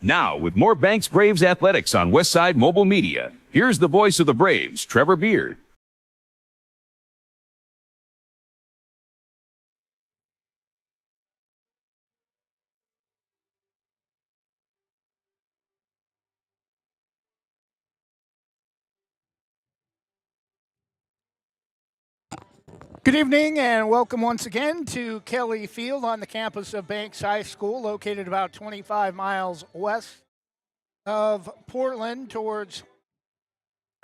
Now, with more Banks Braves athletics on Westside Mobile Media, here's the voice of the Braves, Trevor Beard. Good evening and welcome once again to Kelly Field on the campus of Banks High School, located about 25 miles west of Portland towards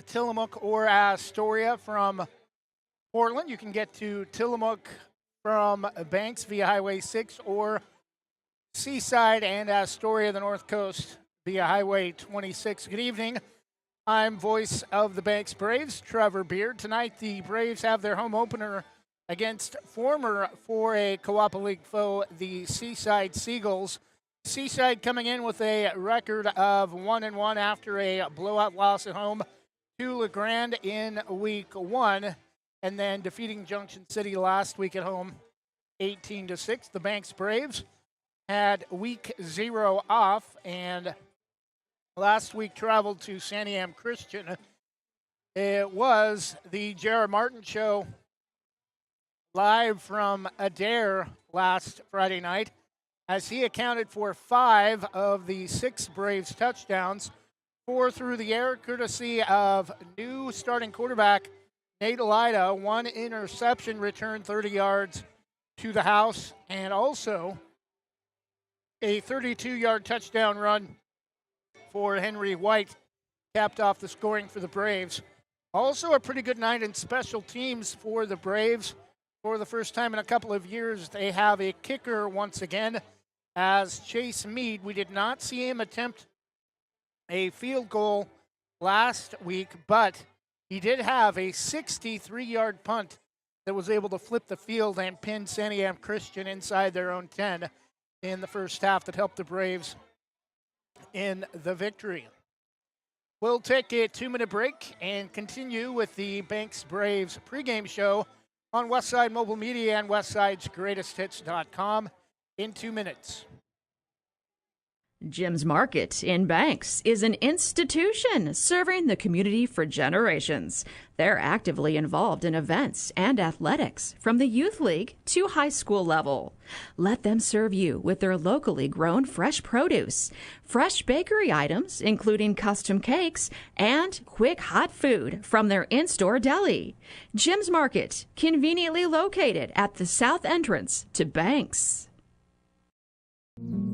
Tillamook or Astoria. From Portland, you can get to Tillamook from Banks via Highway 6 or Seaside and Astoria, the North Coast, via Highway 26. Good evening. I'm voice of the Banks Braves, Trevor Beard. Tonight, the Braves have their home opener against former 4A Co-op League foe, the Seaside Seagulls. Seaside coming in with a record of 1-1 after a blowout loss at home to LeGrand in Week 1, and then defeating Junction City last week at home 18-6. The Banks Braves had Week 0 off, and last week traveled to Santiam Christian. It was the Jared Martin Show live from Adair last Friday night, as he accounted for 5 of the 6 Braves touchdowns, 4 through the air, courtesy of new starting quarterback Nate Elida. 1 interception returned 30 yards to the house, and also a 32-yard touchdown run for Henry White capped off the scoring for the Braves. Also a pretty good night in special teams for the Braves. For the first time in a couple of years, they have a kicker once again, as Chase Meade. We did not see him attempt a field goal last week, but he did have a 63-yard punt that was able to flip the field and pin Santiam Christian inside their own 10 in the first half that helped the Braves in the victory. We'll take a 2-minute break and continue with the Banks Braves pregame show on Westside Mobile Media and WestsidesGreatestHits.com in 2 minutes. Jim's Market in Banks is an institution serving the community for generations. They're actively involved in events and athletics from the youth league to high school level. Let them serve you with their locally grown fresh produce, fresh bakery items, including custom cakes, and quick hot food from their in-store deli. Jim's Market, conveniently located at the south entrance to Banks.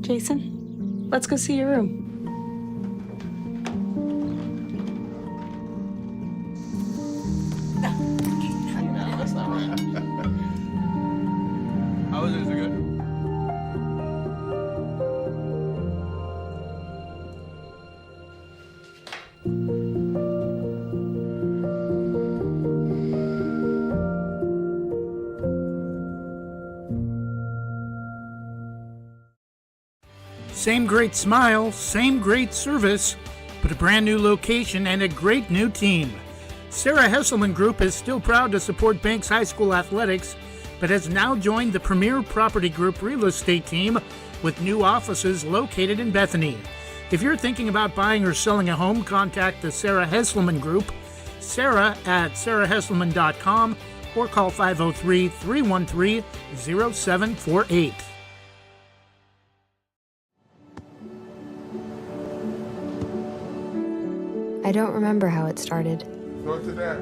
Jason? Let's go see your room. No, that's not right. How was it? Is it good? Same great smile, same great service, but a brand new location and a great new team. Sarah Hesselman Group is still proud to support Banks High School athletics, but has now joined the Premier Property Group real estate team with new offices located in Bethany. If you're thinking about buying or selling a home, contact the Sarah Hesselman Group, Sarah at sarahhesselman.com, or call 503-313-0748. I don't remember how it started. Go to that.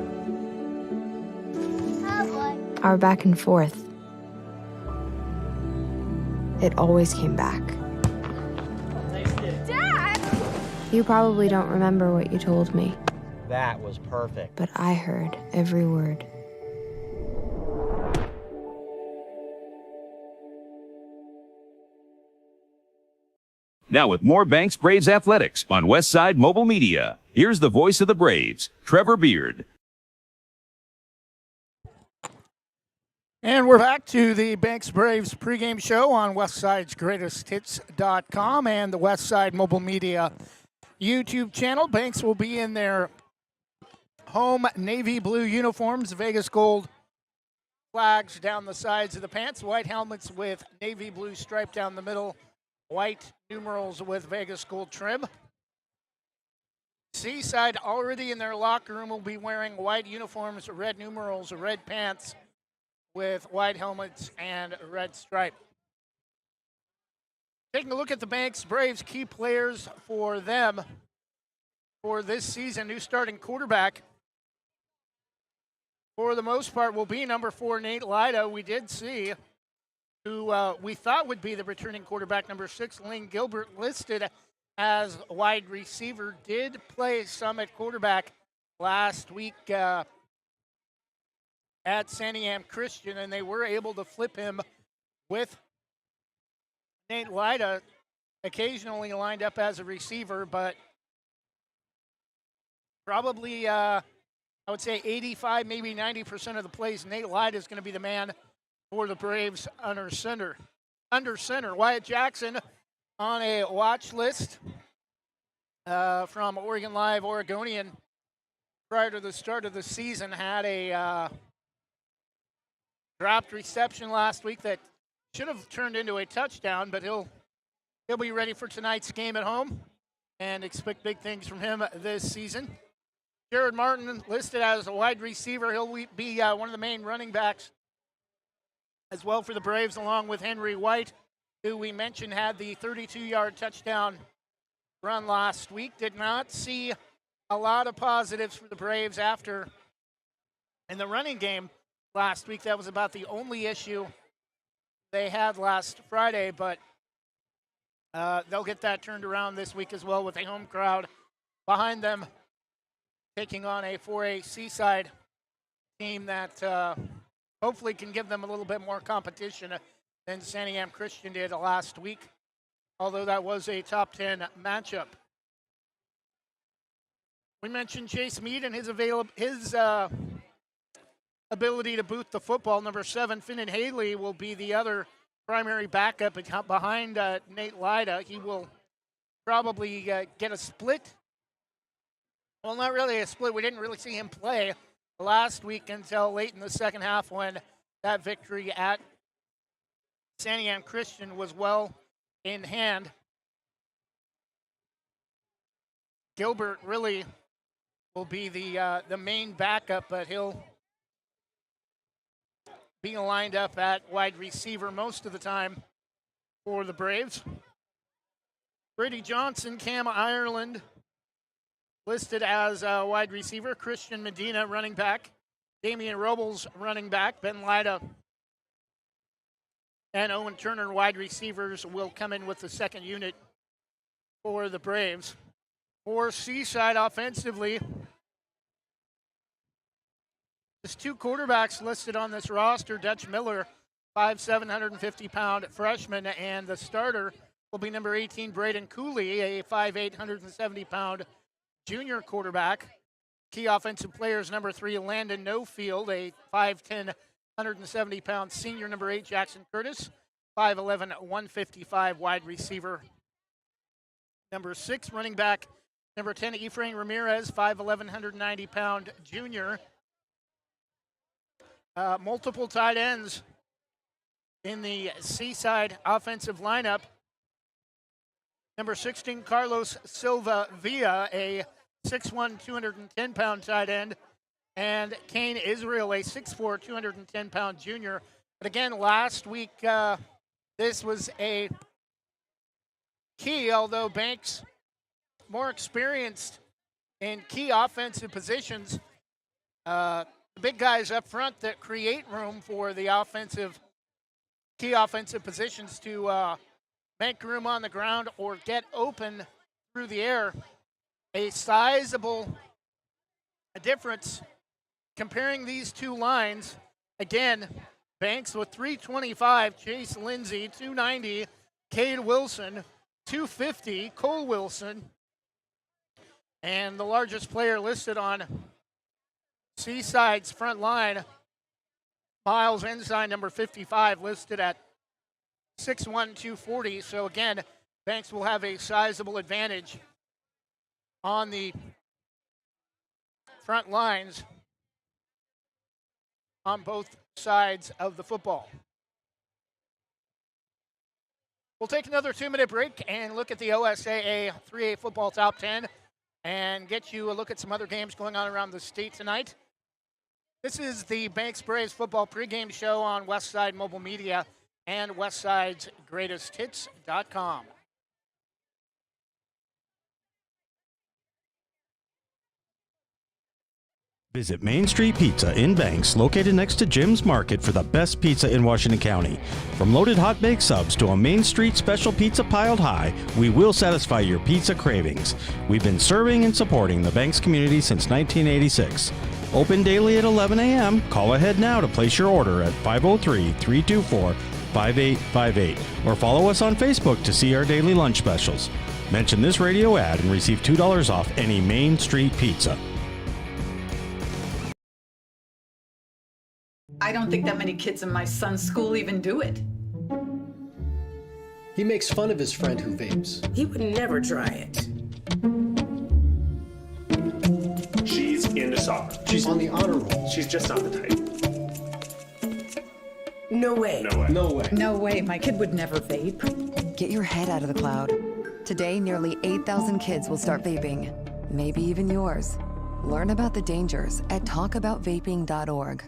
Our back and forth. It always came back. Dad! You probably don't remember what you told me, That was perfect. but I heard every word. Now with more Banks Braves athletics on Westside Mobile Media, here's the voice of the Braves, Trevor Beard. And we're back to the Banks Braves pregame show on WestsidesGreatestHits.com and the Westside Mobile Media YouTube channel. Banks will be in their home navy blue uniforms, Vegas gold flags down the sides of the pants, white helmets with navy blue stripe down the middle white numerals with Vegas gold trim. Seaside already in their locker room will be wearing white uniforms, red numerals, red pants with white helmets and red stripe. Taking a look at the Banks Braves key players for them for this season, new starting quarterback for the most part will be number 4, Nate Lida. We did see who we thought would be the returning quarterback, number 6, Lane Gilbert, listed as wide receiver, did play some at quarterback last week at Santiam Christian, and they were able to flip him with Nate Lida occasionally lined up as a receiver, but probably, I would say 85, maybe 90% of the plays, Nate Lida is going to be the man for the Braves under center. Wyatt Jackson on a watch list from Oregon Live Oregonian prior to the start of the season, had a dropped reception last week that should have turned into a touchdown, but he'll be ready for tonight's game at home and expect big things from him this season. Jared Martin listed as a wide receiver. He'll be one of the main running backs as well for the Braves, along with Henry White, who we mentioned had the 32-yard touchdown run last week. Did not see a lot of positives for the Braves after in the running game last week. That was about the only issue they had last Friday, but they'll get that turned around this week as well with a home crowd behind them, taking on a 4A Seaside team that hopefully can give them a little bit more competition than Santiam Christian did last week, although that was a top 10 matchup. We mentioned Chase Mead and his ability to boot the football. Number 7, Finnan Haley, will be the other primary backup behind Nate Lida. He will probably get a split. Well, not really a split. We didn't really see him play last week until late in the second half when that victory at Santiam Christian was well in hand. Gilbert really will be the main backup, but he'll be lined up at wide receiver most of the time for the Braves. Brady Johnson, Cam Ireland, listed as a wide receiver. Christian Medina, running back. Damian Robles, running back. Ben Lida and Owen Turner, wide receivers, will come in with the second unit for the Braves. For Seaside offensively, there's 2 quarterbacks listed on this roster. Dutch Miller, 5'7", 150-pound freshman, and the starter will be number 18, Braden Cooley, a 5'8", 170-pound junior quarterback. Key offensive players, number 3, Landon Nofield, a 5'10", 170-pound senior. Number 8, Jackson Curtis, 5'11", 155 wide receiver. Number 6, running back, number 10, Efrain Ramirez, 5'11", 190-pound junior. Multiple tight ends in the Seaside offensive lineup. Number 16, Carlos Silva Villa, a 6'1", 210-pound tight end. And Kane Israel, a 6'4", 210-pound junior. But again, last week, this was a key, although Banks more experienced in key offensive positions. The big guys up front that create room for the key offensive positions to make room on the ground or get open through the air. A sizable difference comparing these two lines. Again, Banks with 325, Chase Lindsay, 290, Cade Wilson, 250, Cole Wilson, and the largest player listed on Seaside's front line, Miles Ensign, number 55, listed at 6'1", 240. So again, Banks will have a sizable advantage on the front lines on both sides of the football. We'll take another 2-minute break and look at the OSAA 3A football top 10 and get you a look at some other games going on around the state tonight. This is the Banks Braves football pregame show on Westside Mobile Media and Westside's GreatestHits.com. Visit Main Street Pizza in Banks, located next to Jim's Market, for the best pizza in Washington County. From loaded hot baked subs to a Main Street special pizza piled high, we will satisfy your pizza cravings. We've been serving and supporting the Banks community since 1986. Open daily at 11 a.m. Call ahead now to place your order at 503-324-5858 or follow us on Facebook to see our daily lunch specials. Mention this radio ad and receive $2 off any Main Street pizza. I don't think that many kids in my son's school even do it. He makes fun of his friend who vapes. He would never try it. She's into soccer. She's on the honor roll. She's just not the type. No way. No way. No way. No way, my kid would never vape. Get your head out of the cloud. Today, nearly 8,000 kids will start vaping. Maybe even yours. Learn about the dangers at talkaboutvaping.org.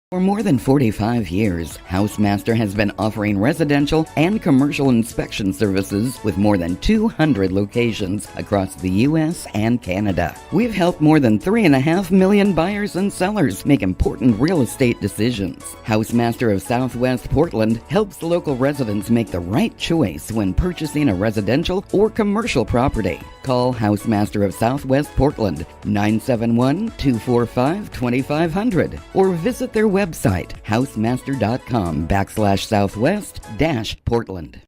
For more than 45 years, Housemaster has been offering residential and commercial inspection services with more than 200 locations across the U.S. and Canada. We've helped more than 3.5 million buyers and sellers make important real estate decisions. Housemaster of Southwest Portland helps local residents make the right choice when purchasing a residential or commercial property. Call Housemaster of Southwest Portland, 971-245-2500, or visit their website, housemaster.com/southwest-Portland.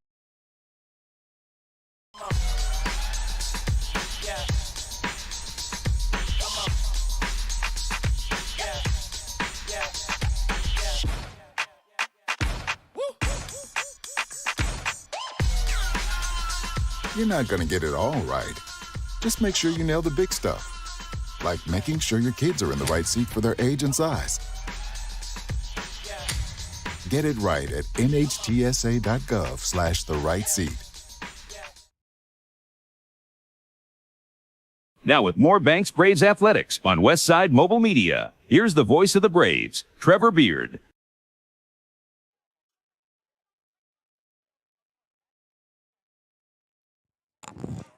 You're not going to get it all right. Just make sure you nail the big stuff, like making sure your kids are in the right seat for their age and size. Get it right at nhtsa.gov/the-right-seat. Now with more Banks Braves athletics on Westside Mobile Media, here's the voice of the Braves, Trevor Beard.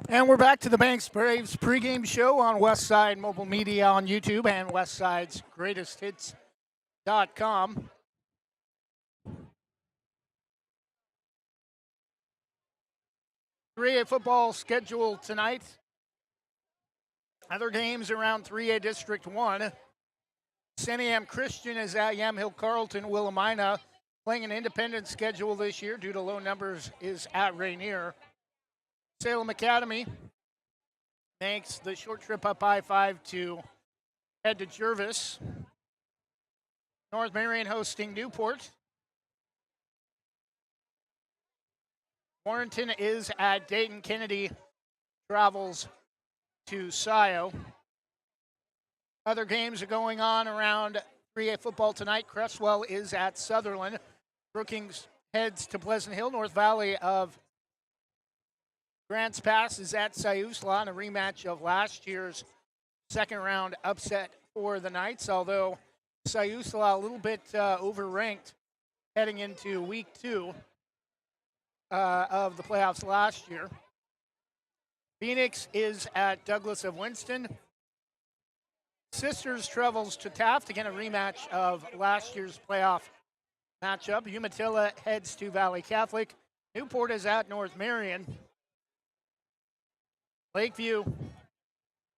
And we're back to the Banks Braves pregame show on Westside Mobile Media on YouTube and Westside's GreatestHits.com. .3A football schedule tonight. Other games around 3A District 1. Santiam Christian is at Yamhill Carlton. Willamina, playing an independent schedule this year due to low numbers, is at Rainier. Salem Academy makes the short trip up I-5 to head to Jervis. North Marion hosting Newport. Warrenton is at Dayton. Kennedy travels to Scio. Other games are going on around 3A football tonight. Cresswell is at Sutherland. Brookings heads to Pleasant Hill. North Valley of Grants Pass is at Siuslaw in a rematch of last year's second round upset for the Knights, although Siuslaw a little bit overranked heading into week 2 of the playoffs last year. Phoenix is at Douglas of Winston. Sisters travels to Taft, again a rematch of last year's playoff matchup. Umatilla heads to Valley Catholic. Newport is at North Marion. Lakeview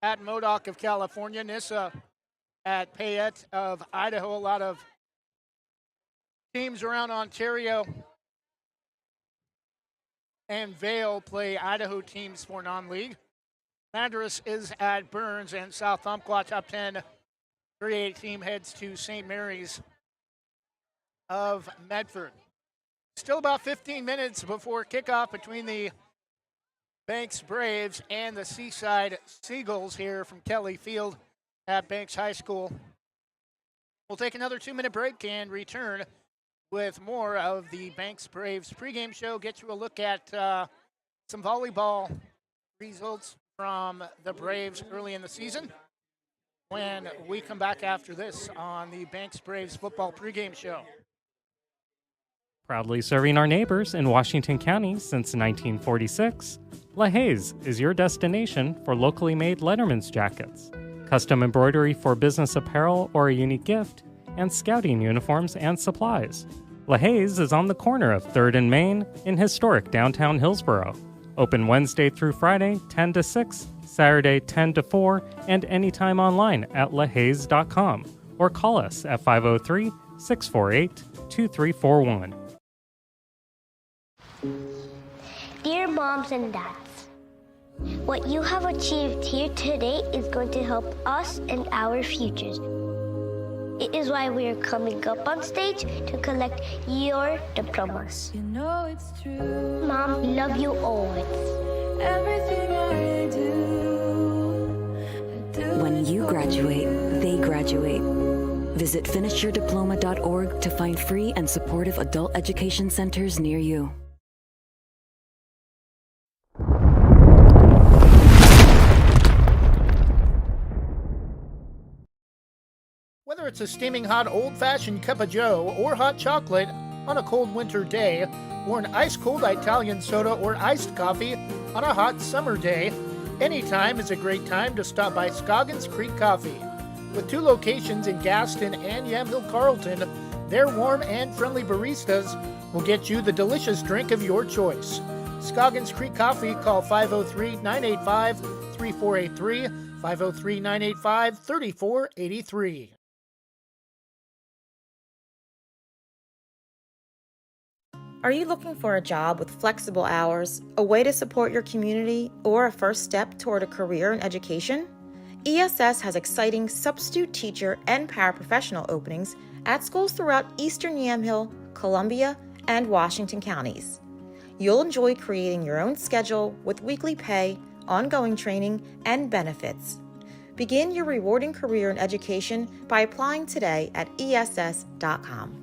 at Modoc of California. Nissa at Payette of Idaho. A lot of teams around Ontario and Vail play Idaho teams for non-league. Madras is at Burns, and South Umpqua top 10 3A team heads to St. Mary's of Medford. Still about 15 minutes before kickoff between the Banks Braves and the Seaside Seagulls here from Kelly Field at Banks High School. We'll take another 2-minute break and return with more of the Banks Braves pregame show. Get you a look at some volleyball results from the Braves early in the season when we come back after this on the Banks Braves football pregame show. Proudly serving our neighbors in Washington County since 1946, LaHaye's is your destination for locally made Letterman's jackets, custom embroidery for business apparel or a unique gift, and scouting uniforms and supplies. LaHaye's is on the corner of 3rd and Main in historic downtown Hillsboro. Open Wednesday through Friday, 10 to 6, Saturday, 10 to 4, and anytime online at lahayes.com or call us at 503-648-2341. Dear moms and dads, what you have achieved here today is going to help us and our futures. It is why we are coming up on stage to collect your diplomas. You know it's true. Mom, we love you always. Everything I do. When you graduate, they graduate. Visit finishyourdiploma.org to find free and supportive adult education centers near you. Whether it's a steaming hot old-fashioned cup of joe or hot chocolate on a cold winter day, or an ice-cold Italian soda or iced coffee on a hot summer day, any time is a great time to stop by Scoggins Creek Coffee. With 2 locations in Gaston and Yamhill Carlton, their warm and friendly baristas will get you the delicious drink of your choice. Scoggins Creek Coffee, call 503-985-3483, 503-985-3483. Are you looking for a job with flexible hours, a way to support your community, or a first step toward a career in education? ESS has exciting substitute teacher and paraprofessional openings at schools throughout Eastern Yamhill, Columbia, and Washington counties. You'll enjoy creating your own schedule with weekly pay, ongoing training, and benefits. Begin your rewarding career in education by applying today at ess.com.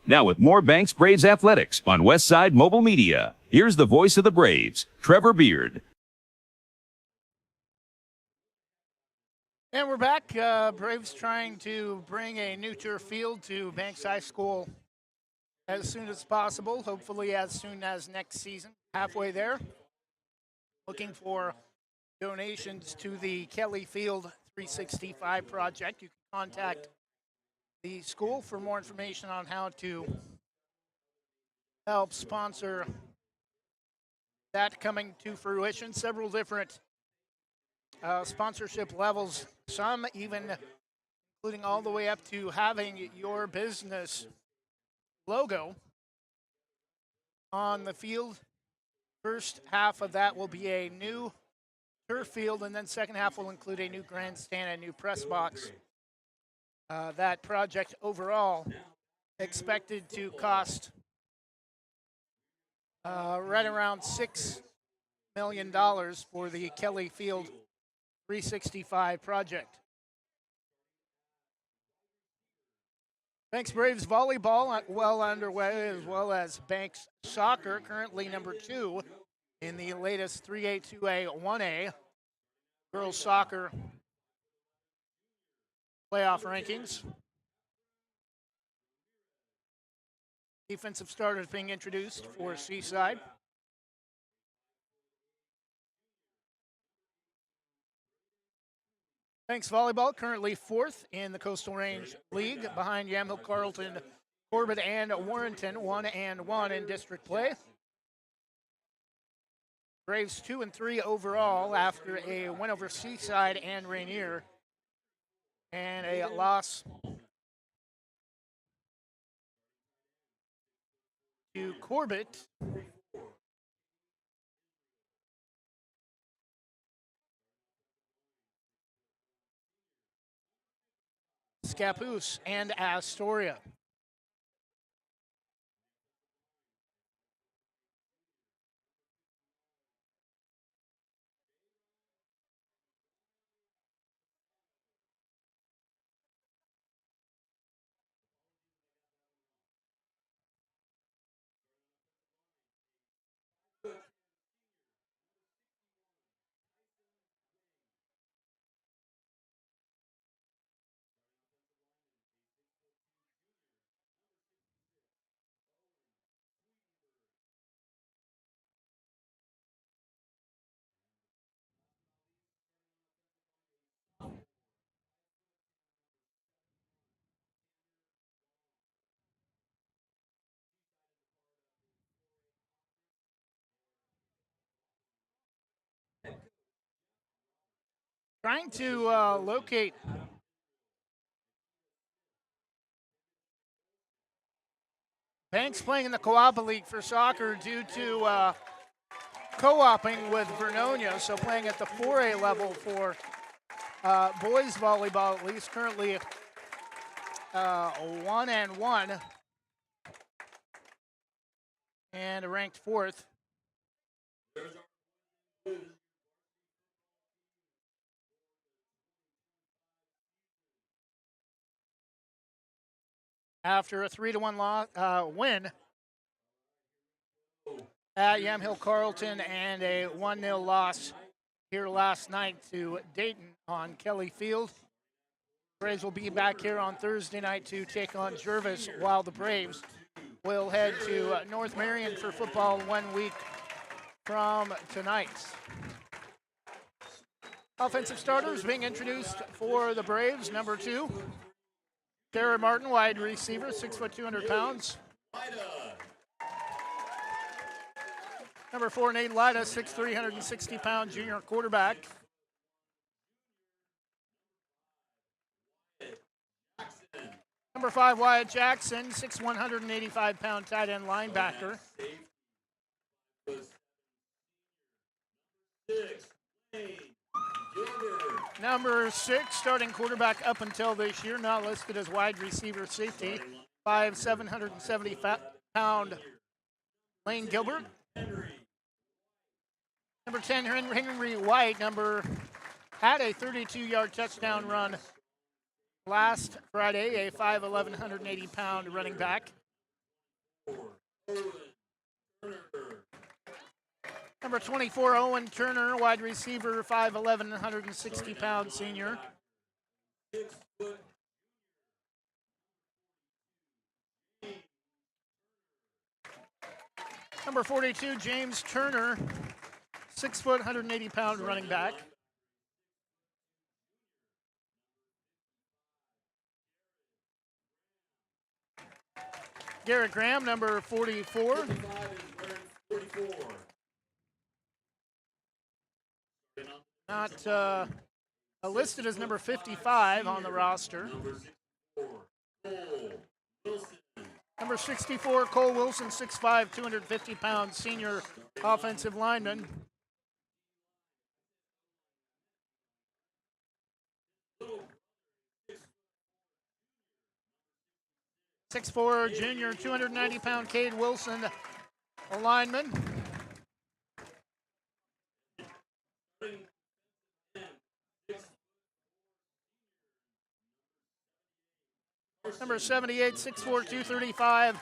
Now with more Banks Braves athletics on Westside Mobile Media, here's the voice of the Braves, Trevor Beard. And we're back. Braves trying to bring a new turf field to Banks High School as soon as possible, hopefully as soon as next season. Halfway there. Looking for donations to the Kelly Field 365 project. You can contact the school for more information on how to help sponsor that coming to fruition. Several different sponsorship levels, some even including all the way up to having your business logo on the field. First half of that will be a new turf field, and then second half will include a new grandstand and new press box. That project overall expected to cost right around $6 million for the Kelly Field 365 project. Banks Braves volleyball well underway, as well as Banks soccer, currently number 2 in the latest 3A, 2A, 1A girls soccer playoff rankings. Defensive starters being introduced for Seaside. Banks volleyball currently 4th in the Coastal Range League, behind Yamhill Carlton, Corbett, and Warrenton, 1-1 in district play. Braves 2-3 overall after a win over Seaside and Rainier, and a loss to Corbett. Scappoose, and Astoria. Trying to locate Banks playing in the Co-op League for soccer due to co-oping with Vernonia, so playing at the 4A level for boys volleyball, at least currently 1-1 and ranked 4th. After a 3-1 win at Yamhill Carlton and a 1-0 loss here last night to Dayton on Kelly Field. Braves will be back here on Thursday night to take on Jervis, while the Braves will head to North Marion for football 1 week from tonight. Offensive starters being introduced for the Braves. Number 2, Sarah Martin, wide receiver, 6 foot 200 pounds. Number 4, Nate Lida, 6'3", 360-pound junior quarterback. Number 5, Wyatt Jackson, 6'1", 185-pound tight end linebacker. Number 6, starting quarterback up until this year, not listed as wide receiver safety, 5'7", 170-pound Lane Gilbert. Number 10, Henry White, had a 32-yard touchdown run last Friday, a 5'11", 180-pound running back. Number 24, Owen Turner, wide receiver, 5'11", 160-pound senior. Number 42, James Turner, 6 foot, 180-pound running back. Garrett Graham, number 44. Not listed as number 55 on the roster. Number 64, Cole Wilson, 6'5", 250-pound senior offensive lineman. .6'4", junior, 290-pound Cade Wilson, a lineman. Number 78, 6'4", 235,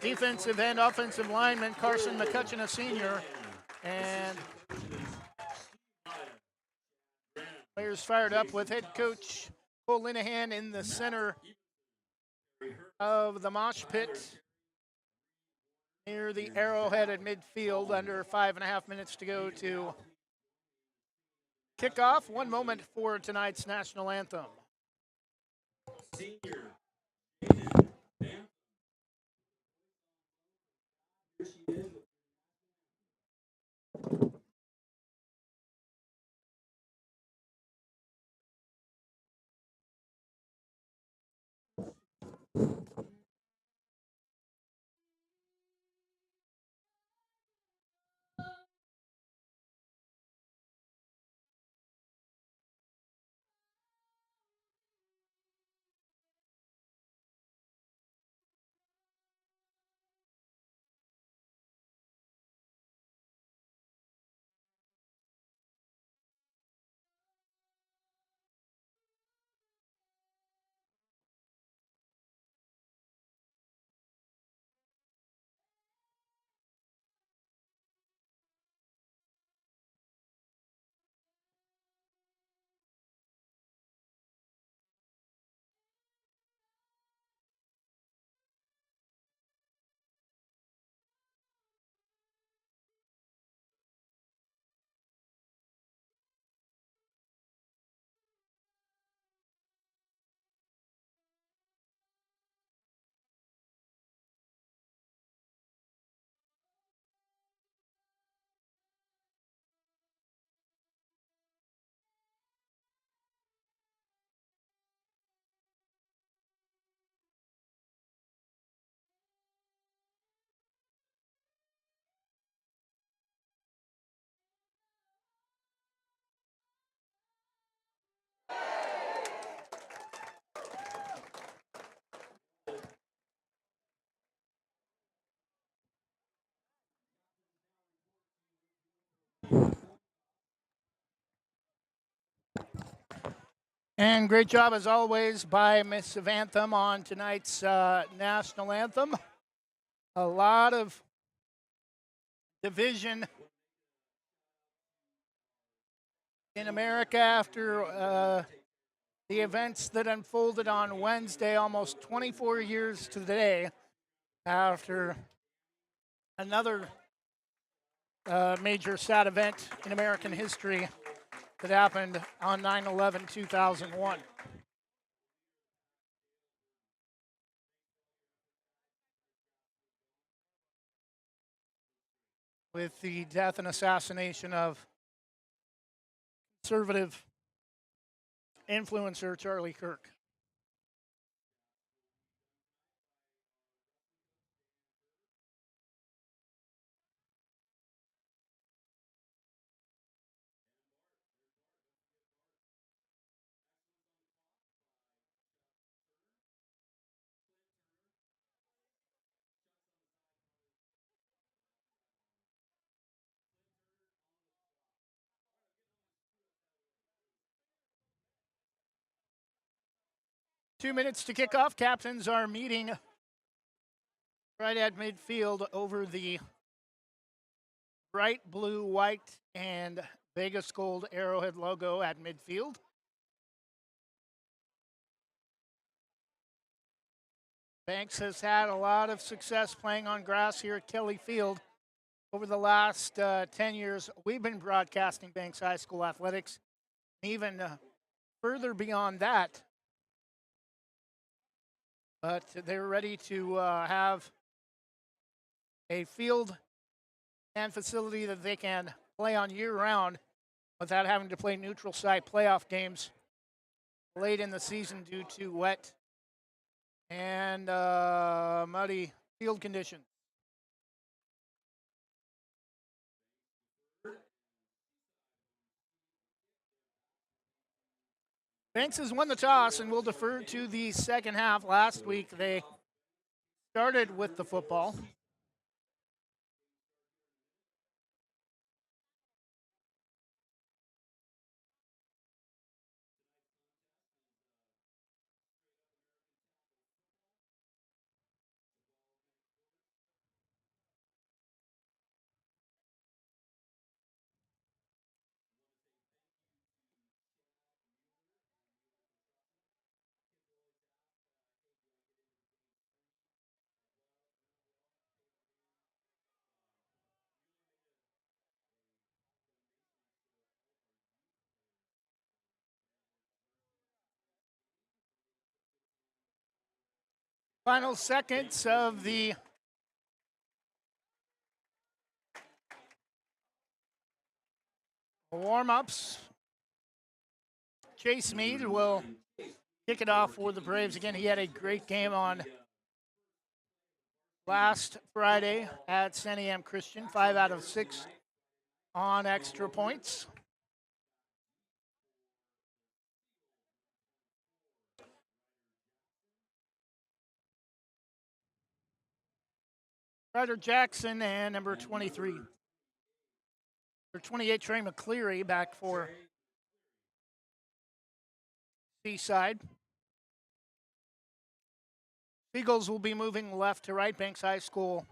defensive end, offensive lineman, Carson McCutcheon, a senior. And players fired up with head coach Cole Linehan in the center of the mosh pit near the arrowhead at midfield. Under 5.5 minutes to go to kickoff. 1 moment for tonight's national anthem. And great job, as always, by Miss Anthem on tonight's national anthem. A lot of division in America after the events that unfolded on Wednesday, almost 24 years to the day after another major sad event in American history that happened on 9/11/2001. With the death and assassination of conservative influencer Charlie Kirk. Two minutes to kick off. Captains are meeting right at midfield over the bright blue, white, and Vegas gold Arrowhead logo at midfield. Banks has had a lot of success playing on grass here at Kelly Field over the last 10 years. We've been broadcasting Banks High School athletics, even further beyond that. But they're ready to have a field and facility that they can play on year-round without having to play neutral site playoff games late in the season due to wet and muddy field conditions. Banks has won the toss and will defer to the second half. Last week they started with the football. Final seconds of the warm-ups. Chase Mead will kick it off for the Braves. Again, he had a great game on last Friday at St. Am Christian, 5 out of 6 on extra points. Ryder Jackson and number 23. Or 28, Trey McCleary back for Seaside. Seagulls will be moving left to right. Banks High School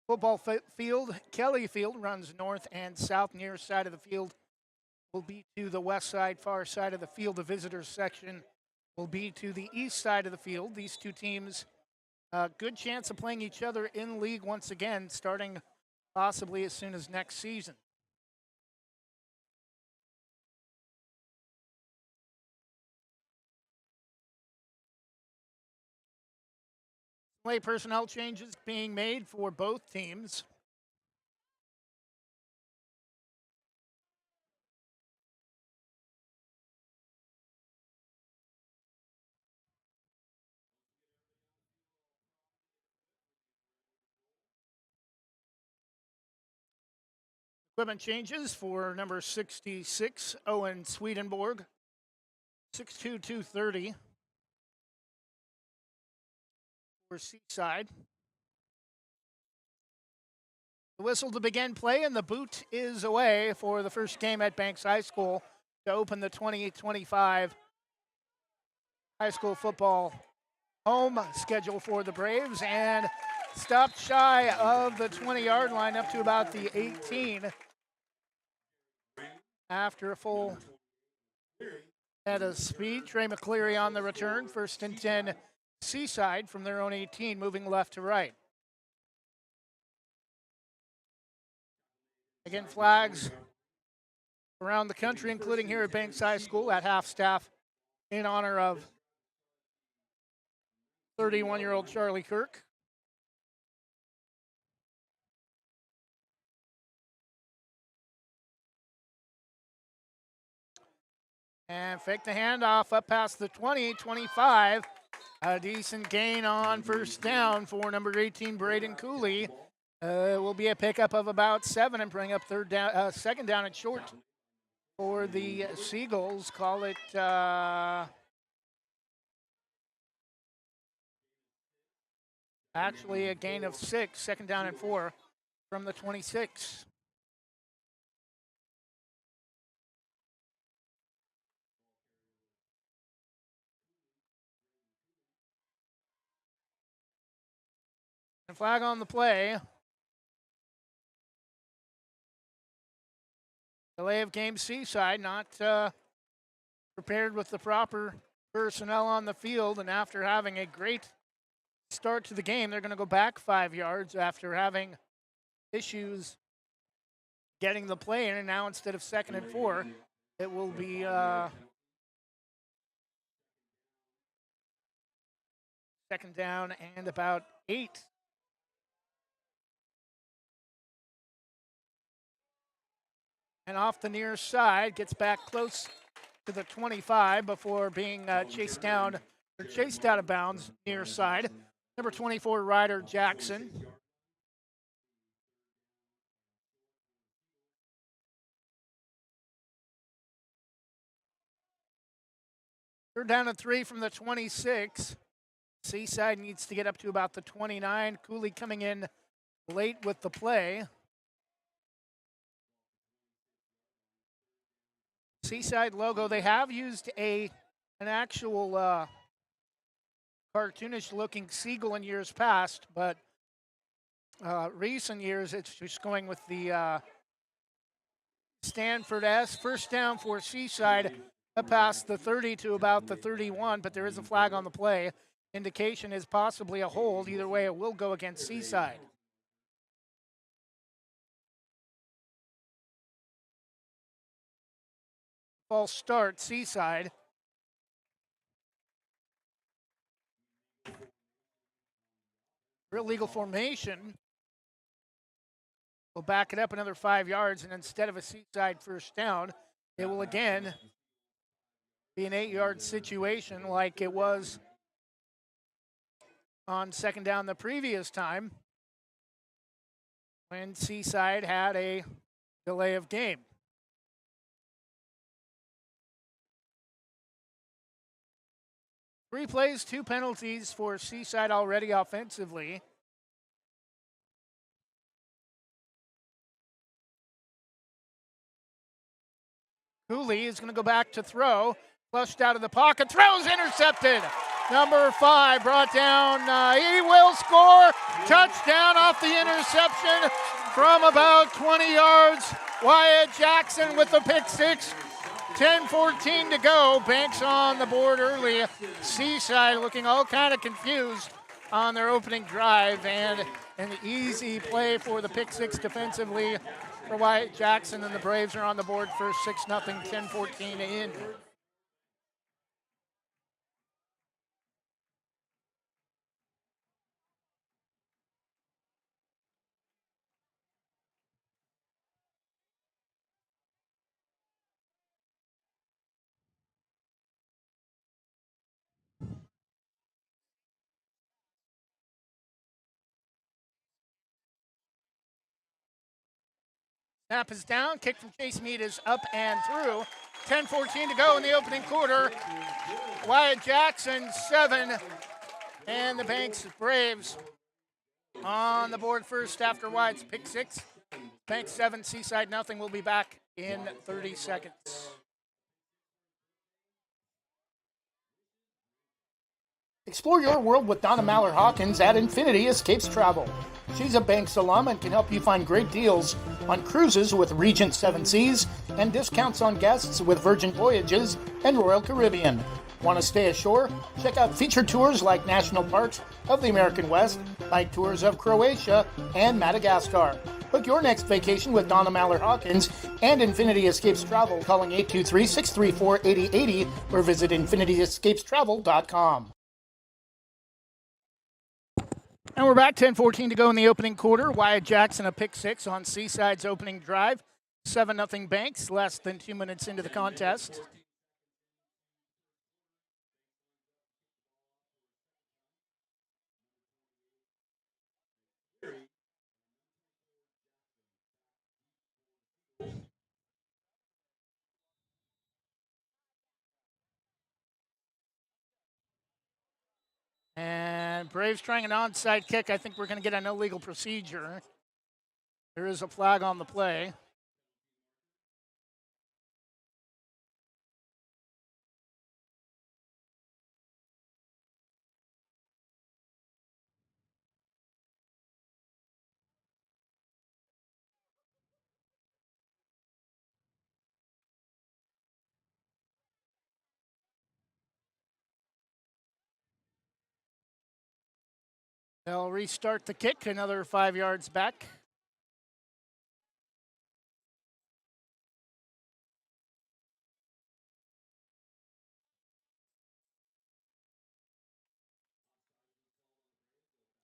football field. Kelly Field runs north and south. Near side of the field will be to the west side. Far side of the field, the visitors section will be to the east side of the field. These two teams, good chance of playing each other in league once again, starting possibly as soon as next season. Play personnel changes being made for both teams. Equipment changes for number 66, Owen Swedenborg, 6'2", 230 for Seaside. whistle to begin play, and the boot is away for the first game at Banks High School to open the 2025 high school football home schedule for the Braves, and stopped shy of the 20-yard line up to about the 18 after a full head of speed. Trey McCleary on the return, 1st and 10 Seaside from their own 18, moving left to right. Again, flags around the country, including here at Banks High School, at half staff in honor of 31-year-old Charlie Kirk. And fake the handoff up past the 20, 25. A decent gain on first down for number 18, Braden Cooley. Will be a pickup of about 7 and bring up second down and short for the Seagulls. Call it actually a gain of 6, second down and 4 from the 26. And flag on the play. Delay of game, Seaside not prepared with the proper personnel on the field, and after having a great start to the game, they're going to go back 5 yards after having issues getting the play in, and now instead of 2nd and 4, it will be second down and about 8. And off the near side, gets back close to the 25 before being chased out of bounds near side. Number 24, Ryder Jackson. Third down and 3 from the 26. Seaside needs to get up to about the 29. Cooley coming in late with the play. Seaside logo, they have used an actual cartoonish looking seagull in years past, but recent years it's just going with the Stanford S. First down for Seaside up past the 30 to about the 31, but there is a flag on the play. Indication is possibly a hold. Either way, it will go against Seaside. False start, Seaside. Real legal formation. We'll back it up another 5 yards, and instead of a Seaside first down, it will again be an 8-yard situation like it was on second down the previous time when Seaside had a delay of game. Three plays, 2 penalties for Seaside already offensively. Cooley is going to go back to throw. Flushed out of the pocket. Throws intercepted. Number 5 brought down. He will score. Touchdown off the interception from about 20 yards. Wyatt Jackson with the pick 6. 10-14 to go. Banks on the board early. Seaside looking all kind of confused on their opening drive, and an easy play for the pick 6 defensively for Wyatt Jackson, and the Braves are on the board for 6-0, 10-14 in. Snap is down. Kick from Chase Mead is up and through. 10-14 to go in the opening quarter. Wyatt Jackson, 7. And the Banks Braves on the board first after Wyatt's pick 6. Banks 7, Seaside nothing. We'll be back in 30 seconds. Explore your world with Donna Mallard Hawkins at Infinity Escapes Travel. She's a Banks alum and can help you find great deals on cruises with Regent Seven Seas and discounts on guests with Virgin Voyages and Royal Caribbean. Want to stay ashore? Check out featured tours like National Parks of the American West, like tours of Croatia and Madagascar. Book your next vacation with Donna Mallard Hawkins and Infinity Escapes Travel, calling 823-634-8080 or visit infinityescapestravel.com. And we're back, 10:14 to go in the opening quarter. Wyatt Jackson a pick six on Seaside's opening drive. 7-0 Banks, less than 2 minutes into the contest. And Braves trying an onside kick. I think we're going to get an illegal procedure. There is a flag on the play. They'll restart the kick, another 5 yards back.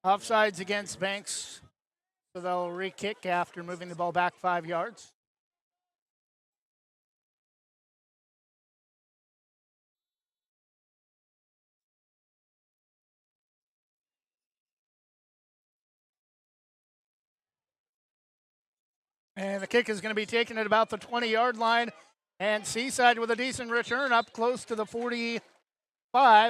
Offsides against Banks, so they'll re-kick after moving the ball back 5 yards. And the kick is going to be taken at about the 20-yard line. And Seaside with a decent return up close to the 45,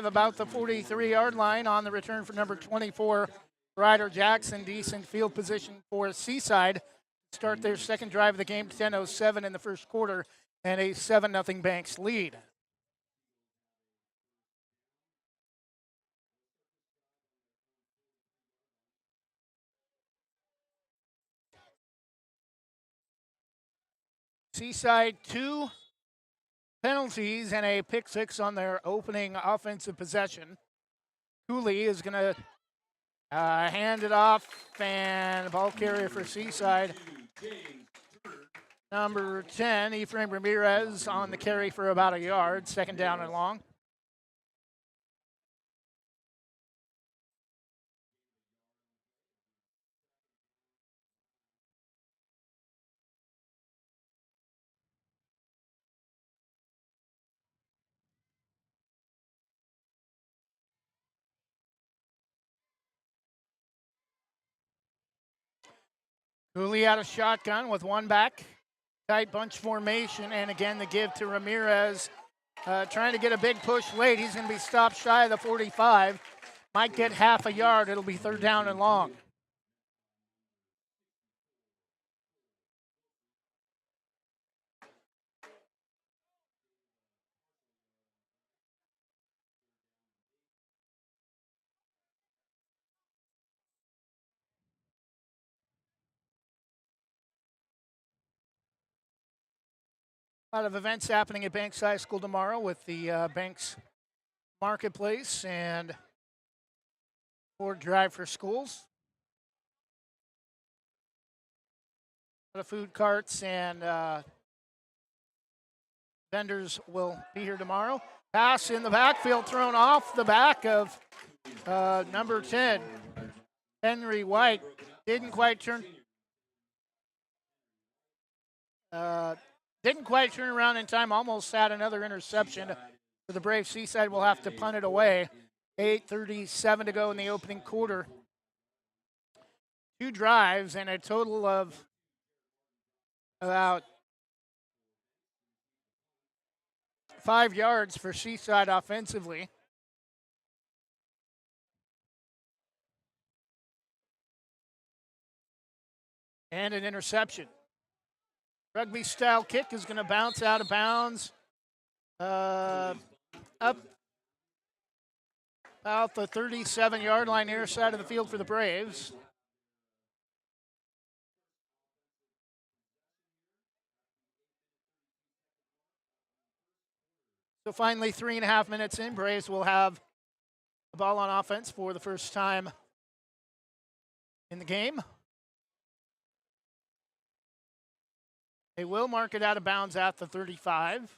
about the 43-yard line on the return for number 24, Ryder Jackson. Decent field position for Seaside. Start their second drive of the game, 10:07 in the first quarter, and a 7-0 Banks lead. Seaside 2 penalties and a pick six on their opening offensive possession. Cooley is going to hand it off, and ball carrier for Seaside, number 10, Ephraim Ramirez, on the carry for about a yard, second down and long. Cooley out of shotgun with one back. Tight bunch formation, and again the give to Ramirez. Trying to get a big push late. He's going to be stopped shy of the 45. Might get half a yard. It'll be third down and long. A lot of events happening at Banks High School tomorrow with the Banks Marketplace and Ford Drive for Schools. A lot of food carts and vendors will be here tomorrow. Pass in the backfield thrown off the back of number 10, Henry White. Didn't quite turn around in time. Almost had another interception. For the Brave, Seaside will have to punt it away. 8:37 to go in the opening quarter. 2 drives and a total of about 5 yards for Seaside offensively. And an interception. Rugby style kick is going to bounce out of bounds up about the 37-yard line near side of the field for the Braves. So finally, 3.5 minutes in, Braves will have the ball on offense for the first time in the game. They will mark it out of bounds at the 35.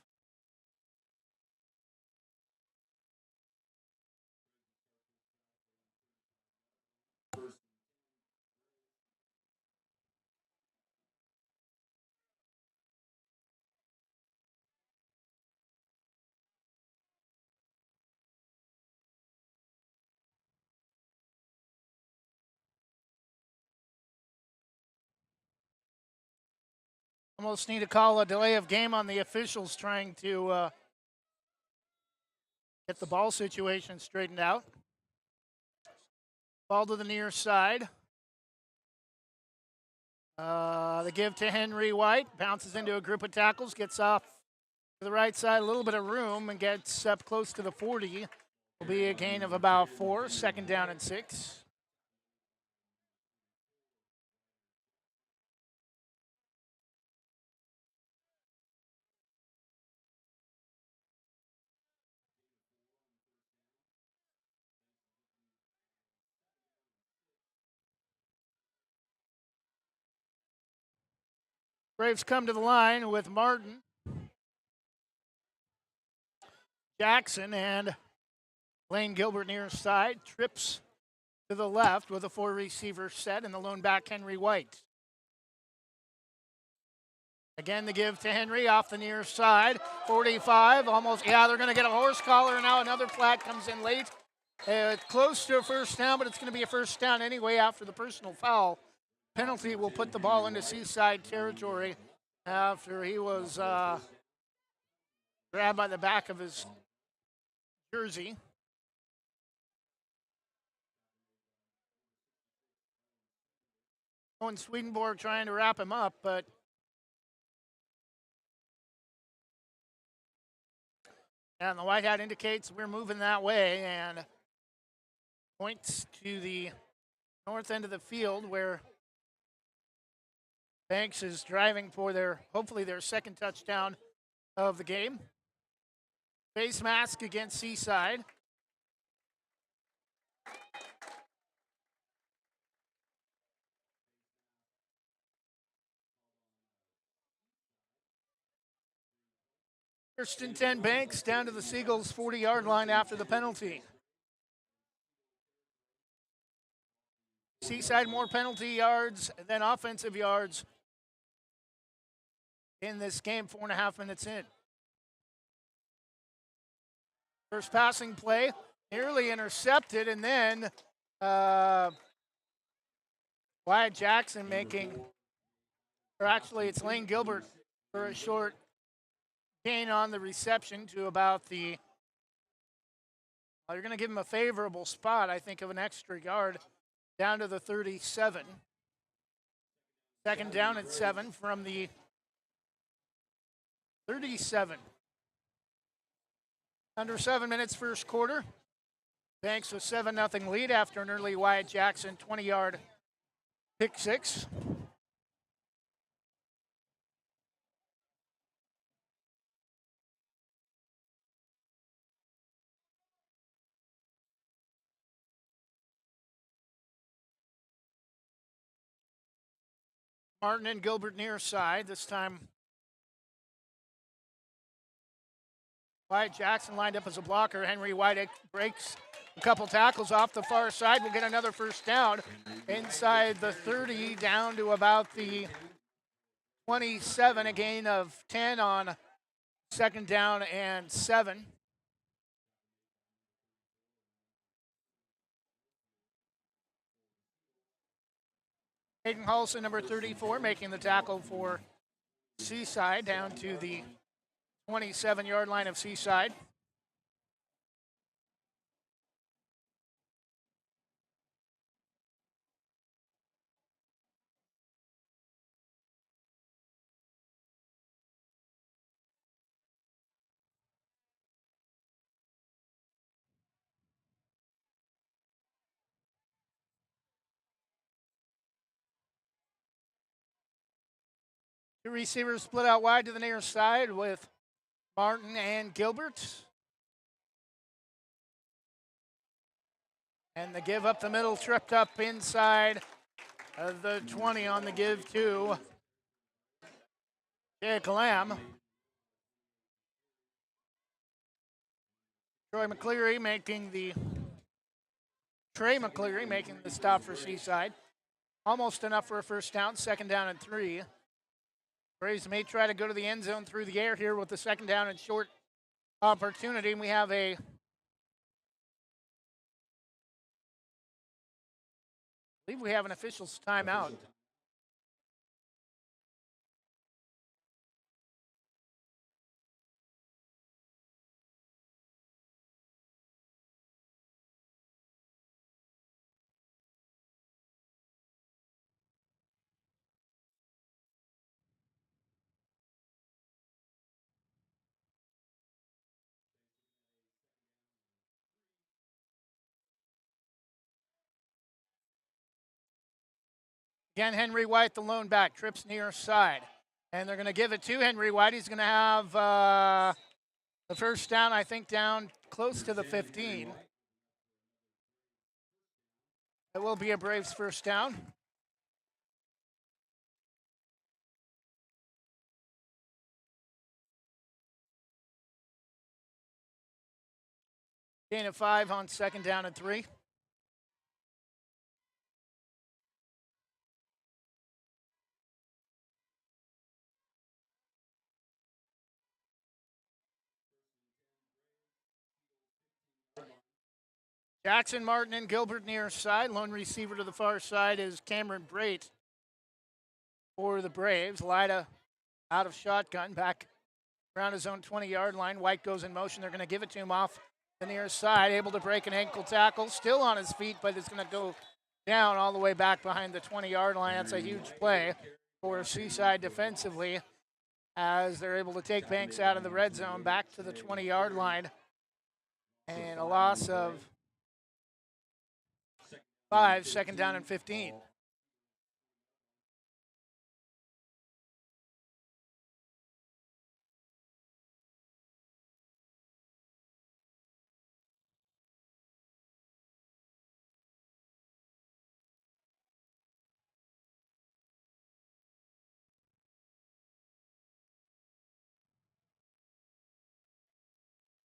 Almost need to call a delay of game on the officials trying to get the ball situation straightened out. Ball to the near side. The give to Henry White. Bounces into a group of tackles. Gets off to the right side. A little bit of room and gets up close to the 40. Will be a gain of about 4. 2nd down and 6. Braves come to the line with Martin, Jackson, and Lane Gilbert near side. Trips to the left with a 4-receiver set and the lone back Henry White. Again, the give to Henry off the near side. 45, almost, they're going to get a horse collar. Now another flag comes in late. Close to a first down, but it's going to be a first down anyway after the personal foul. Penalty will put the ball into Seaside territory after he was grabbed by the back of his jersey. Owen Swedenborg trying to wrap him up, but and the white hat indicates we're moving that way and points to the north end of the field where Banks is driving for hopefully their second touchdown of the game. Face mask against Seaside. First and 10 Banks down to the Seagulls 40-yard line after the penalty. Seaside more penalty yards than offensive yards in this game, 4.5 minutes in. First passing play, nearly intercepted, and then Wyatt Jackson it's Lane Gilbert for a short gain on the reception to about you're going to give him a favorable spot, I think, of an extra yard down to the 37. 2nd down and 7 from the 37. Under 7 minutes first quarter. Banks with 7-0 lead after an early Wyatt Jackson 20-yard pick six. Martin and Gilbert near side. This time Wyatt Jackson lined up as a blocker. Henry White breaks a couple tackles off the far side. We'll get another first down inside the 30 down to about the 27. A gain of 10 on 2nd down and 7. Hayden Halson, number 34, making the tackle for Seaside down to the 27-yard line of Seaside. Two receivers split out wide to the near side with Martin and Gilbert. And the give up the middle, tripped up inside of the 20 on the give to Jake Lamb. Trey McCleary making the stop for Seaside. Almost enough for a first down, 2nd down and 3. Braves may try to go to the end zone through the air here with the 2nd down and short opportunity. And we have I believe we have an official's timeout. Again, Henry White, the lone back, trips near side. And they're going to give it to Henry White. He's going to have the first down, I think, down close to the 15. It will be a Braves first down. Gain of 5 on 2nd down and 3. Jackson, Martin, and Gilbert near side. Lone receiver to the far side is Cameron Brait for the Braves. Lyda out of shotgun, back around his own 20-yard line. White goes in motion. They're going to give it to him off the near side, able to break an ankle tackle. Still on his feet, but it's going to go down all the way back behind the 20-yard line. That's a huge play for Seaside defensively as they're able to take Banks out of the red zone back to the 20-yard line. And a loss of 5, 2nd down and 15.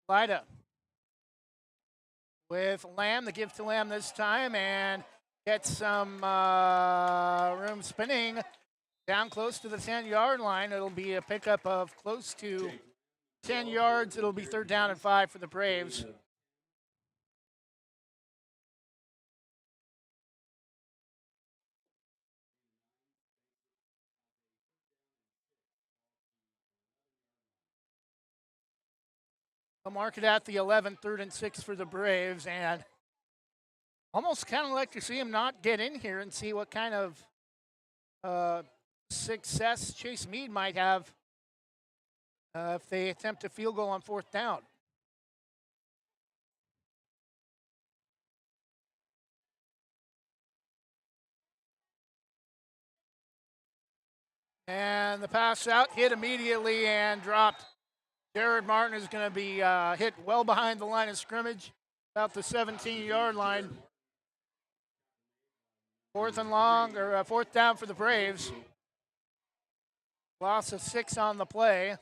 Lyda with Lamb, the give to Lamb this time, and gets some room spinning down close to the 10-yard line. It'll be a pickup of close to 10 yards. It'll be 3rd down and 5 for the Braves. They'll mark it at the 11, 3rd and 6 for the Braves, and almost kind of like to see him not get in here and see what kind of success Chase Meade might have if they attempt a field goal on 4th down. And the pass out, hit immediately and dropped. Jared Martin is going to be hit well behind the line of scrimmage, about the 17-yard line. 4th and long, or 4th down for the Braves. Loss of 6 on the play.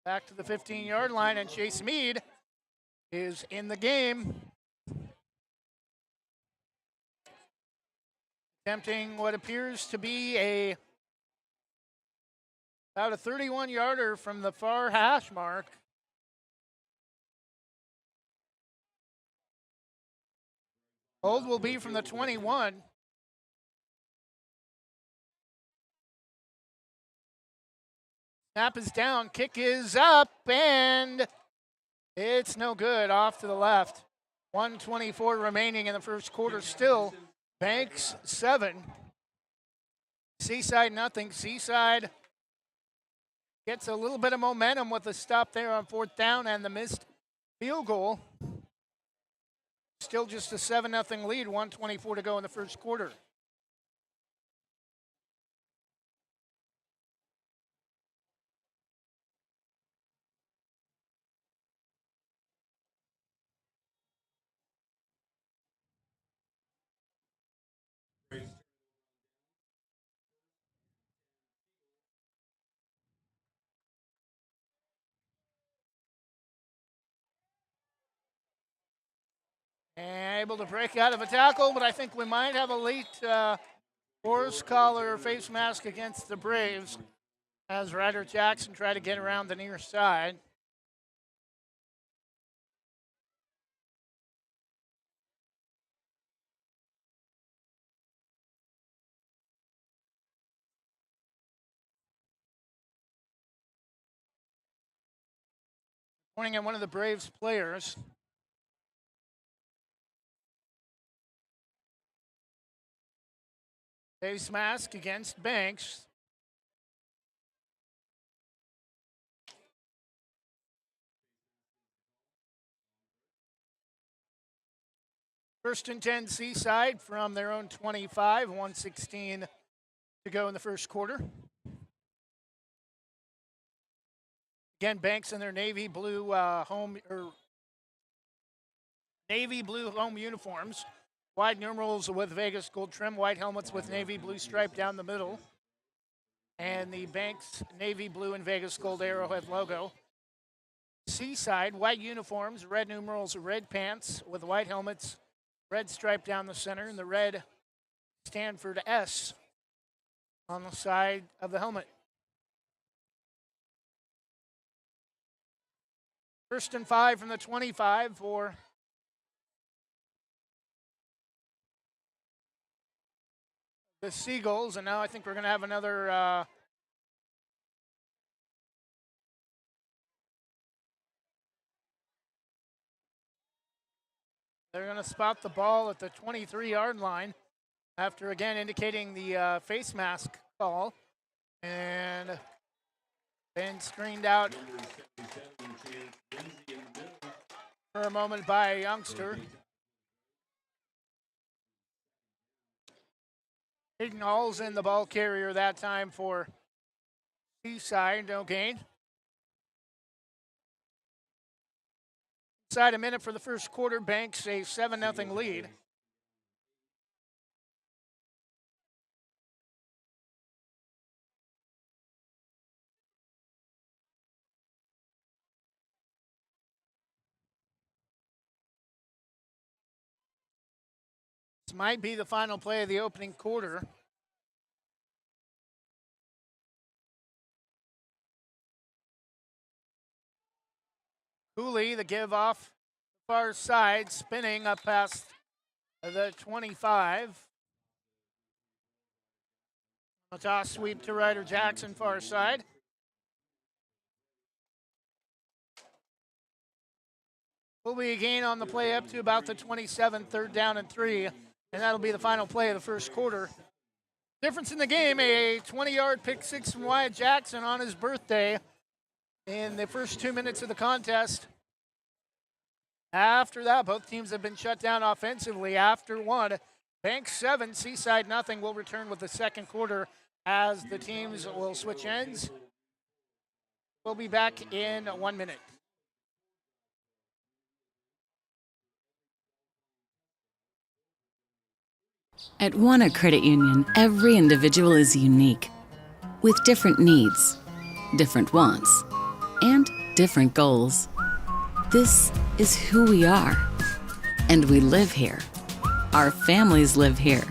Back to the 15-yard line, and Chase Meade is in the game. Attempting what appears to be about a 31-yarder from the far hash mark. Hold will be from the 21. Snap is down, kick is up, and it's no good, off to the left. 1:24 remaining in the first quarter still. Banks 7. Seaside nothing. Seaside gets a little bit of momentum with the stop there on 4th down and the missed field goal. Still just a 7-0 lead, 1:24 to go in the first quarter. And able to break out of a tackle, but I think we might have a late horse collar face mask against the Braves as Ryder Jackson tried to get around the near side. Pointing at one of the Braves players. Face mask against Banks. First and 10 Seaside from their own 25, 1:16 to go in the first quarter. Again, Banks in their navy blue home uniforms. Wide numerals with Vegas gold trim, white helmets with navy blue stripe down the middle, and the Banks navy blue and Vegas gold arrowhead logo. Seaside, white uniforms, red numerals, red pants with white helmets, red stripe down the center, and the red Stanford S on the side of the helmet. First and 5 from the 25 for the Seagulls, and now I think we're going to have another they're going to spot the ball at the 23-yard line after again indicating the face mask call, and then screened out for a moment by a youngster. Hayden Hall's in the ball carrier that time for Seaside, no gain. Inside a minute for the first quarter, Banks a 7-0 lead. This might be the final play of the opening quarter. Cooley, the give off far side, spinning up past the 25. A toss sweep to Ryder Jackson, far side. Will be a gain on the play up to about the 27, 3rd down and 3, and that'll be the final play of the first quarter. Difference in the game, a 20-yard pick six from Wyatt Jackson on his birthday in the first 2 minutes of the contest. After that, both teams have been shut down offensively. After one, Banks 7, Seaside nothing. Will return with the second quarter as the teams will switch ends. We'll be back in 1 minute. At Wana Credit Union, every individual is unique, with different needs, different wants, and different goals. This is who we are, and we live here. Our families live here.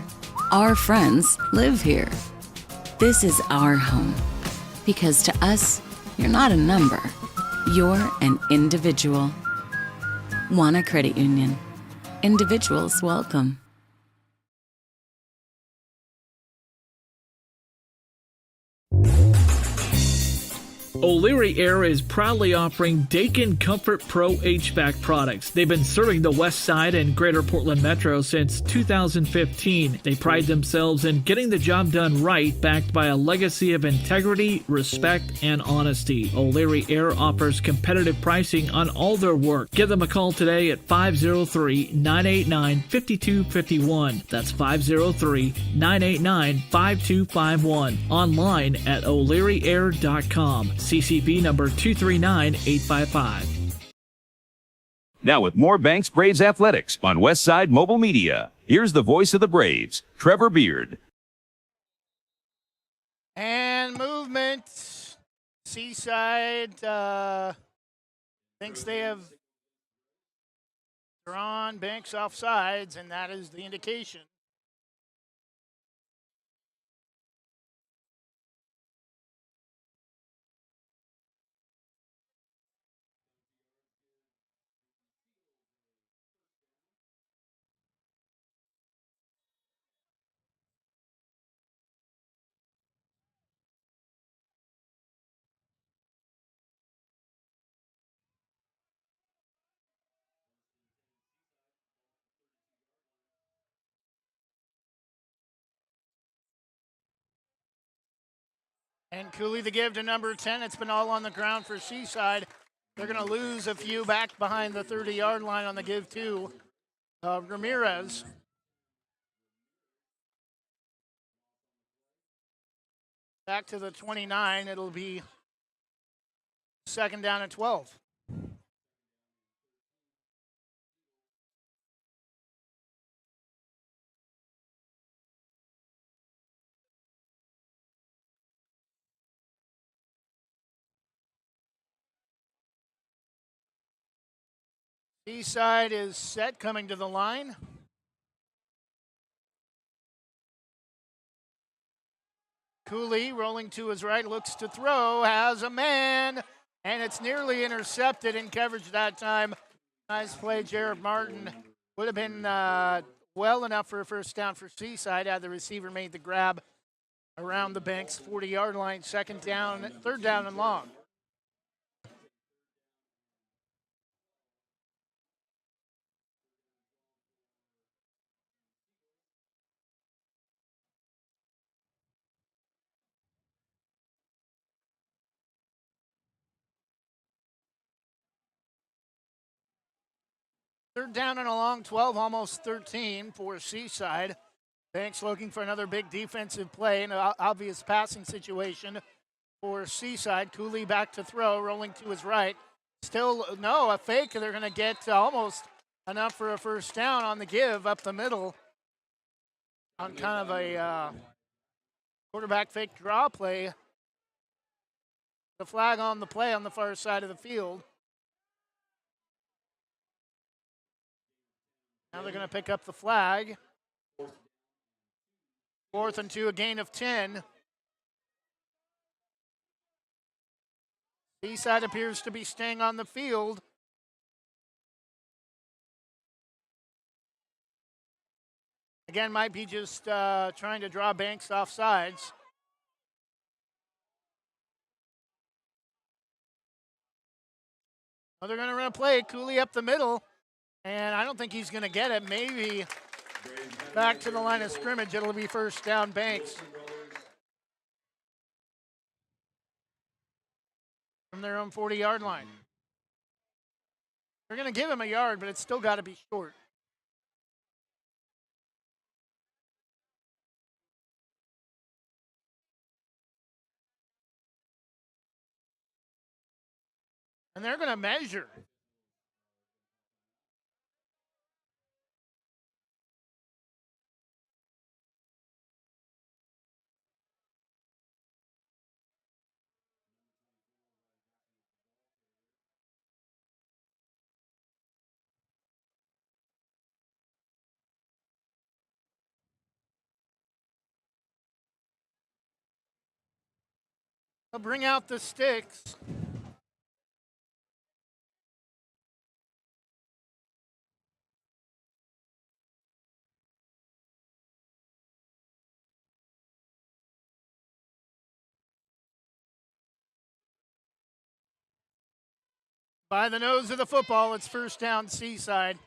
Our friends live here. This is our home, because to us, you're not a number. You're an individual. Wana Credit Union. Individuals welcome. O'Leary Air is proudly offering Dakin Comfort Pro HVAC products. They've been serving the West Side and Greater Portland Metro since 2015. They pride themselves in getting the job done right, backed by a legacy of integrity, respect, and honesty. O'Leary Air offers competitive pricing on all their work. Give them a call today at 503-989-5251. That's 503-989-5251. Online at o'learyair.com. CCV number 239855. Now with more Banks Braves Athletics on West Side Mobile Media, here's the voice of the Braves, Trevor Beard. And movement. Seaside thinks they have drawn Banks off sides, and that is the indication. And Cooley the give to number 10. It's been all on the ground for Seaside. They're going to lose a few back behind the 30-yard line on the give to Ramirez. Back to the 29. It'll be second down at 12. Seaside is set, coming to the line. Cooley rolling to his right, looks to throw, has a man, and it's nearly intercepted in coverage that time. Nice play, Jared Martin. Would have been well enough for a first down for Seaside had the receiver made the grab around the Banks 40-yard line. Third down and long. Third down and a long, 12, almost 13 for Seaside. Banks looking for another big defensive play in an obvious passing situation for Seaside. Cooley back to throw, rolling to his right. Still, no, a fake. They're going to get almost enough for a first down on the give up the middle on kind of a quarterback fake draw play. The flag on the play on the far side of the field. Now they're going to pick up the flag. 4th and 2, a gain of 10. Seaside appears to be staying on the field. Again, might be just trying to draw Banks off sides. Well, they're going to run a play. Cooley up the middle. And I don't think he's going to get it. Maybe back to the line of scrimmage. It'll be first down, Banks. From their own 40-yard line. They're going to give him a yard, but it's still got to be short. And they're going to measure. They'll bring out the sticks. By the nose of the football, it's first down, Seaside.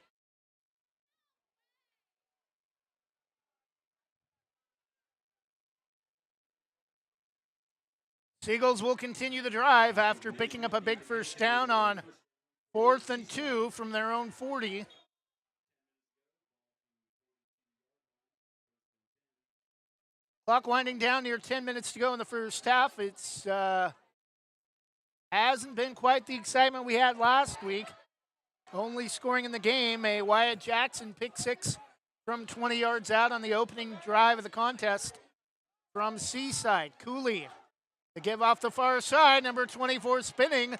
Seagulls will continue the drive after picking up a big first down on 4th and 2 from their own 40. Clock winding down, near 10 minutes to go in the first half. It's hasn't been quite the excitement we had last week. Only scoring in the game, a Wyatt Jackson pick six from 20 yards out on the opening drive of the contest from Seaside. Cooley, the give off the far side, number 24 spinning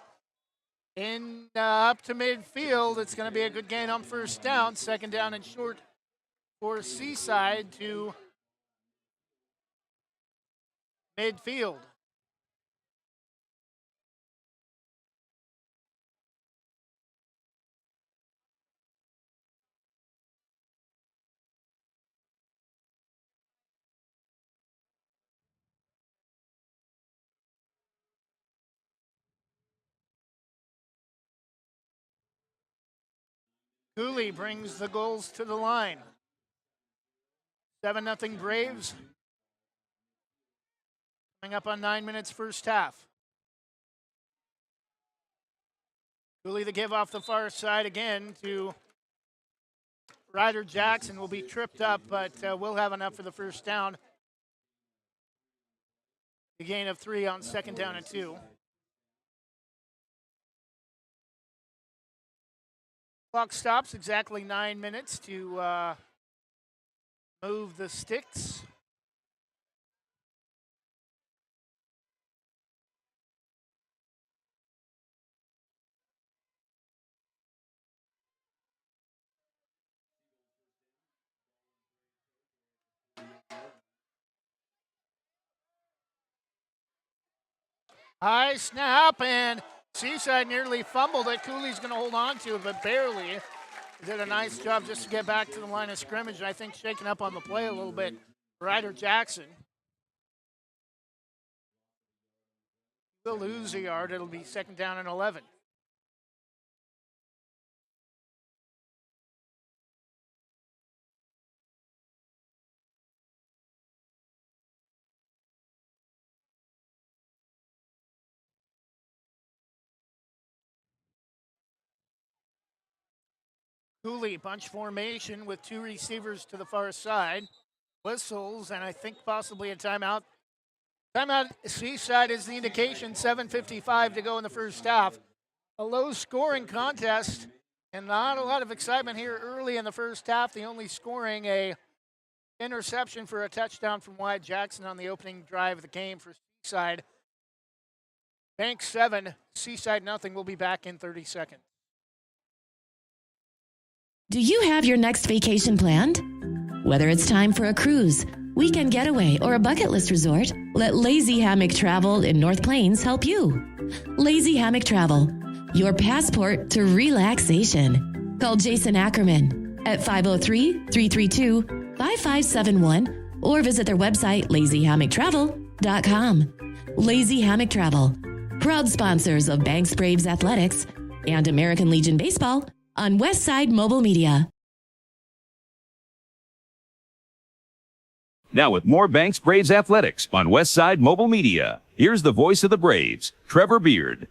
in up to midfield. It's going to be a good gain on first down. Second down and short for Seaside to midfield. Cooley brings the goals to the line. 7-0 Braves. Coming up on 9 minutes first half. Cooley the give off the far side again to Ryder Jackson. Will be tripped up, but will have enough for the first down. The gain of 3 on second down and 2. Clock stops exactly 9 minutes to move the sticks. High snap, and Seaside nearly fumbled it. Cooley's going to hold on to it, but barely. He did a nice job just to get back to the line of scrimmage, and I think shaking up on the play a little bit. Ryder Jackson. He'll lose a yard. It'll be second down and 11. Cooley, bunch formation with 2 receivers to the far side. Whistles, and I think possibly a timeout. Timeout, Seaside is the indication. 7:55 to go in the first half. A low-scoring contest, and not a lot of excitement here early in the first half. The only scoring, a interception for a touchdown from Wyatt Jackson on the opening drive of the game for Seaside. Banks 7, Seaside nothing. We'll be back in 30 seconds. Do you have your next vacation planned? Whether it's time for a cruise, weekend getaway, or a bucket list resort, let Lazy Hammock Travel in North Plains help you. Lazy Hammock Travel, your passport to relaxation. Call Jason Ackerman at 503-332-5571 or visit their website, lazyhammocktravel.com. Lazy Hammock Travel, proud sponsors of Banks Braves Athletics and American Legion Baseball on Westside Mobile Media. Now with more Banks Braves Athletics on Westside Mobile Media, here's the voice of the Braves, Trevor Beard.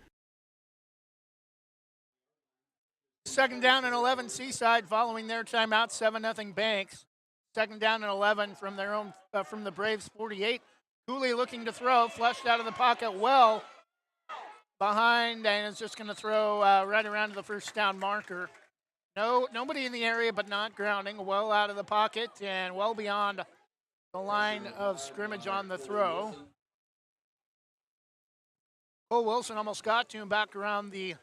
Second down and 11, Seaside following their timeout, 7-0 Banks. Second down and 11 from their own from the Braves 48. Cooley looking to throw, flushed out of the pocket well behind, and is just going to throw right around to the first down marker. Nobody in the area, but not grounding. Well out of the pocket and well beyond the line of scrimmage on the throw. Cole Wilson almost got to him back around the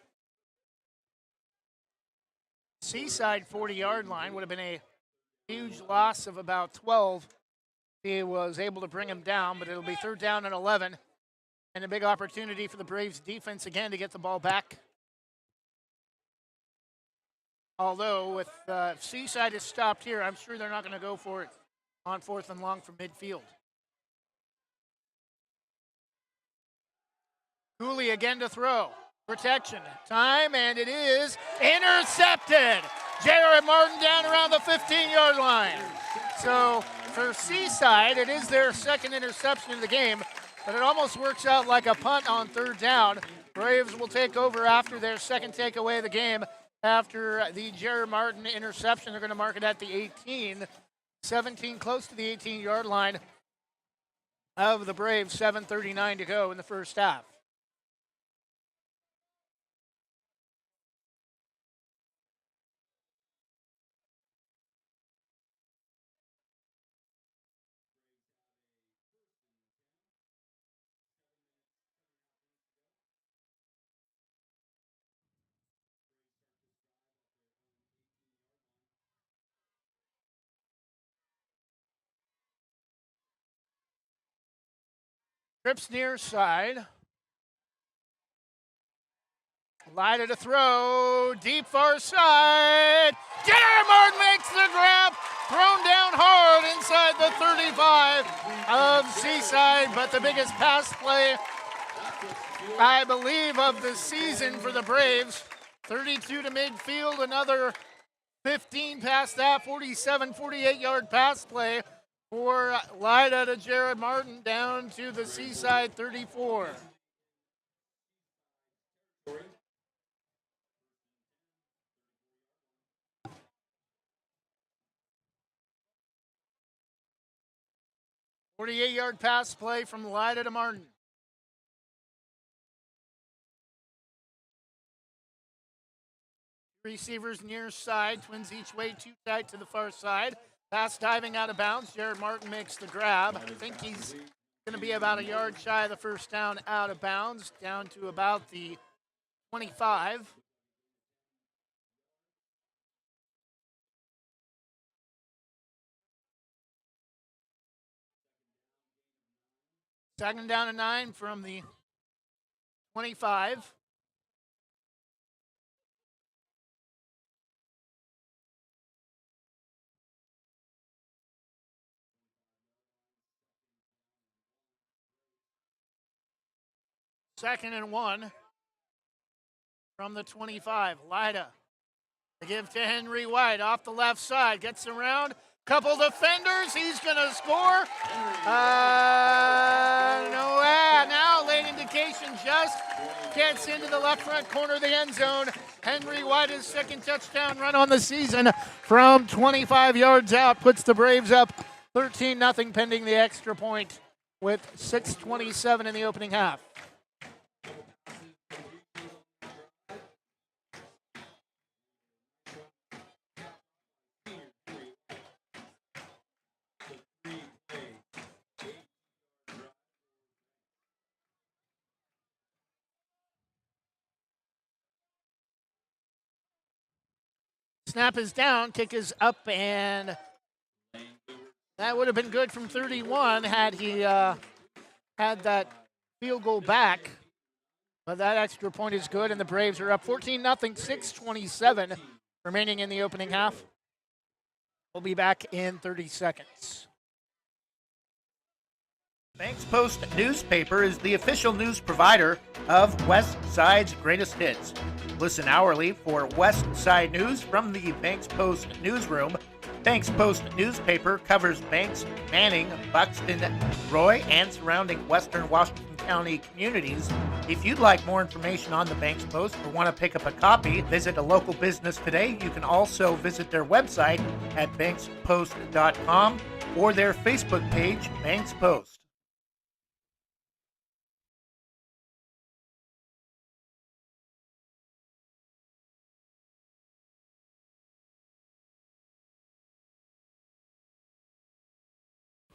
Seaside 40-yard line. Would have been a huge loss of about 12. He was able to bring him down, but it'll be third down and 11. And a big opportunity for the Braves defense again to get the ball back. Although if Seaside is stopped here, I'm sure they're not going to go for it on 4th and long from midfield. Cooley again to throw. Protection. Time, and it is intercepted. Jared Martin down around the 15-yard line. So for Seaside, it is their second interception of the game, but it almost works out like a punt on third down. Braves will take over after their second takeaway of the game. After the Jared Martin interception, they're going to mark it at the 18. 17 close to the 18-yard line of the Braves. 7:39 to go in the first half. Trips near side. Line to throw, deep far side. Jared Martin makes the grab, thrown down hard inside the 35 of Seaside, but the biggest pass play, I believe, of the season for the Braves. 32 to midfield, another 15 past that, 47, 48-yard pass play for Lida to Jared Martin down to the Seaside 34. Forty-eight-yard pass play from Lida to Martin. Receivers near side, twins each way, too tight to the far side. Pass diving out of bounds. Jared Martin makes the grab. I think he's going to be about a yard shy of the first down out of bounds, down to about the 25. Second down and 9 from the 25. Second and 1 from the 25. Lida to give to Henry White off the left side. Gets around. Couple defenders. He's going to score. Now late indication just gets into the left front corner of the end zone. Henry White, his second touchdown run on the season from 25 yards out, puts the Braves up 13-0 pending the extra point with 6:27 in the opening half. Snap is down, kick is up, and that would have been good from 31 had he had that field goal back. But that extra point is good, and the Braves are up 14-0, 6:27 remaining in the opening half. We'll be back in 30 seconds. Banks Post newspaper is the official news provider of West Side's greatest hits. Listen hourly for West Side news from the Banks Post newsroom. Banks Post newspaper covers Banks, Manning, Buxton, Roy, and surrounding western Washington County communities. If you'd like more information on the Banks Post or want to pick up a copy, visit a local business today. You can also visit their website at bankspost.com or their Facebook page, Banks Post.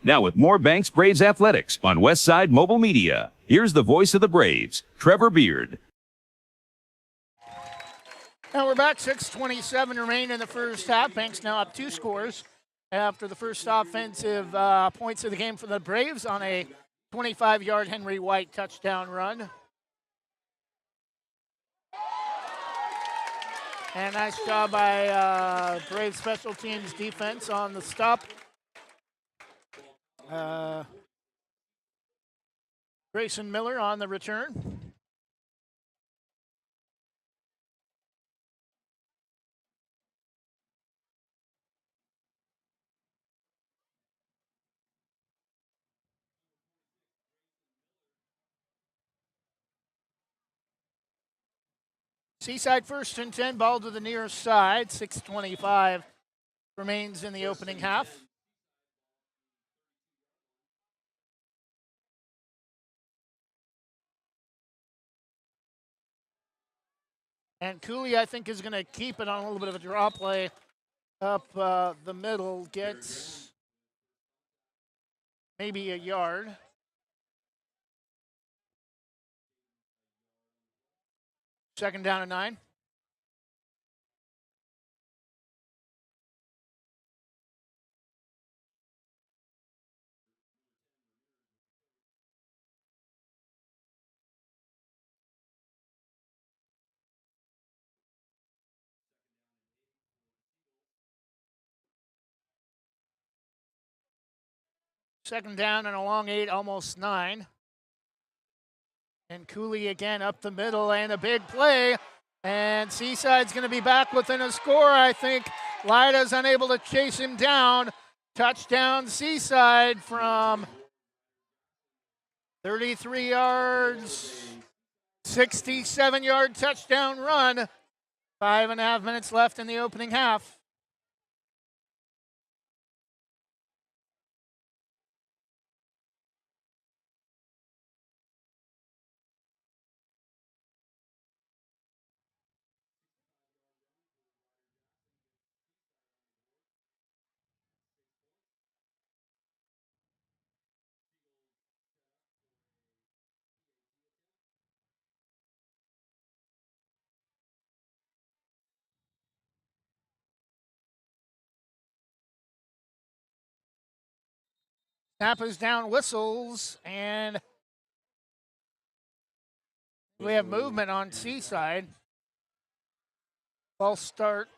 Now with more Banks Braves athletics on Westside Mobile Media, here's the voice of the Braves, Trevor Beard. Now we're back, 6:27 remain in the first half. Banks now up 2 scores after the first offensive points of the game for the Braves on a 25-yard Henry White touchdown run. And nice job by Braves special teams defense on the stop. Grayson Miller on the return. Seaside 1st and 10, ball to the near side. 6:25 remains in the opening half. And Cooley, I think, is going to keep it on a little bit of a draw play up the middle. Gets maybe a yard. Second down and 9. Second down and a long 8, almost 9. And Cooley again up the middle and a big play. And Seaside's going to be back within a score, I think. Lida's unable to chase him down. Touchdown Seaside from 33 yards. 67-yard touchdown run. 5.5 minutes left in the opening half. Snap is down, whistles, and we have movement on Seaside. False start.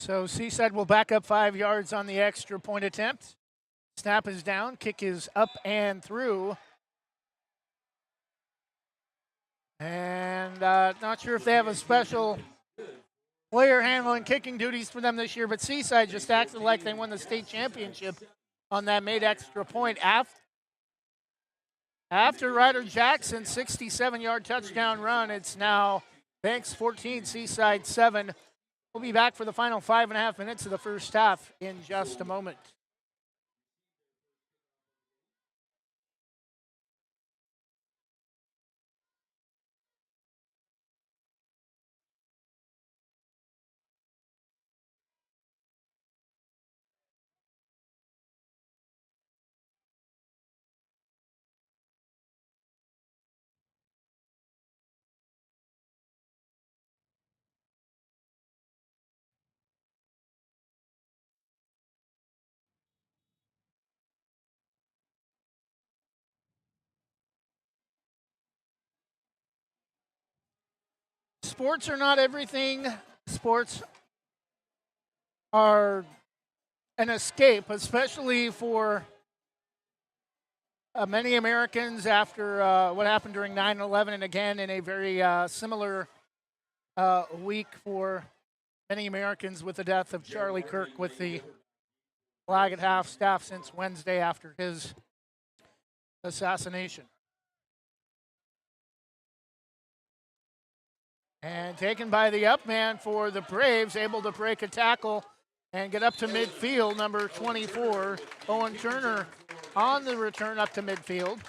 So Seaside will back up 5 yards on the extra point attempt. Snap is down, kick is up and through. And not sure if they have a special player handling kicking duties for them this year, but Seaside just acted like they won the state championship on that made extra point. After Ryder Jackson's 67-yard touchdown run, it's now Banks 14, Seaside 7. We'll be back for the final 5.5 minutes of the first half in just a moment. Sports are not everything. Sports are an escape, especially for many Americans after what happened during 9/11, and again in a very similar week for many Americans with the death of Charlie Kirk, with the flag at half staff since Wednesday after his assassination. And taken by the up man for the Braves, able to break a tackle and get up to midfield, number 24, Owen Turner, on the return up to midfield.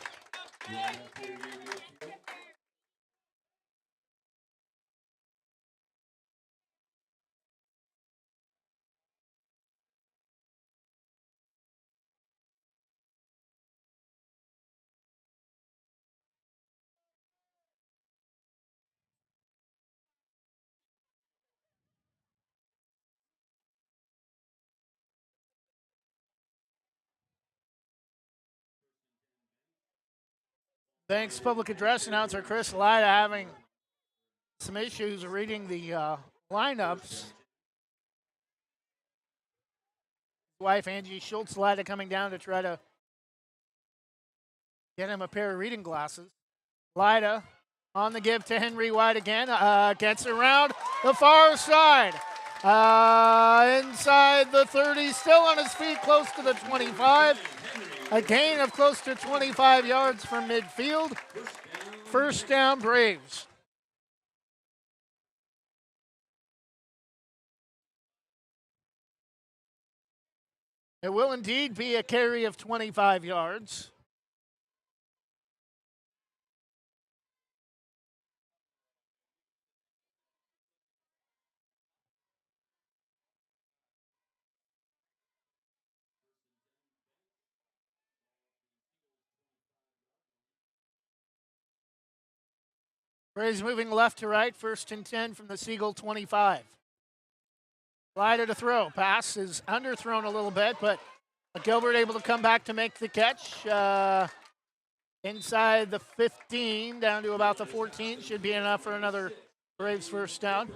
Thanks, public address announcer Chris Lida having some issues reading the lineups. Wife Angie Schultz Lida coming down to try to get him a pair of reading glasses. Lida on the give to Henry White again. Gets around the far side. Inside the 30, still on his feet, close to the 25. A gain of close to 25 yards from midfield. First down, Braves. It will indeed be a carry of 25 yards. Braves moving left to right, 1st and 10 from the Seagull 25. Slider to throw. Pass is underthrown a little bit, but Gilbert able to come back to make the catch. Inside the 15, down to about the 14. Should be enough for another Braves first down.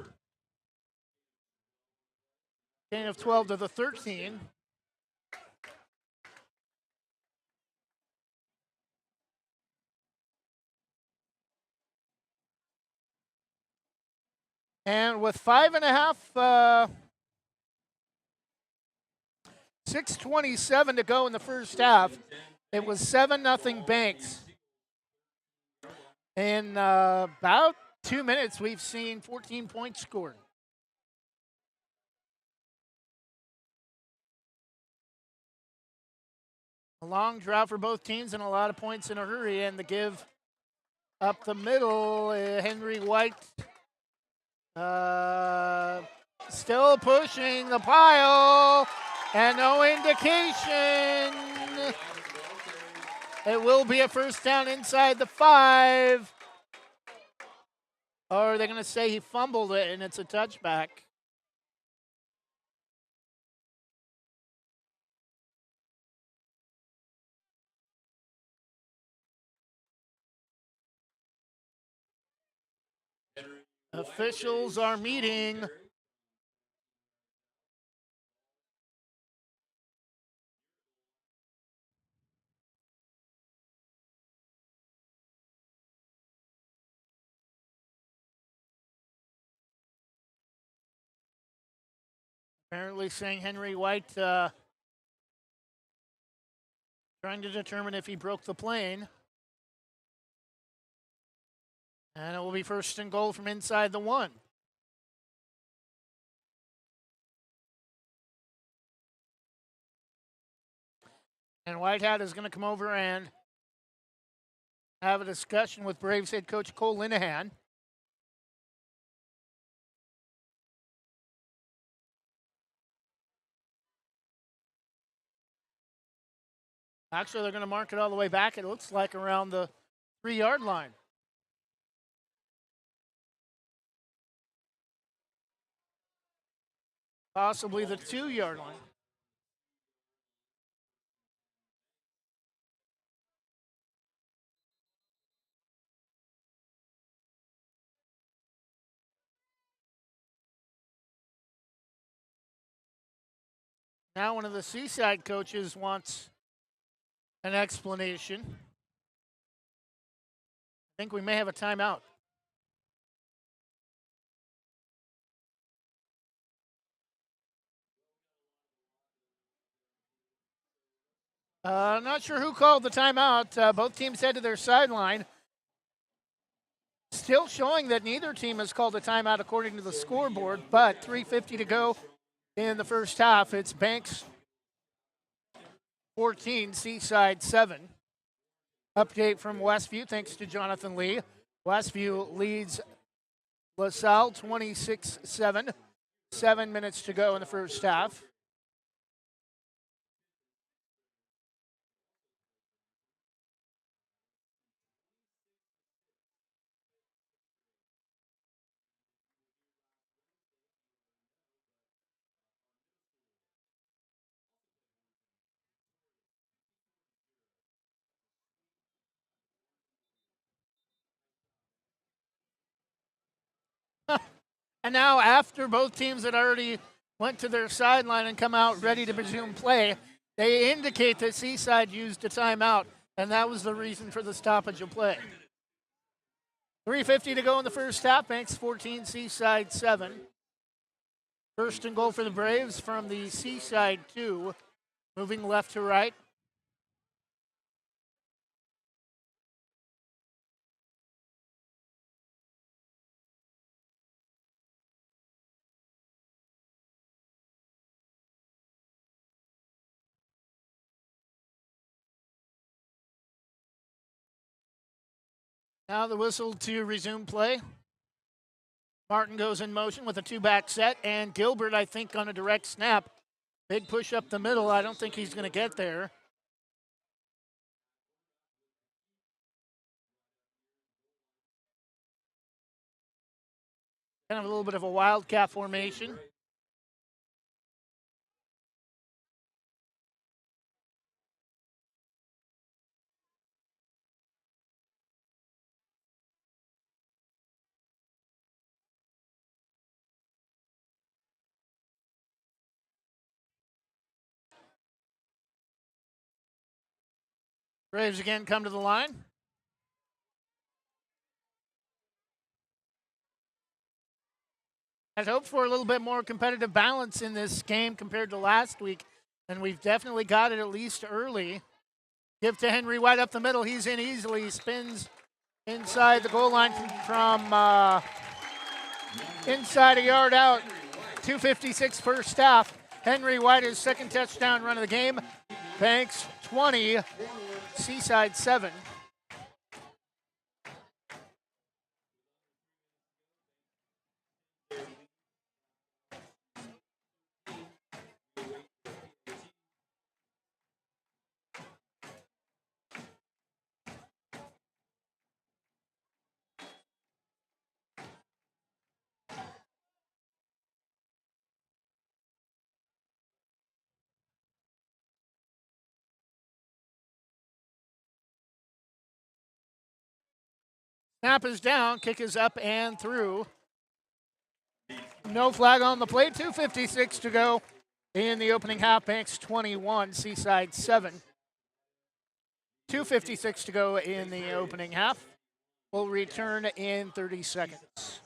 Gain of 12 to the 13. And with 6:27 to go in the first half, it was 7-0 Banks. In about 2 minutes, we've seen 14 points scored. A long drought for both teams and a lot of points in a hurry. And the give up the middle, Henry White still pushing the pile and no indication. It will be a first down inside the 5. Or are they going to say he fumbled it and it's a touchback? Officials are meeting. Apparently saying Henry White trying to determine if he broke the plane. And it will be 1st and goal from inside the 1. And Whitehat is going to come over and have a discussion with Braves head coach Cole Linehan. Actually, they're going to mark it all the way back. It looks like around the 3-yard line. Possibly the 2-yard line. Now one of the Seaside coaches wants an explanation. I think we may have a timeout. Not sure who called the timeout. Both teams head to their sideline. Still showing that neither team has called a timeout according to the scoreboard, but 3:50 to go in the first half. It's Banks 14, Seaside 7. Update from Westview, thanks to Jonathan Lee. Westview leads LaSalle 26-7. 7 minutes to go in the first half. And now, after both teams had already went to their sideline and come out ready to resume play, they indicate that Seaside used a timeout, and that was the reason for the stoppage of play. 3:50 to go in the first half. Banks 14, Seaside 7. First and goal for the Braves from the Seaside 2, moving left to right. Now the whistle to resume play. Martin goes in motion with a two-back set, and Gilbert, I think, on a direct snap. Big push up the middle. I don't think he's going to get there. Kind of a little bit of a wildcat formation. Braves again come to the line. I'd hoped for a little bit more competitive balance in this game compared to last week, and we've definitely got it at least early. Give to Henry White up the middle. He's in easily. Spins inside the goal line from inside a yard out. 2:56 first half. Henry White, his second touchdown run of the game. Banks 20, Seaside 7. Snap is down, kick is up and through. No flag on the play, 2:56 to go in the opening half. Banks 21, Seaside 7. 2:56 to go in the opening half. We'll return in 30 seconds.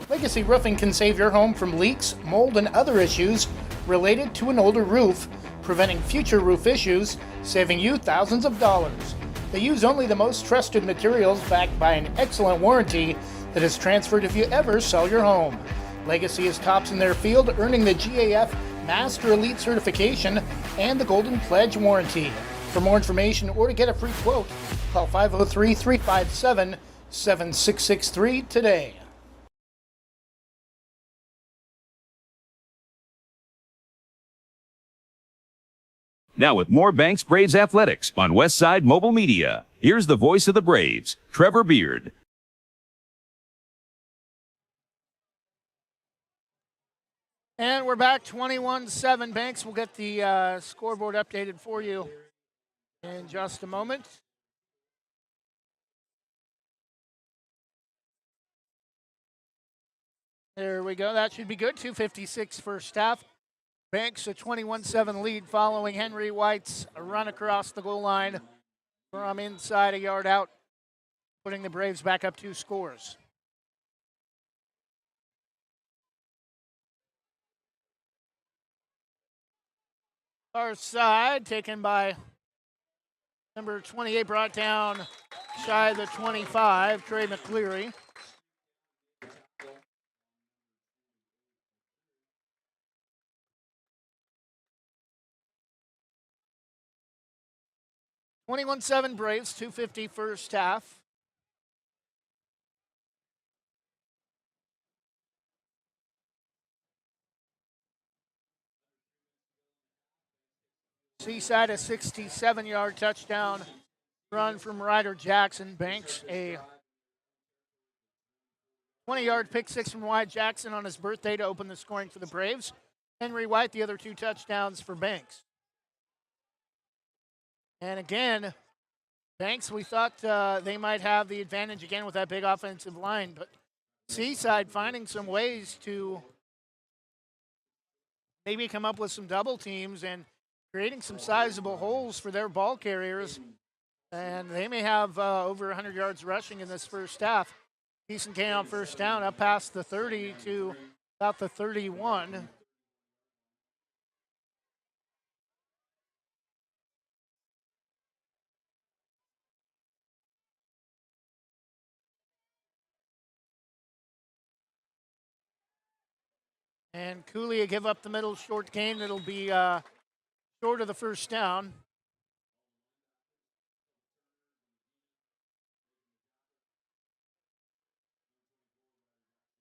Legacy Roofing can save your home from leaks, mold, and other issues related to an older roof, preventing future roof issues, saving you thousands of dollars. They use only the most trusted materials backed by an excellent warranty that is transferred if you ever sell your home. Legacy is tops in their field, earning the GAF Master Elite certification and the Golden Pledge warranty. For more information or to get a free quote, call 503-357-7663 today. Now with more Banks Braves Athletics on Westside Mobile Media, here's the voice of the Braves, Trevor Beard. And we're back 21-7. Banks will get the scoreboard updated for you in just a moment. There we go. That should be good. 2:56 first half. Banks a 21-7 lead following Henry White's run across the goal line from inside a yard out, putting the Braves back up 2 scores. Far side taken by number 28, brought down shy of the 25, Trey McCleary. (21-7) Braves, 2:50 first half. Seaside, a 67-yard touchdown run from Ryder Jackson. Banks a 20-yard pick six from Wyatt Jackson on his birthday to open the scoring for the Braves. Henry White, the other 2 touchdowns for Banks. And again, Banks, we thought they might have the advantage again with that big offensive line, but Seaside finding some ways to maybe come up with some double teams and creating some sizable holes for their ball carriers. And they may have over 100 yards rushing in this first half. Decent gain on first down, up past the 30 to about the 31. And Cooley give up the middle short gain. It'll be short of the first down.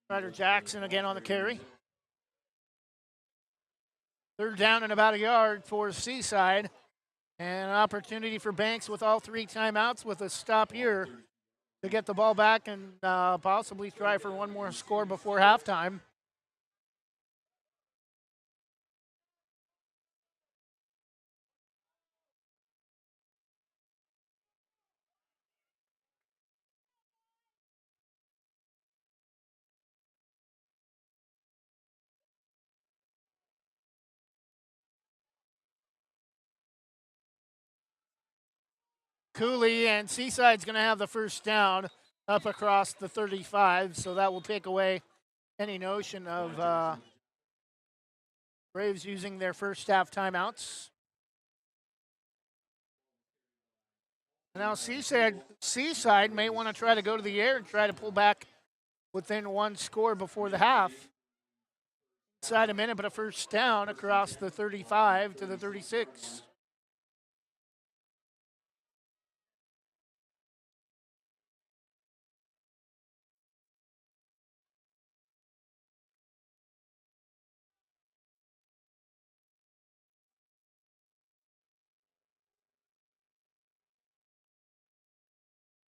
Ryder Jackson again on the carry. Third down and about a yard for Seaside. And an opportunity for Banks with all 3 timeouts with a stop here to get the ball back and possibly try for one more score before halftime. Cooley and Seaside's going to have the first down up across the 35, so that will take away any notion of Braves using their first half timeouts. Now Seaside may want to try to go to the air and try to pull back within one score before the half. Inside a minute, but a first down across the 35 to the 36.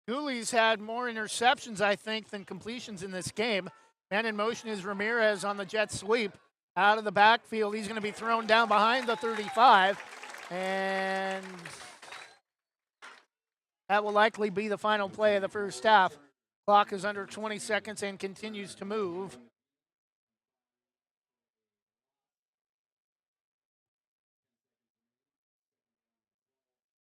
Cooley's had more interceptions, I think, than completions in this game. Man in motion is Ramirez on the jet sweep. Out of the backfield, he's going to be thrown down behind the 35. And that will likely be the final play of the first half. Clock is under 20 seconds and continues to move.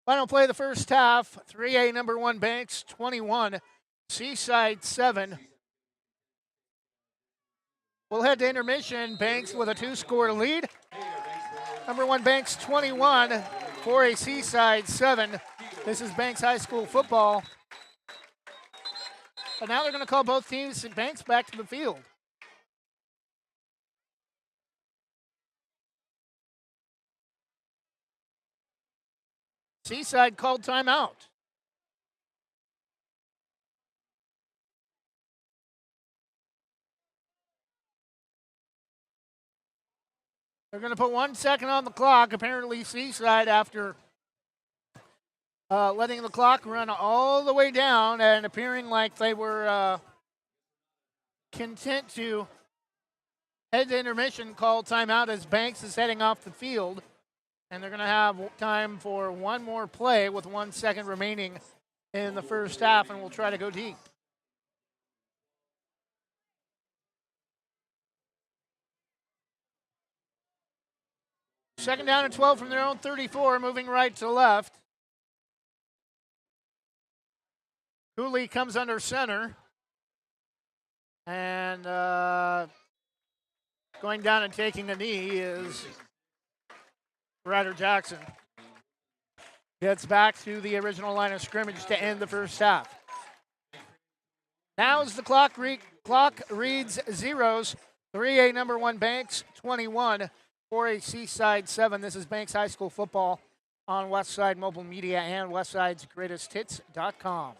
Final play of the first half, 3A number 1 Banks 21, Seaside 7. We'll head to intermission. Banks with a 2-score lead. Number 1 Banks 21, 4A Seaside 7. This is Banks High School football. But now they're going to call both teams and Banks back to the field. Seaside called timeout. They're going to put 1 second on the clock. Apparently Seaside, after letting the clock run all the way down and appearing like they were content to head to intermission, called timeout as Banks is heading off the field. And they're going to have time for one more play with 1 second remaining in the first half, and we'll try to go deep. Second down and 12 from their own 34, moving right to left. Cooley comes under center. And going down and taking a knee is Ryder Jackson. Gets back to the original line of scrimmage to end the first half. Now as the clock reads zeros, 3A number 1 Banks 21, 4A Seaside 7. This is Banks High School football on Westside Mobile Media and Westside'sGreatestHits.com.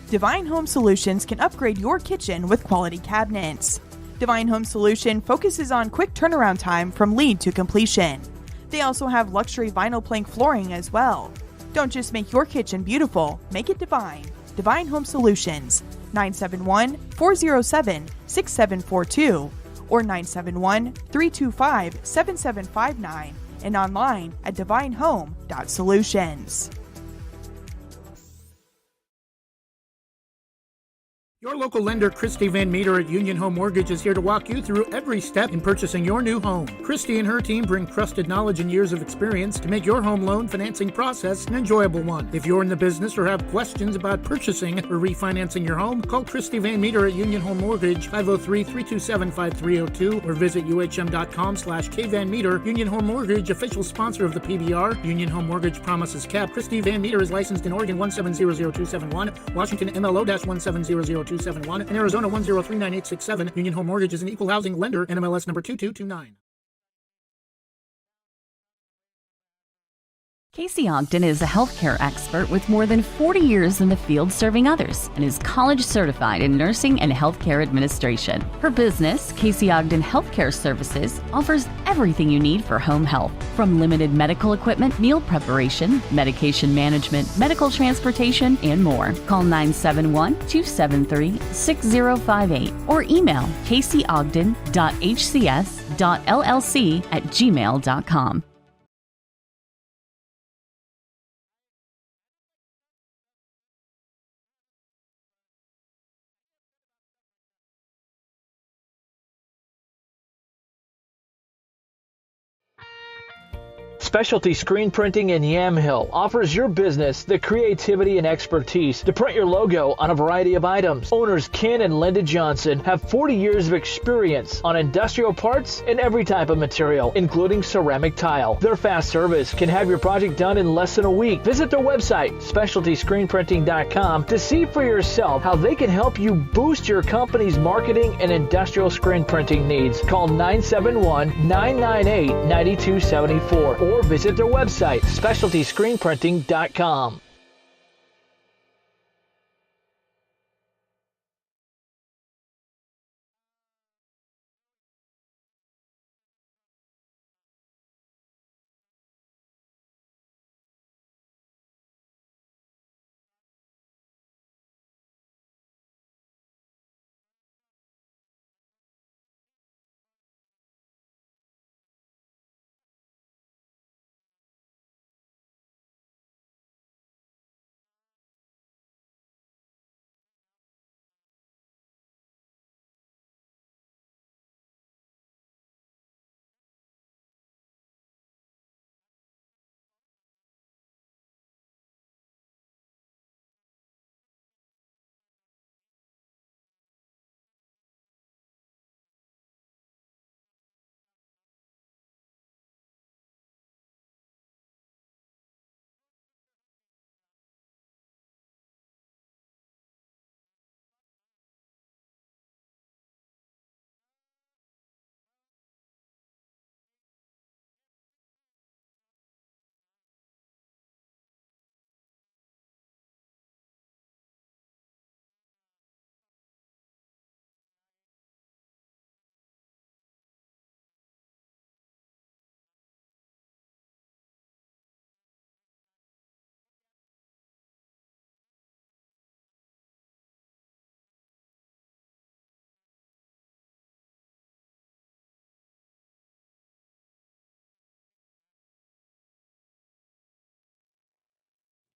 Divine Home Solutions can upgrade your kitchen with quality cabinets. Divine Home Solution focuses on quick turnaround time from lead to completion. They also have luxury vinyl plank flooring as well. Don't just make your kitchen beautiful, make it divine. Divine Home Solutions, 971-407-6742 or 971-325-7759 and online at divinehome.solutions. Your local lender, Christy Van Meter at Union Home Mortgage, is here to walk you through every step in purchasing your new home. Christy and her team bring trusted knowledge and years of experience to make your home loan financing process an enjoyable one. If you're in the business or have questions about purchasing or refinancing your home, call Christy Van Meter at Union Home Mortgage, 503-327-5302, or visit uhm.com/kvanmeter. Union Home Mortgage, official sponsor of the PBR. Union Home Mortgage promises kept. Christy Van Meter is licensed in Oregon 1700271, Washington MLO-1700271, and Arizona 1039867. Union Home Mortgage is an equal housing lender, NMLS number 2229. Casey Ogden is a healthcare expert with more than 40 years in the field serving others and is college certified in nursing and healthcare administration. Her business, Casey Ogden Healthcare Services, offers everything you need for home health, from limited medical equipment, meal preparation, medication management, medical transportation, and more. Call 971-273-6058 or email caseyogden.hcs.llc@gmail.com. Specialty Screen Printing in Yamhill offers your business the creativity and expertise to print your logo on a variety of items. Owners Ken and Linda Johnson have 40 years of experience on industrial parts and every type of material, including ceramic tile. Their fast service can have your project done in less than a week. Visit their website, specialtyscreenprinting.com, to see for yourself how they can help you boost your company's marketing and industrial screen printing needs. Call 971-998-9274 or visit their website, specialtyscreenprinting.com.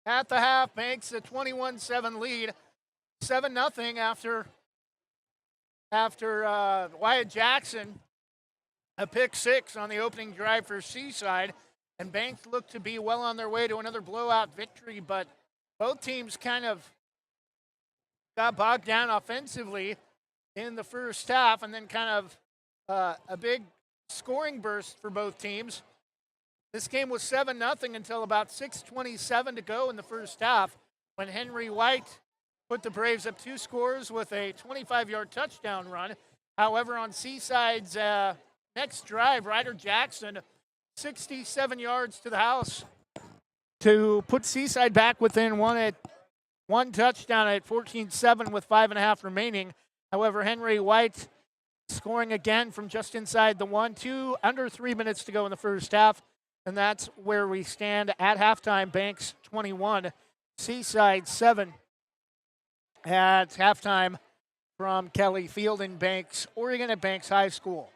At the half, Banks a 21-7 lead, 7-0 after Wyatt Jackson, a pick six on the opening drive for Seaside, and Banks looked to be well on their way to another blowout victory, but both teams kind of got bogged down offensively in the first half, and then kind of a big scoring burst for both teams. This game was 7-0 until about 6:27 to go in the first half, when Henry White put the Braves up 2 scores with a 25-yard touchdown run. However, on Seaside's next drive, Ryder Jackson, 67 yards to the house to put Seaside back within one touchdown at 14-7 with 5.5 remaining. However, Henry White scoring again from just inside the 1-2, under 3 minutes to go in the first half. And that's where we stand at halftime. Banks 21, Seaside 7. at halftime from Kelly Field in Banks, Oregon at Banks High School.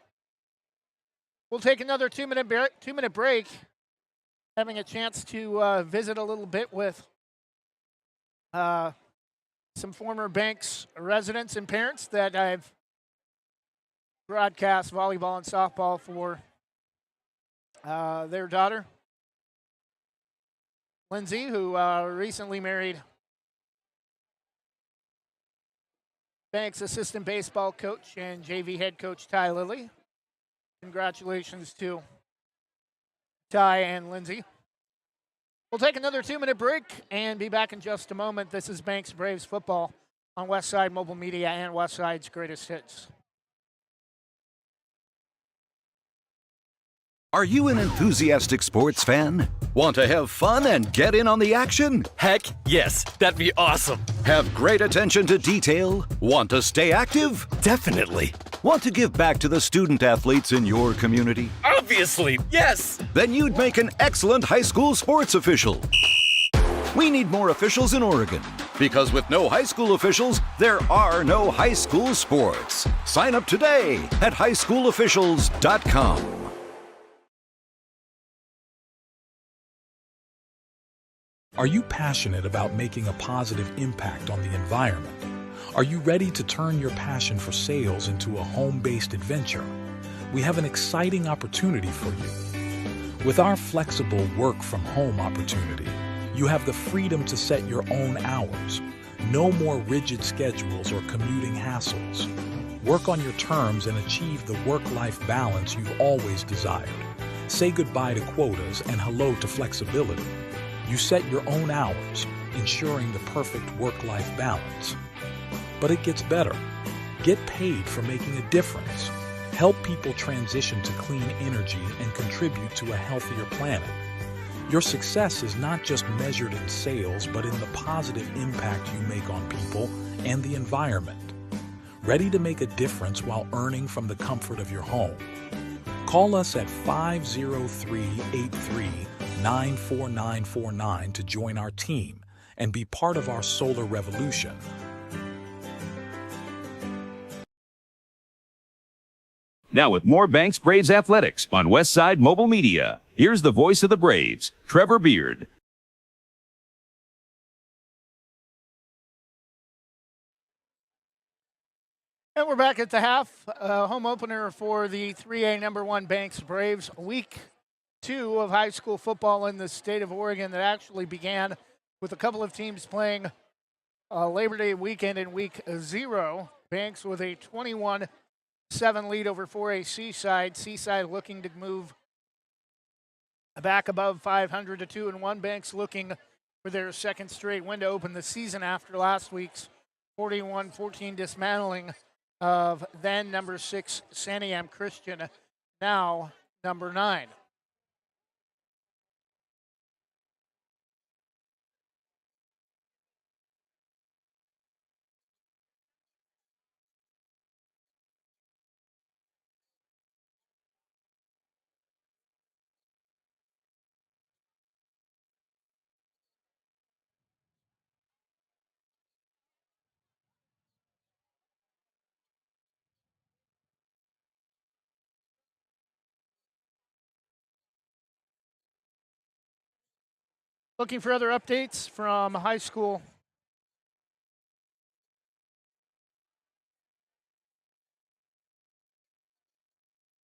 We'll take another 2-minute break, having a chance to visit a little bit with some former Banks residents and parents that I've broadcast volleyball and softball for their daughter, Lindsay, who recently married Banks assistant baseball coach and JV head coach Ty Lilly. Congratulations to Ty and Lindsay. We'll take another 2-minute break and be back in just a moment. This is Banks Braves football on Westside Mobile Media and Westside's Greatest Hits. Are you an enthusiastic sports fan? Want to have fun and get in on the action? Heck, yes, that'd be awesome. Have great attention to detail? Want to stay active? Definitely. Want to give back to the student athletes in your community? Obviously, yes. Then you'd make an excellent high school sports official. We need more officials in Oregon, because with no high school officials, there are no high school sports. Sign up today at highschoolofficials.com. Are you passionate about making a positive impact on the environment? Are you ready to turn your passion for sales into a home-based adventure? We have an exciting opportunity for you. With our flexible work-from-home opportunity, you have the freedom to set your own hours. No more rigid schedules or commuting hassles. Work on your terms and achieve the work-life balance you've always desired. Say goodbye to quotas and hello to flexibility. You set your own hours, ensuring the perfect work-life balance. But it gets better. Get paid for making a difference. Help people transition to clean energy and contribute to a healthier planet. Your success is not just measured in sales, but in the positive impact you make on people and the environment. Ready to make a difference while earning from the comfort of your home? Call us at 503-83-94949 to join our team and be part of our solar revolution. Now with more Banks Braves athletics on Westside Mobile Media, here's the voice of the Braves, Trevor Beard. And we're back at the half. Home opener for the 3A number 1 Banks Braves. Week 2 of high school football in the state of Oregon that actually began with a couple of teams playing Labor Day weekend in week 0. Banks with a 21-7 lead over 4A Seaside. Seaside looking to move back above 500 to 2-1. Banks looking for their second straight win to open the season after last week's 41-14 dismantling of then number 6 Santiam Christian, now number 9. Looking for other updates from high school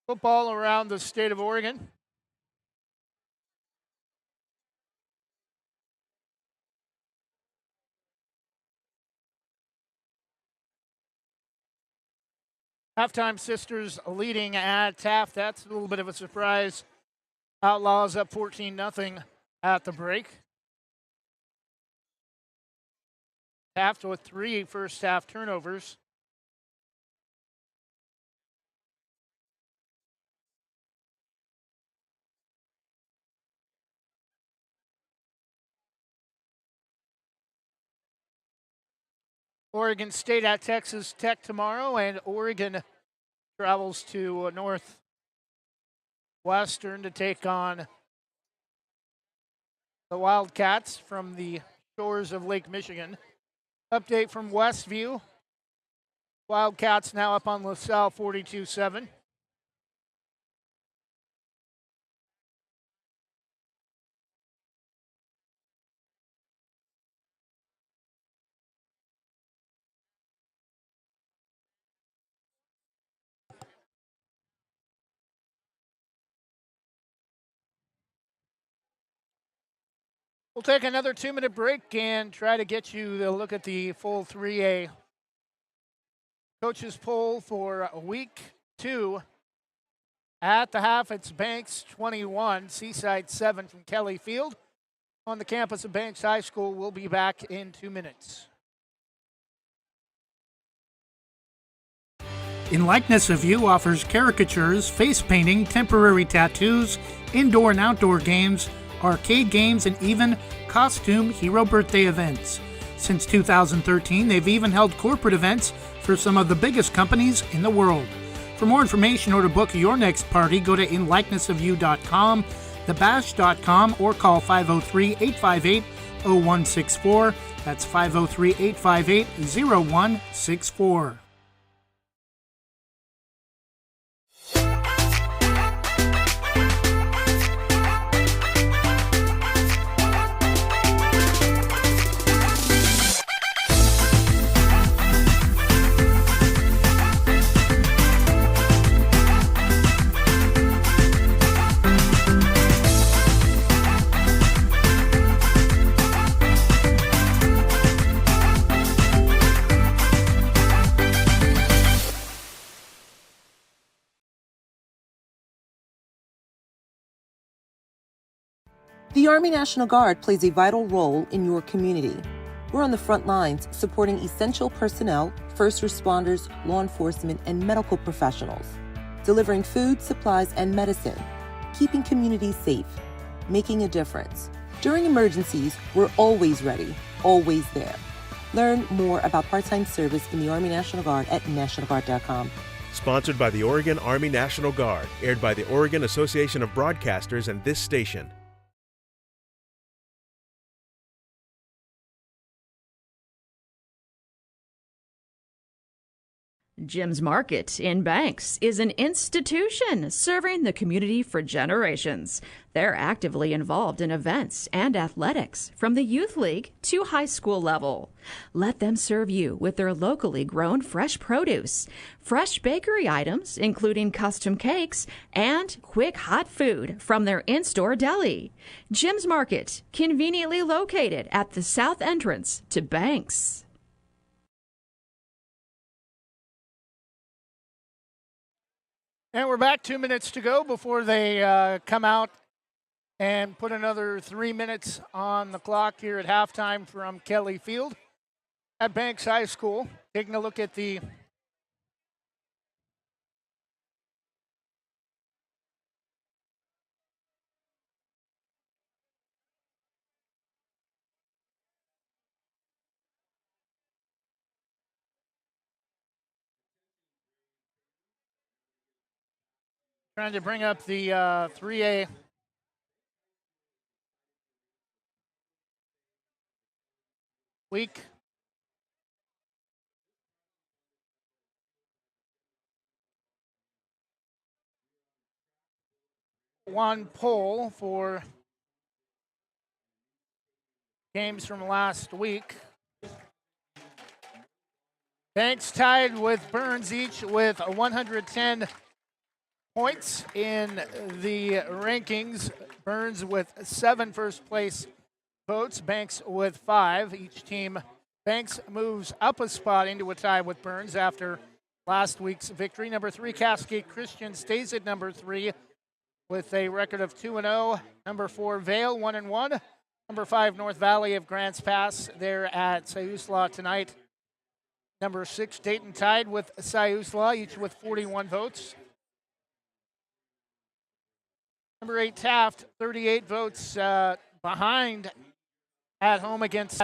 football around the state of Oregon. Halftime Sisters leading at Taft. That's a little bit of a surprise. Outlaws up 14-0 at the break. Taft with 3 first half turnovers. Oregon State at Texas Tech tomorrow, and Oregon travels to Northwestern to take on the Wildcats from the shores of Lake Michigan. Update from Westview. Wildcats now up on LaSalle 42-7. We'll take another 2-minute break and try to get you to look at the full 3A coaches poll for week 2. At the half, it's Banks 21, Seaside 7 from Kelly Field. On the campus of Banks High School, we'll be back in 2 minutes. In Likeness of You offers caricatures, face painting, temporary tattoos, indoor and outdoor games, arcade games, and even costume hero birthday events. Since 2013, they've even held corporate events for some of the biggest companies in the world. For more information or to book your next party, go to inlikenessofyou.com, thebash.com, or call 503-858-0164. That's 503-858-0164. The Army National Guard plays a vital role in your community. We're on the front lines supporting essential personnel, first responders, law enforcement, and medical professionals, delivering food, supplies, and medicine, keeping communities safe, making a difference. During emergencies, we're always ready, always there. Learn more about part-time service in the Army National Guard at nationalguard.com. Sponsored by the Oregon Army National Guard, aired by the Oregon Association of Broadcasters and this station. Jim's Market in Banks is an institution serving the community for generations. They're actively involved in events and athletics from the youth league to high school level. Let them serve you with their locally grown fresh produce, fresh bakery items, including custom cakes, and quick hot food from their in-store deli. Jim's Market, conveniently located at the south entrance to Banks. And we're back 2 minutes to go before they come out and put another 3 minutes on the clock here at halftime from Kelly Field at Banks High School. Taking a look at the trying to bring up the 3A week. One poll for games from last week. Banks tied with Burns, each with 110 points in the rankings. Burns with 7 first place votes, Banks with 5. Each team, Banks moves up a spot into a tie with Burns after last week's victory. Number 3, Cascade Christian stays at number 3 with a record of 2-0. Number 4, Vale 1-1. Number 5, North Valley of Grants Pass. They're at Siuslaw tonight. Number 6, Dayton tied with Siuslaw, each with 41 votes. Number 8, Taft, 38 votes behind at home against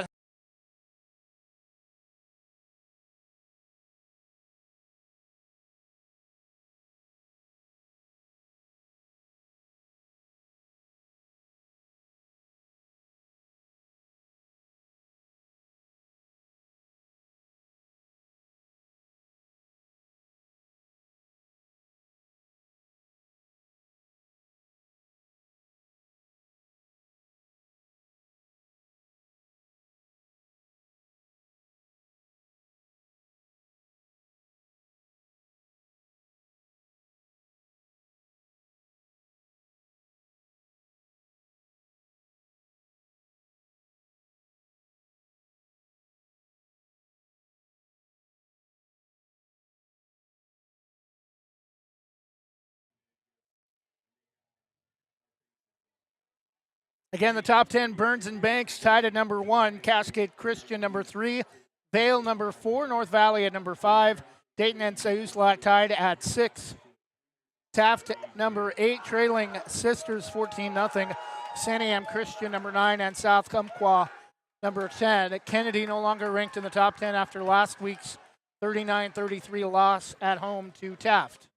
Again, the top 10, Burns and Banks tied at number 1, Cascade Christian number 3, Vale number 4, North Valley at number 5, Dayton and Siuslaw tied at 6, Taft number 8, trailing Sisters 14-0, Santiam Christian number 9, and South Umpqua number 10. Kennedy no longer ranked in the top 10 after last week's 39-33 loss at home to Taft.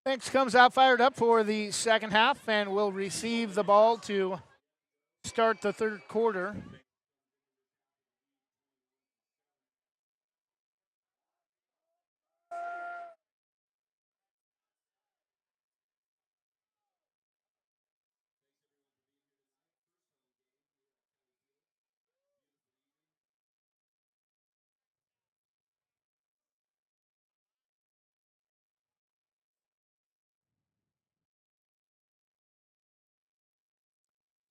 Banks comes out fired up for the second half and will receive the ball to start the third quarter.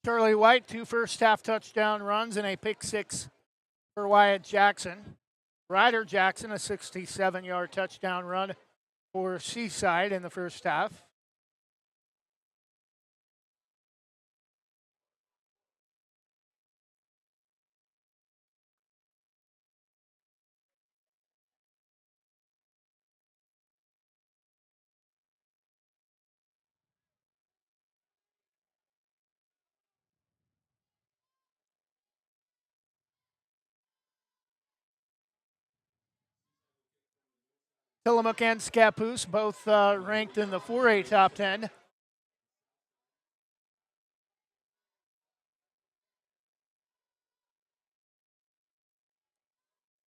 Charlie White, 2 first half touchdown runs and a pick 6 for Wyatt Jackson. Ryder Jackson, a 67-yard touchdown run for Seaside in the first half. Tillamook and Scappoose both ranked in the 4A top 10.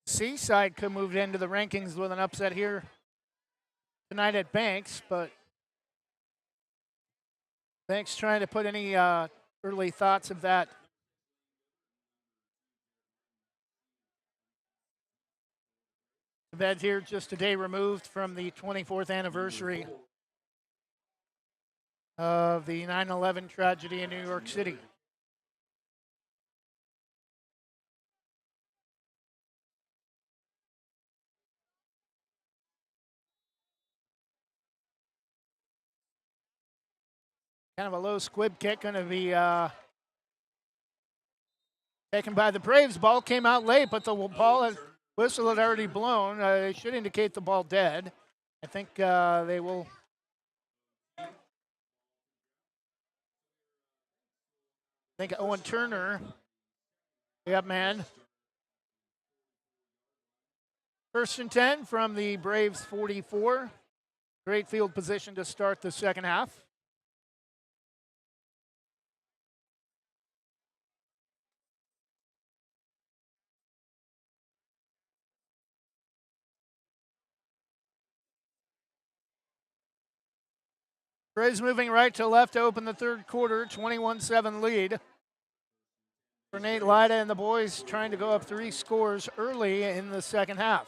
Seaside could move into the rankings with an upset here tonight at Banks, but Banks trying to put any early thoughts of that. Event here just a day removed from the 24th anniversary of the 9/11 tragedy in New York City. Kind of a low squib kick, going to be taken by the Braves. Ball came out late, but the whistle had already blown. It should indicate the ball dead. I think they will. I think Owen Turner, yep, man. 1st and 10 from the Braves 44. Great field position to start the second half. Braves moving right to left to open the third quarter, 21-7 lead. For Nate Lyda and the boys trying to go up 3 scores early in the second half.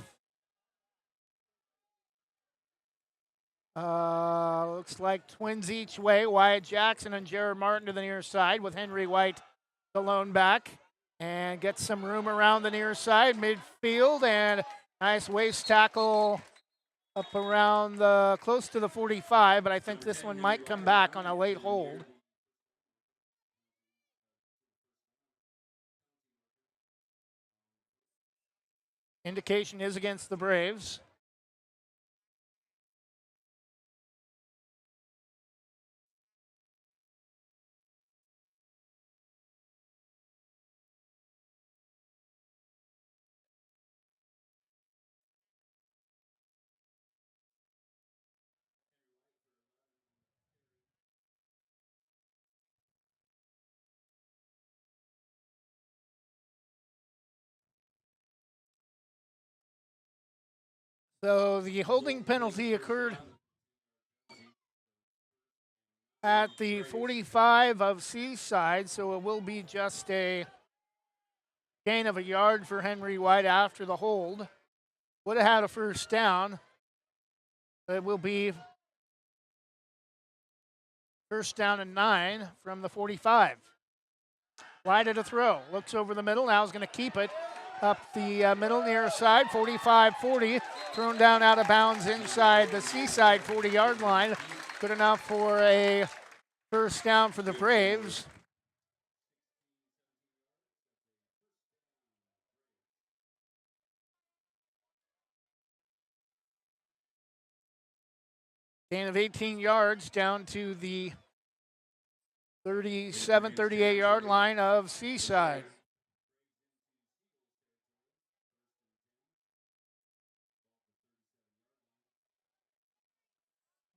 Looks like twins each way. Wyatt Jackson and Jared Martin to the near side with Henry White the lone back. And gets some room around the near side, midfield, and nice waist tackle up around close to the 45, but I think this one might come back on a late hold. Indication is against the Braves. So the holding penalty occurred at the 45 of Seaside, so it will be just a gain of a yard for Henry White after the hold. Would have had a first down. It will be first down and 9 from the 45. White at a throw. Looks over the middle. Now is going to keep it. up the middle near side, 45-40, thrown down out of bounds inside the Seaside 40-yard line. Good enough for a first down for the Braves. Gain of 18 yards down to the 37, 38-yard line of Seaside.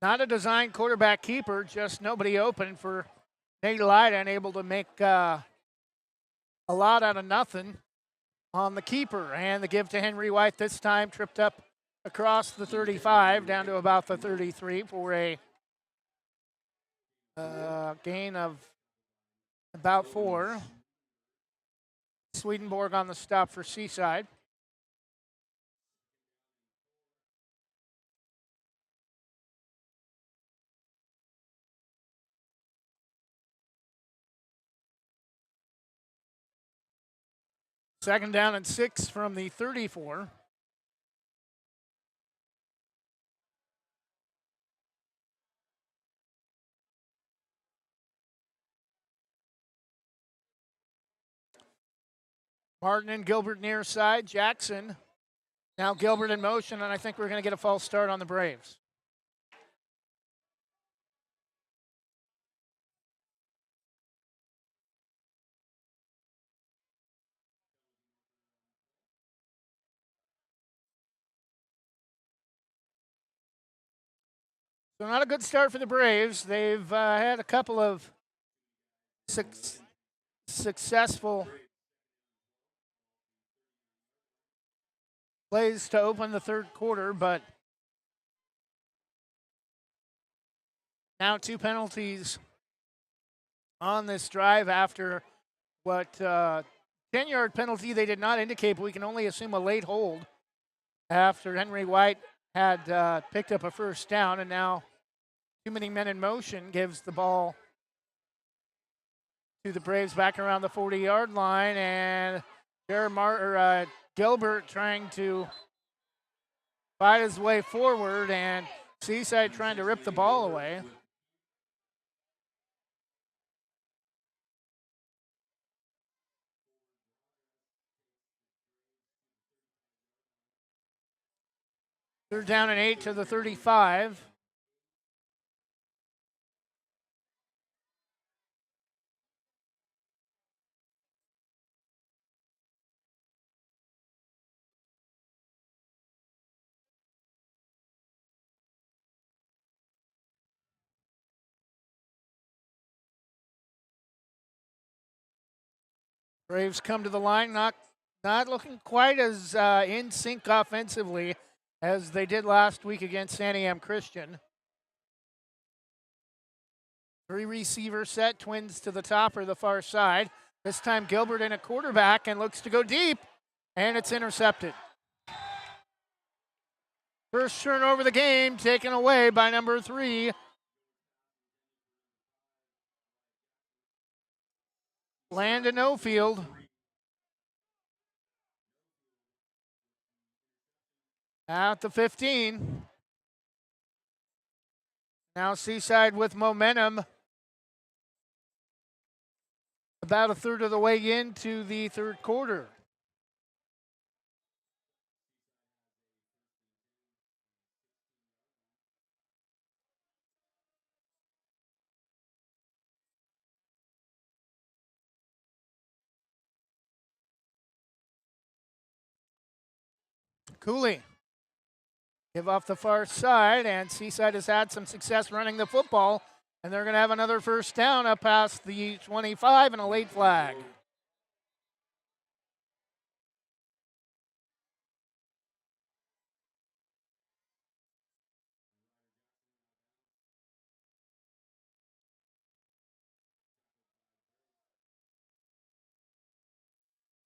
Not a design quarterback keeper, just nobody open for Nate Lyda, unable to make a lot out of nothing on the keeper. And the give to Henry White this time, tripped up across the 35 down to about the 33 for a gain of about 4. Swedenborg on the stop for Seaside. Second down and 6 from the 34. Martin and Gilbert near side. Jackson. Now Gilbert in motion, and I think we're going to get a false start on the Braves. So not a good start for the Braves. They've had a couple of successful plays to open the third quarter, but now 2 penalties on this drive after what 10-yard penalty they did not indicate, but we can only assume a late hold after Henry White had picked up a first down, and now too many men in motion gives the ball to the Braves back around the 40-yard line, and Gilbert trying to fight his way forward, and Seaside trying to rip the ball away. Third down and 8 to the 35. Braves come to the line, not looking quite as in sync offensively as they did last week against Santiam Christian. 3 receiver set, Twins to the top or the far side. This time Gilbert in a quarterback and looks to go deep, and it's intercepted. First turnover of the game taken away by number 3. Landon Ofield. At the 15. Now Seaside with momentum. About a third of the way into the third quarter. Cooley. Give off the far side, and Seaside has had some success running the football, and they're going to have another first down up past the 25 and a late flag.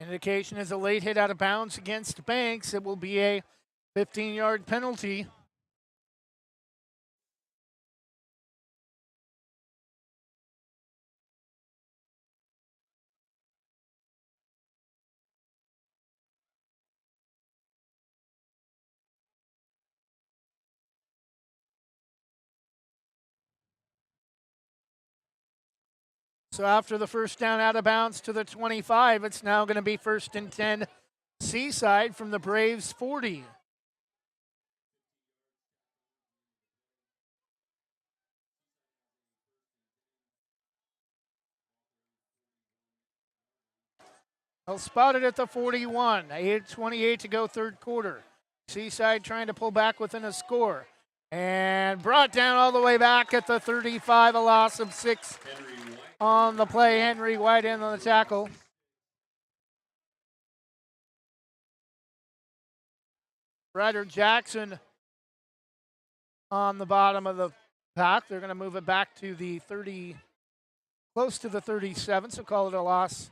Indication is a late hit out of bounds against Banks. It will be a 15-yard penalty. So after the first down out of bounds to the 25, it's now going to be 1st and 10 Seaside from the Braves 40. Well, spotted at the 41. 8:28 to go, third quarter. Seaside trying to pull back within a score. And brought down all the way back at the 35, a loss of 6 on the play. Henry White in on the tackle. Ryder Jackson on the bottom of the pack. They're going to move it back to the 30, close to the 37, so call it a loss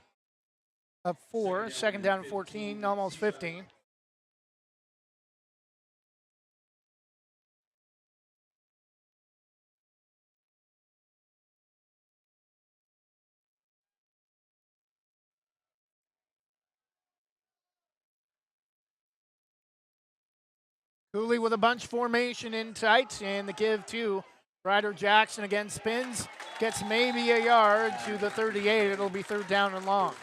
of 4. Second down 14, almost 15. Cooley with a bunch formation in tight, and the give to Ryder Jackson again spins, gets maybe a yard to the 38. It'll be third down and long.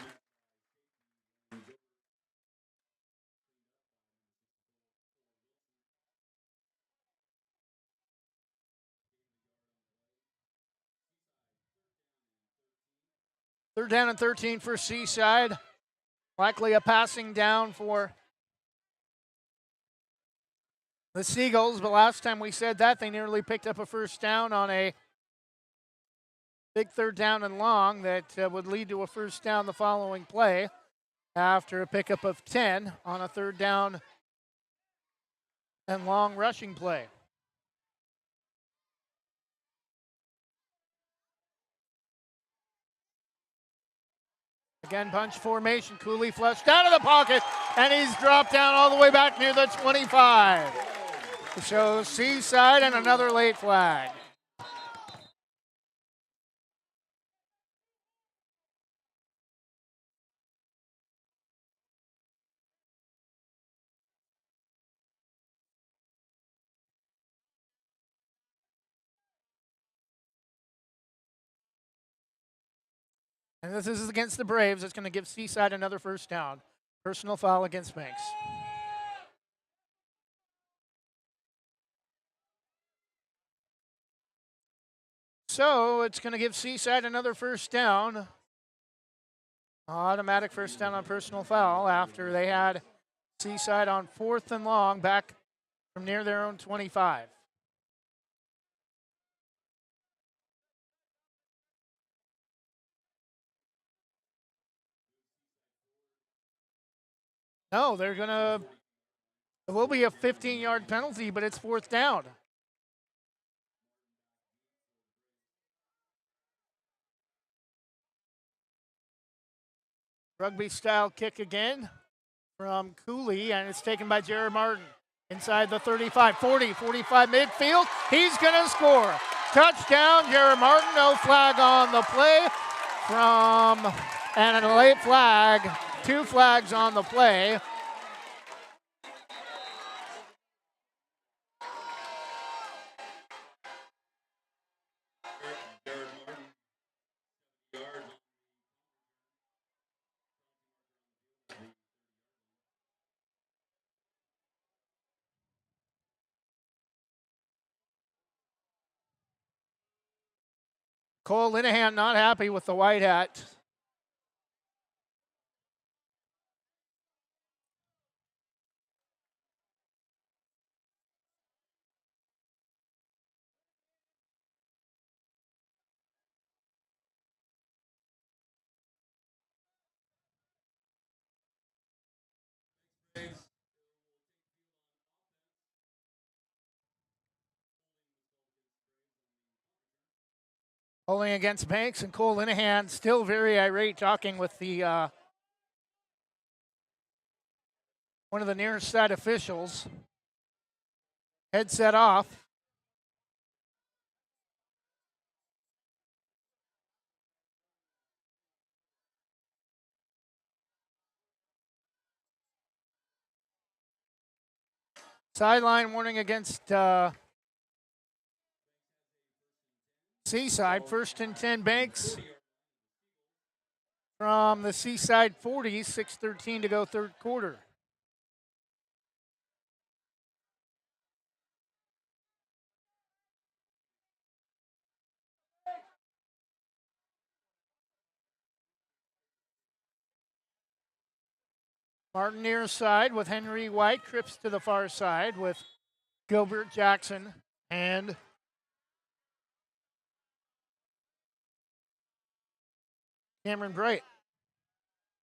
Third down and 13 for Seaside. Likely a passing down for the Seagulls, but last time we said that, they nearly picked up a first down on a big third down and long that would lead to a first down the following play after a pickup of 10 on a third down and long rushing play. Again, bunch formation. Cooley flushed out of the pocket, and he's dropped down all the way back near the 25. So Seaside and another late flag. And this is against the Braves. It's going to give Seaside another first down. Personal foul against Banks. So it's going to give Seaside another first down. Automatic first down on personal foul after they had Seaside on 4th and long back from near their own 25. No, they're going to, it will be a 15-yard penalty, but it's 4th down. Rugby-style kick again from Cooley, and it's taken by Jared Martin. Inside the 35, 40, 45 midfield. He's going to score. Touchdown, Jared Martin. No flag on the play and a late flag. 2 flags on the play. Cole Linehan not happy with the white hat. Holding against Banks, and Cole Linehan still very irate, talking with the one of the nearest side officials. Headset off. Sideline warning against Seaside. 1st and 10 Banks from the Seaside 40, 6:13 to go third quarter. Martin near side with Henry White, trips to the far side with Gilbert Jackson and Cameron Bright.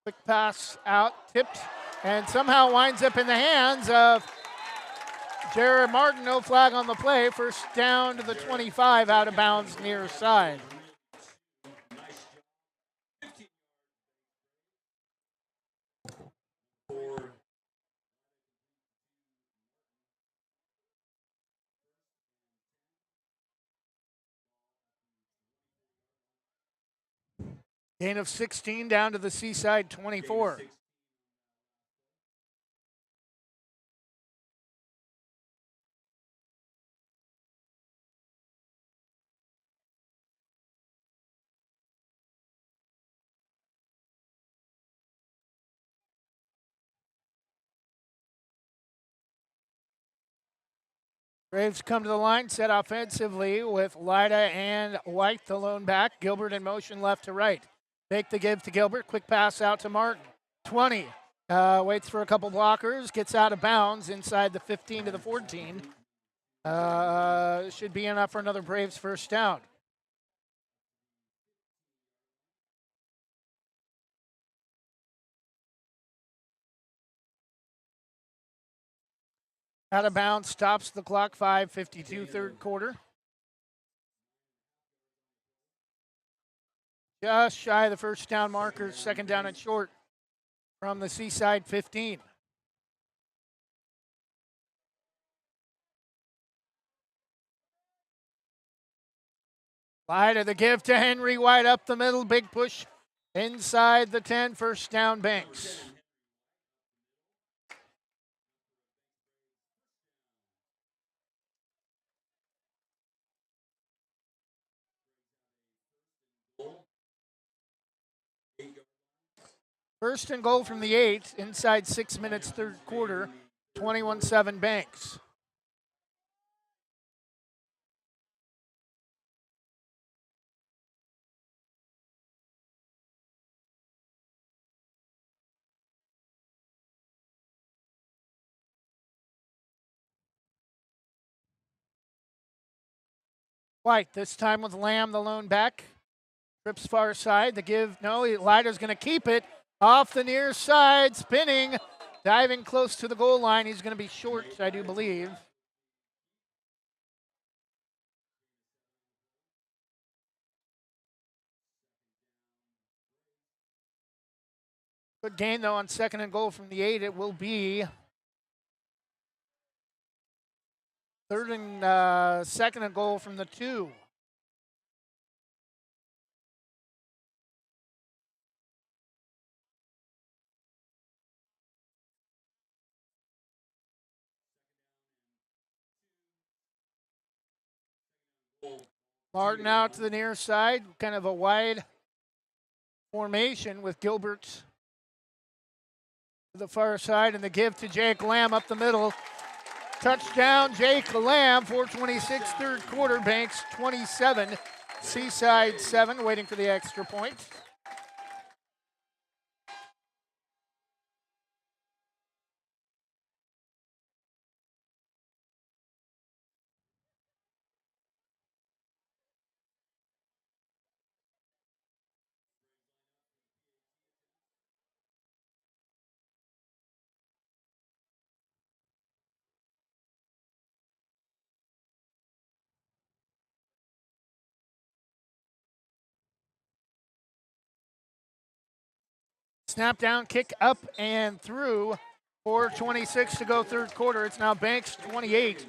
Quick pass out, tipped, and somehow winds up in the hands of Jared Martin. No flag on the play. First down to the 25, out of bounds near side. Gain of 16 down to the Seaside 24. Braves come to the line, set offensively with Lyda and White, the lone back. Gilbert in motion left to right. Take the give to Gilbert. Quick pass out to Martin. 20. Waits for a couple blockers. Gets out of bounds inside the 15 to the 14. Should be enough for another Braves first down. Out of bounds, stops the clock, 5:52 third quarter. Just shy of the first down marker, second down and short from the Seaside 15. Lyda the give to Henry White up the middle, big push inside the 10, first down Banks. First and goal from the 8, inside 6 minutes, third quarter, 21-7 Banks. White, this time with Lamb, the lone back. Trips far side, the give, no, Lyda's going to keep it. Off the near side, spinning, diving close to the goal line. He's going to be short, I do believe. Good gain, though, on second and goal from the 8. It will be third and second and goal from the 2. Martin out to the near side, kind of a wide formation with Gilbert to the far side, and the give to Jake Lamb up the middle. Touchdown, Jake Lamb, 4:26 third quarter, Banks 27, Seaside 7, waiting for the extra point. Snap down, kick up and through. 4:26 to go third quarter. It's now Banks 28,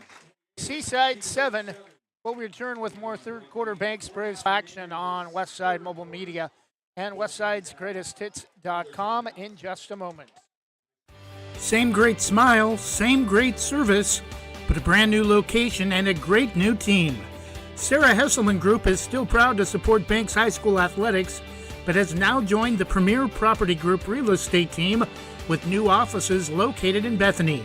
Seaside 7. We'll return with more third quarter Banks Braves action on Westside Mobile Media and Westside'sGreatestHits.com in just a moment. Same great smile, same great service, but a brand new location and a great new team. Sarah Hesselman Group is still proud to support Banks High School athletics but has now joined the Premier Property Group real estate team with new offices located in Bethany.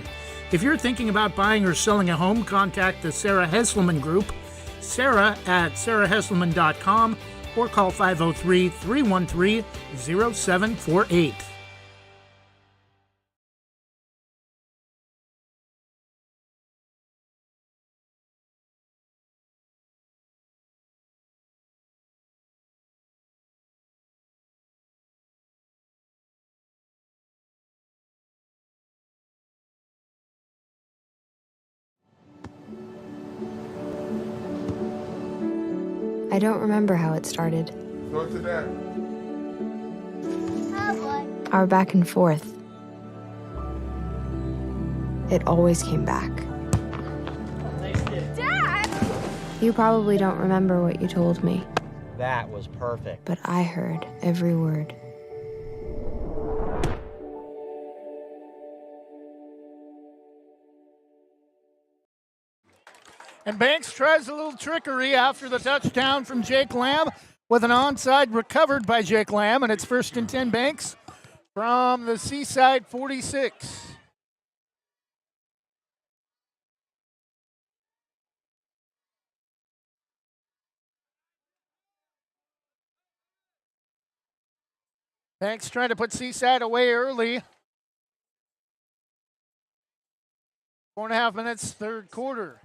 If you're thinking about buying or selling a home, contact the Sarah Hesselman Group, Sarah at sarahhesselman.com, or call 503-313-0748. I don't remember how it started. Go to that. Our back and forth. It always came back. Dad! You probably don't remember what you told me, That was perfect. but I heard every word. And Banks tries a little trickery after the touchdown from Jake Lamb with an onside recovered by Jake Lamb, and it's 1st and 10 Banks from the Seaside 46. Banks trying to put Seaside away early. 4.5 minutes, third quarter.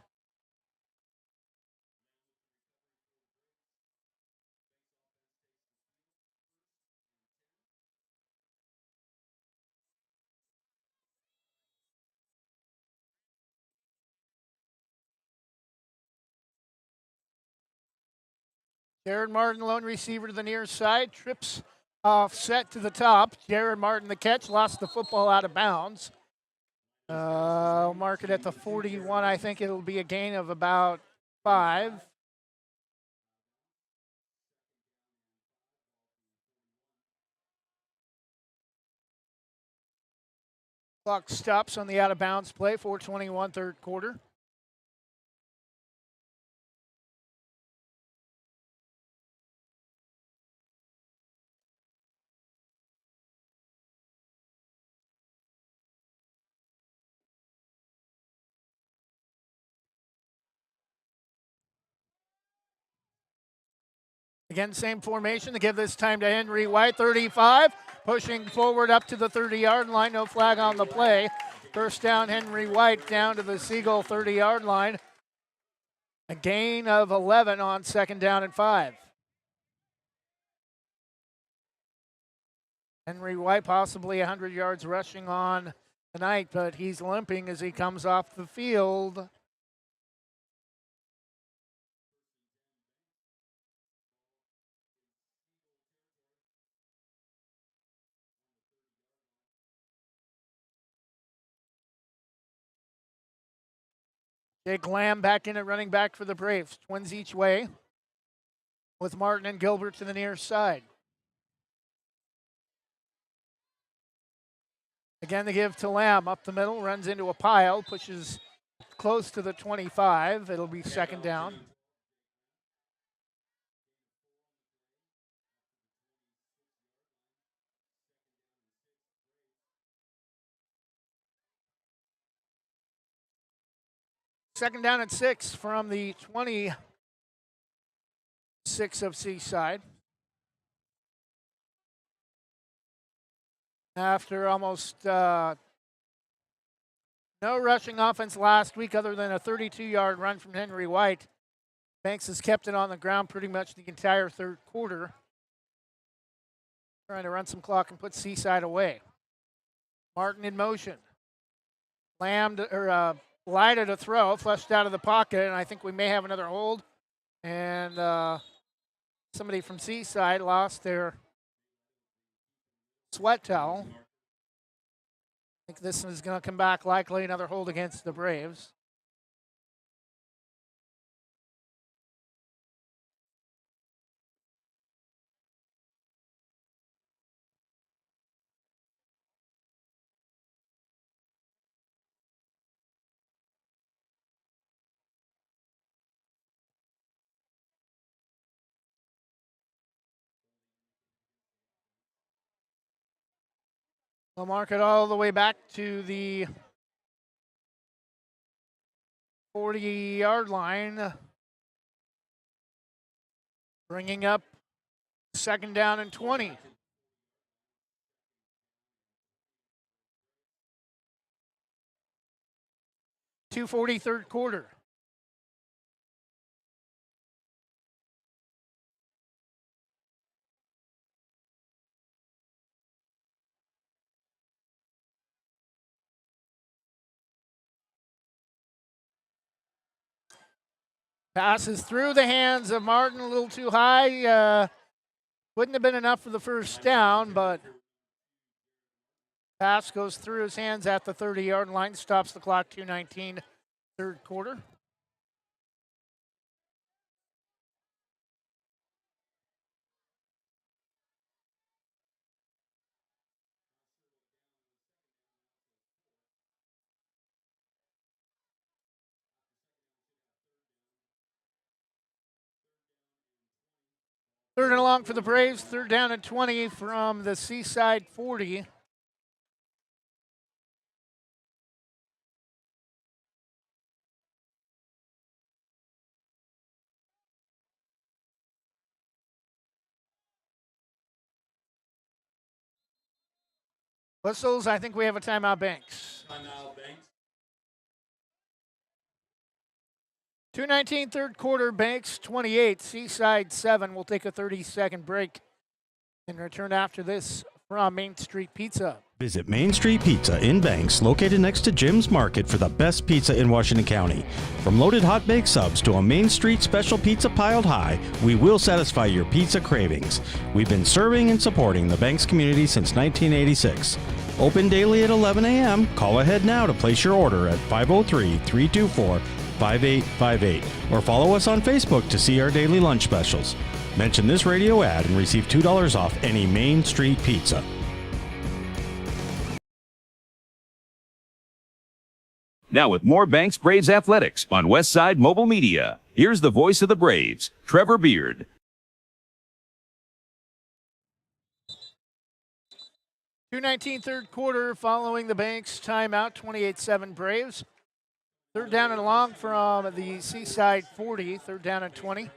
Jared Martin, lone receiver to the near side, trips off set to the top. Jared Martin, the catch, lost the football out of bounds. I'll mark it at the 41. I think it'll be a gain of about 5. Clock stops on the out of bounds play, 4:21, third quarter. Again, same formation to give this time to Henry White, 35, pushing forward up to the 30-yard line. No flag on the play. First down, Henry White down to the Seagull 30-yard line. A gain of 11 on 2nd down and 5. Henry White possibly 100 yards rushing on the night, but he's limping as he comes off the field. Jake Lamb back in at running back for the Braves. Twins each way with Martin and Gilbert to the near side. Again, the give to Lamb up the middle, runs into a pile, pushes close to the 25. It'll be 2nd down. Second down and 6 from the 26 of Seaside. After almost no rushing offense last week other than a 32-yard run from Henry White, Banks has kept it on the ground pretty much the entire third quarter. Trying to run some clock and put Seaside away. Martin in motion. Lamb lighted a throw, flushed out of the pocket, and I think we may have another hold. And somebody from Seaside lost their sweat towel. I think this is going to come back, likely another hold against the Braves. They'll mark it all the way back to the 40-yard line, bringing up 2nd down and 20. .240 third quarter. Passes through the hands of Martin, a little too high. Wouldn't have been enough for the first down, but pass goes through his hands at the 30-yard line, stops the clock, 2:19 third quarter. Third and long for the Braves, 3rd down and 20 from the Seaside 40. Whistles, I think we have a timeout, Banks. Timeout, Banks. 2:19 third quarter, Banks 28, Seaside 7. We'll take a 30-second break and return after this from Main Street Pizza. Visit Main Street Pizza in Banks, located next to Jim's Market, for the best pizza in Washington County. From loaded hot baked subs to a Main Street special pizza piled high, we will satisfy your pizza cravings. We've been serving and supporting the Banks community since 1986. Open daily at 11 a.m. Call ahead now to place your order at 503-324-5858 or follow us on Facebook to see our daily lunch specials. Mention this radio ad and receive $2 off any Main Street Pizza. Now with more Banks Braves athletics on Westside Mobile Media, here's the voice of the Braves, Trevor Beard. .219 third quarter following the Banks timeout, 28-7 Braves. 3rd down and long from the Seaside 40, 3rd down and 20.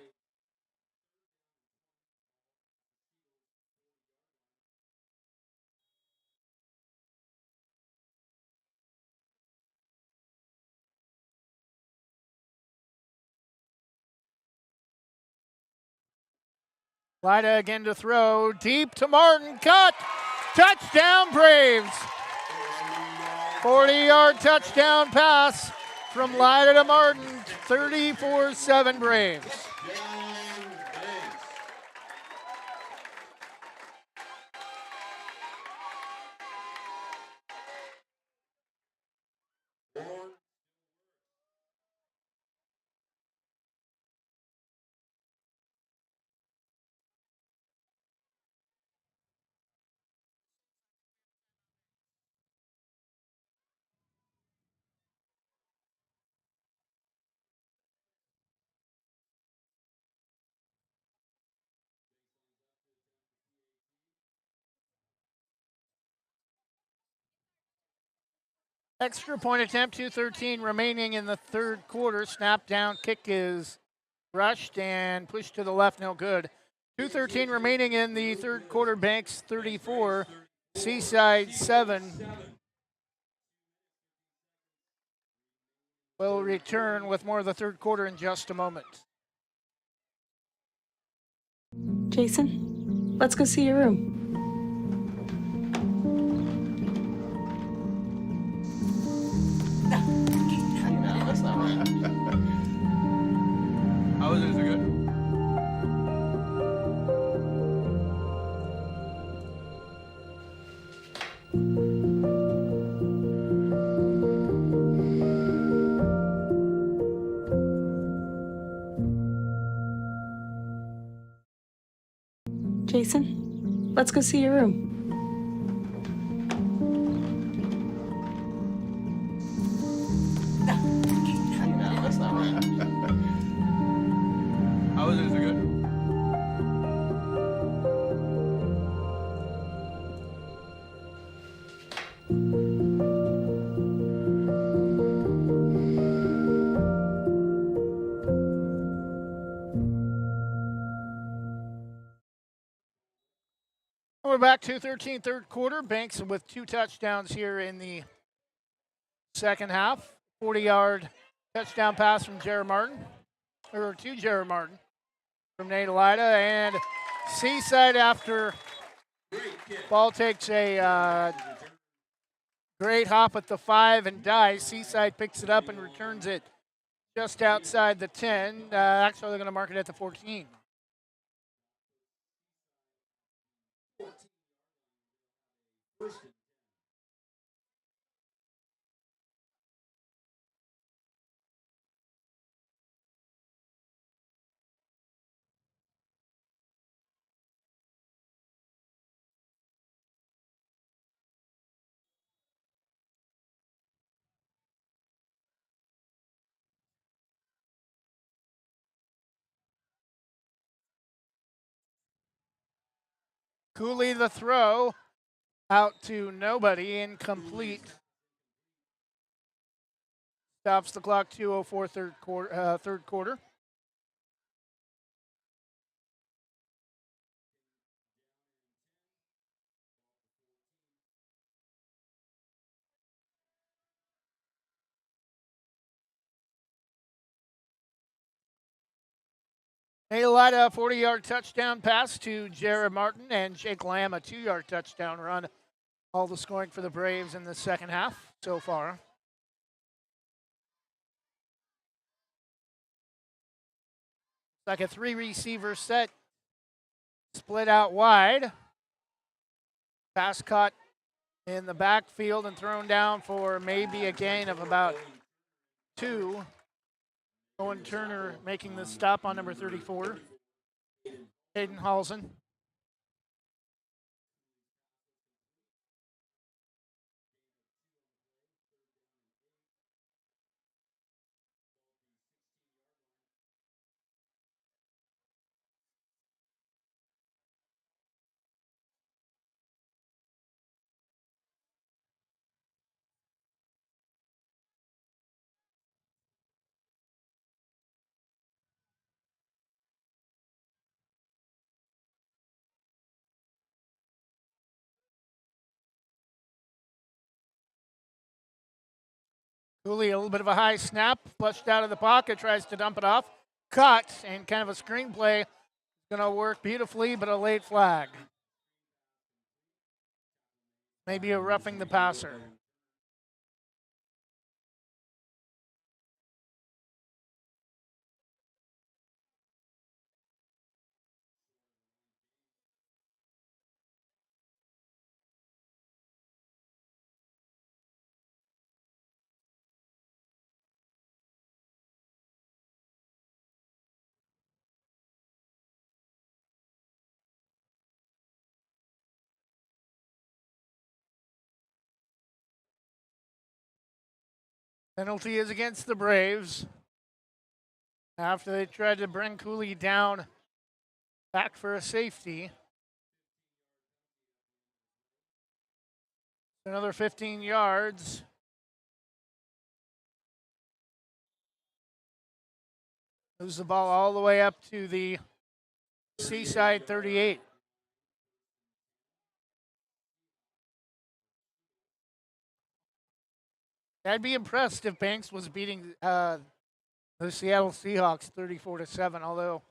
Lyda again to throw, deep to Martin, cut, touchdown Braves. 40-yard touchdown pass from Lyda to Martin, 34-7 Braves. Extra point attempt, 2:13 remaining in the third quarter. Snap down, kick is rushed and pushed to the left, no good. 2:13 remaining in the third quarter, Banks 34, Seaside 7. We'll return with more of the third quarter in just a moment. Jason, let's go see your room. How is it? Is it good? Jason, let's go see your room. That's not right. How is it? Is it good? we're back to 13 third quarter. Banks with 2 touchdowns here in the second half. 40-yard touchdown pass from Jared Martin, or to Jared Martin from Nate Elida. And Seaside, after ball takes a great hop at the 5 and dies, Seaside picks it up and returns it just outside the 10. Actually, they're going to mark it at the 14. Cooley the throw out to nobody, incomplete. Stops the clock, 2:04 third quarter. Elida, a 40-yard touchdown pass to Jared Martin, and Jake Lamb, a 2-yard touchdown run. All the scoring for the Braves in the second half so far. Like a 3-receiver set, split out wide. Pass caught in the backfield and thrown down for maybe a gain of about 2. Owen Turner making the stop on number 34. Hayden Halsen. Cooley, a little bit of a high snap, flushed out of the pocket, tries to dump it off. Cut, and kind of a screenplay. Going to work beautifully, but a late flag. Maybe a roughing the passer. Penalty is against the Braves. After they tried to bring Cooley down back for a safety. Another 15 yards. Moves the ball all the way up to the Seaside 38. I'd be impressed if Banks was beating the Seattle Seahawks 34-7, although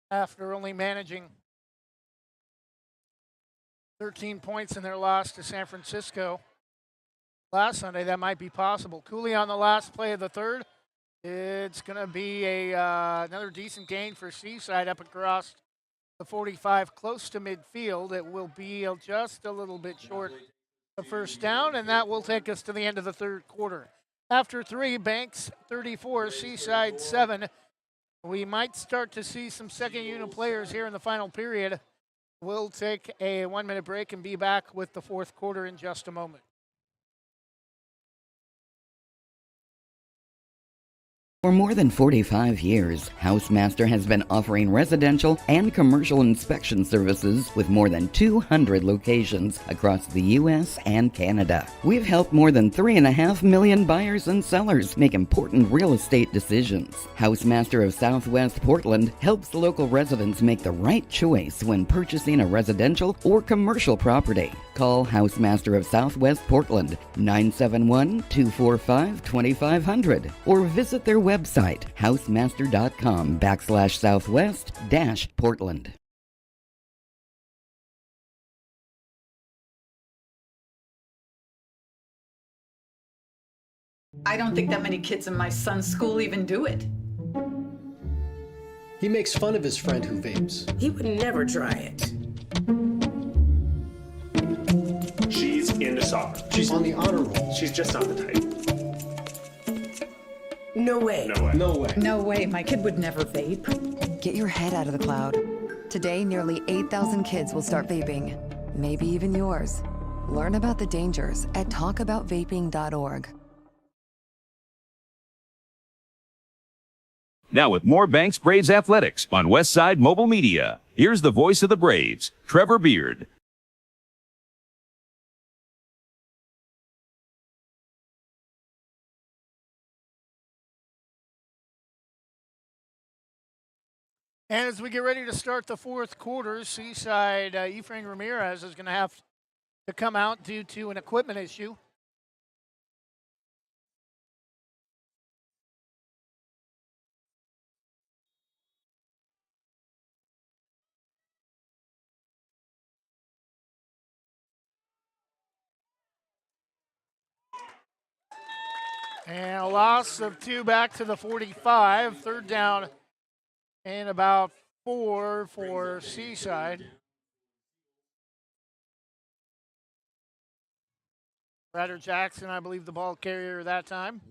after only managing 13 points in their loss to San Francisco last Sunday, that might be possible. Cooley on the last play of the third. It's going to be another decent gain for Seaside up across the 45, close to midfield. It will be just a little bit short of first down, and that will take us to the end of the third quarter. After 3, Banks 34, Seaside 7. We might start to see some second unit players here in the final period. We'll take a 1-minute break and be back with the fourth quarter in just a moment. For more than 45 years, Housemaster has been offering residential and commercial inspection services with more than 200 locations across the U.S. and Canada. We've helped more than 3.5 million buyers and sellers make important real estate decisions. Housemaster of Southwest Portland helps local residents make the right choice when purchasing a residential or commercial property. Call Housemaster of Southwest Portland, 971-245-2500, or visit their website, housemaster.com/southwest-Portland. I don't think that many kids in my son's school even do it. He makes fun of his friend who vapes. He would never try it. She's into soccer. She's on the honor roll. She's just not the type. No way. No way. No way. No way, my kid would never vape. Get your head out of the cloud. Today, nearly 8,000 kids will start vaping. Maybe even yours. Learn about the dangers at talkaboutvaping.org. Now with more Banks Braves Athletics on Westside Mobile Media, here's the voice of the Braves, Trevor Beard. And as we get ready to start the fourth quarter, Seaside, Efrain Ramirez is going to have to come out due to an equipment issue. And a loss of 2 back to the 45. Third down and about 4 for Seaside. Ryder Jackson, I believe, the ball carrier that time.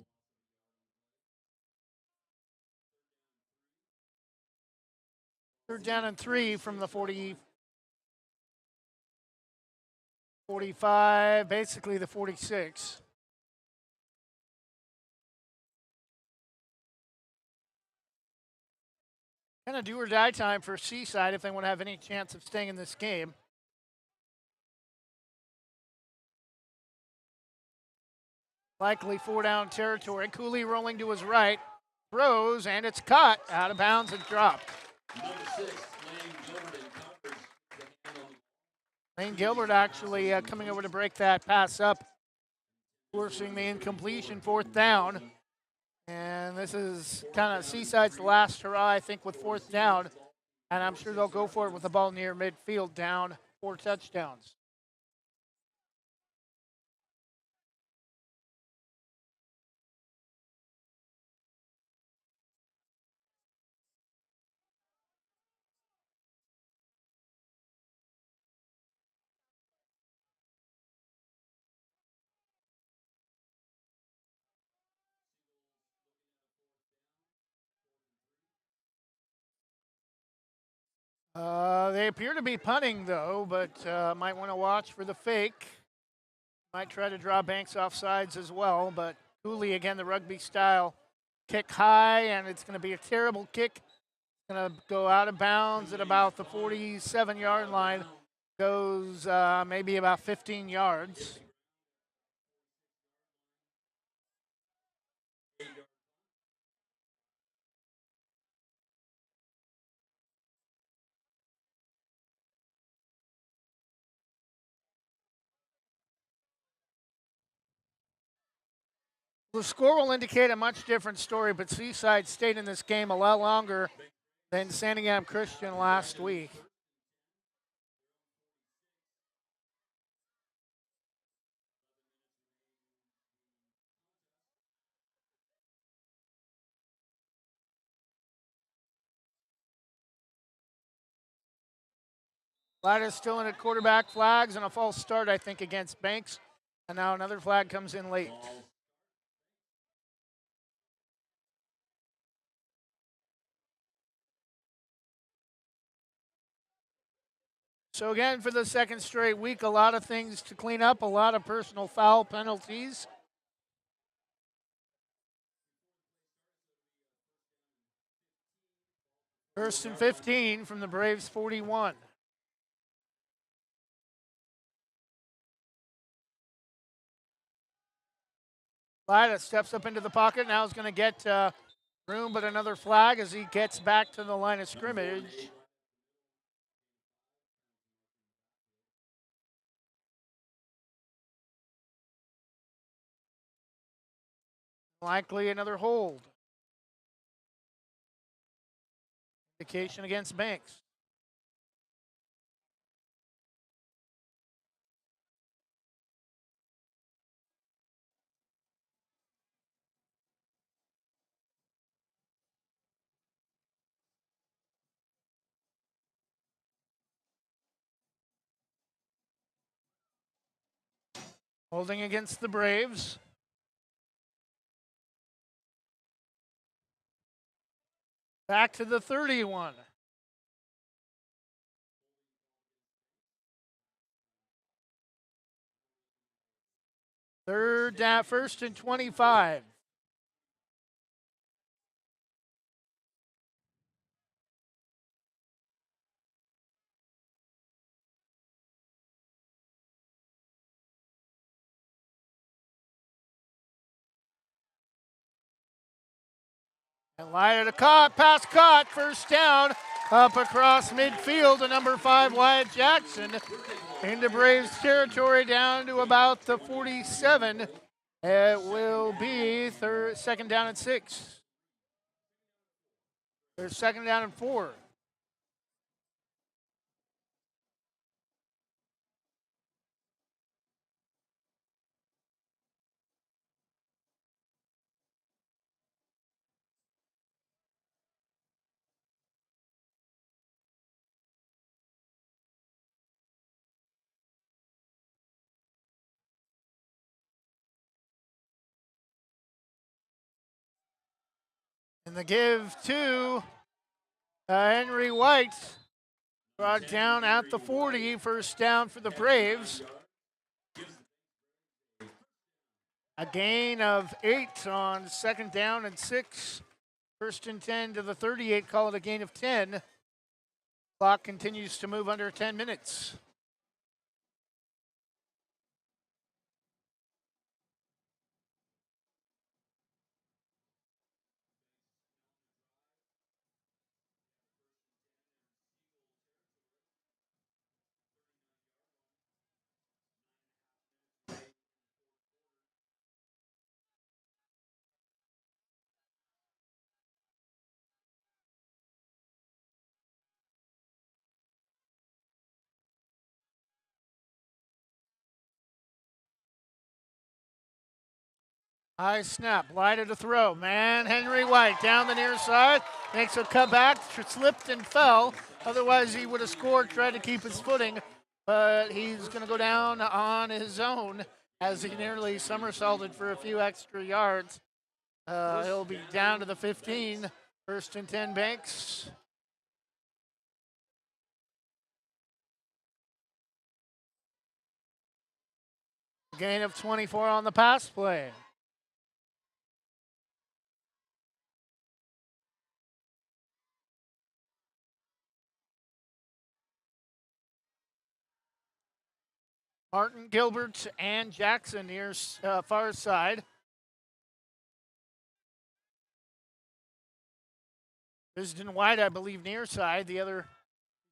Third down and 3 from the 45, basically the 46. Kind of do or die time for Seaside if they want to have any chance of staying in this game. Likely 4-down territory. Cooley rolling to his right, throws, and it's caught out of bounds and dropped. Lane Gilbert actually coming over to break that pass up, forcing the incompletion, 4th down. And this is kind of Seaside's last hurrah, I think, with 4th down. And I'm sure they'll go for it with the ball near midfield, down 4 touchdowns. They appear to be punting, though, but might want to watch for the fake. Might try to draw Banks off sides as well, but Cooley, again, the rugby style, kick high, and it's going to be a terrible kick. It's going to go out of bounds at about the 47-yard line, goes maybe about 15 yards. The score will indicate a much different story, but Seaside stayed in this game a lot longer than Santiam Christian last week. Ladd still in at quarterback, flags, and a false start, I think, against Banks. And now another flag comes in late. So again, for the second straight week, a lot of things to clean up, a lot of personal foul penalties. First and 15 from the Braves 41. Lyda steps up into the pocket. Now is going to get room, but another flag as he gets back to the line of scrimmage. Likely another hold. Indication against Banks. Holding against the Braves. Back to the 31. Third down, first and 25. And Lyda to caught, pass caught, first down, up across midfield to number 5, Wyatt Jackson. Into Braves territory down to about the 47. It will be second down and 6. There's second down and 4. And the give to Henry White. Brought down at the 40. First down for the Braves. A gain of 8 on second down and 6. First and 10 to the 38. Call it a gain of 10. Clock continues to move under 10 minutes. High snap, Lyda to throw. Man, Henry White down the near side. Makes a cutback, slipped and fell. Otherwise, he would have scored, tried to keep his footing. But he's going to go down on his own as he nearly somersaulted for a few extra yards. He'll be down to the 15. First and 10, Banks. Gain of 24 on the pass play. Martin, Gilbert, and Jackson near far side. Visden White, I believe, near side. The other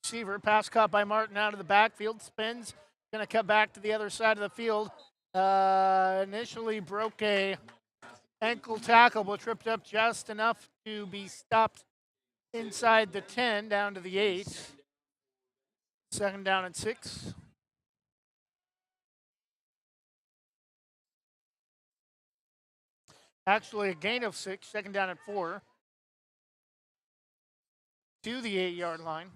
receiver. Pass caught by Martin out of the backfield. Spins. Going to cut back to the other side of the field. Initially broke a ankle tackle, but tripped up just enough to be stopped inside the 10, down to the 8. Second down and 6. Actually, a gain of 6. Second down and 4. To the 8-yard line.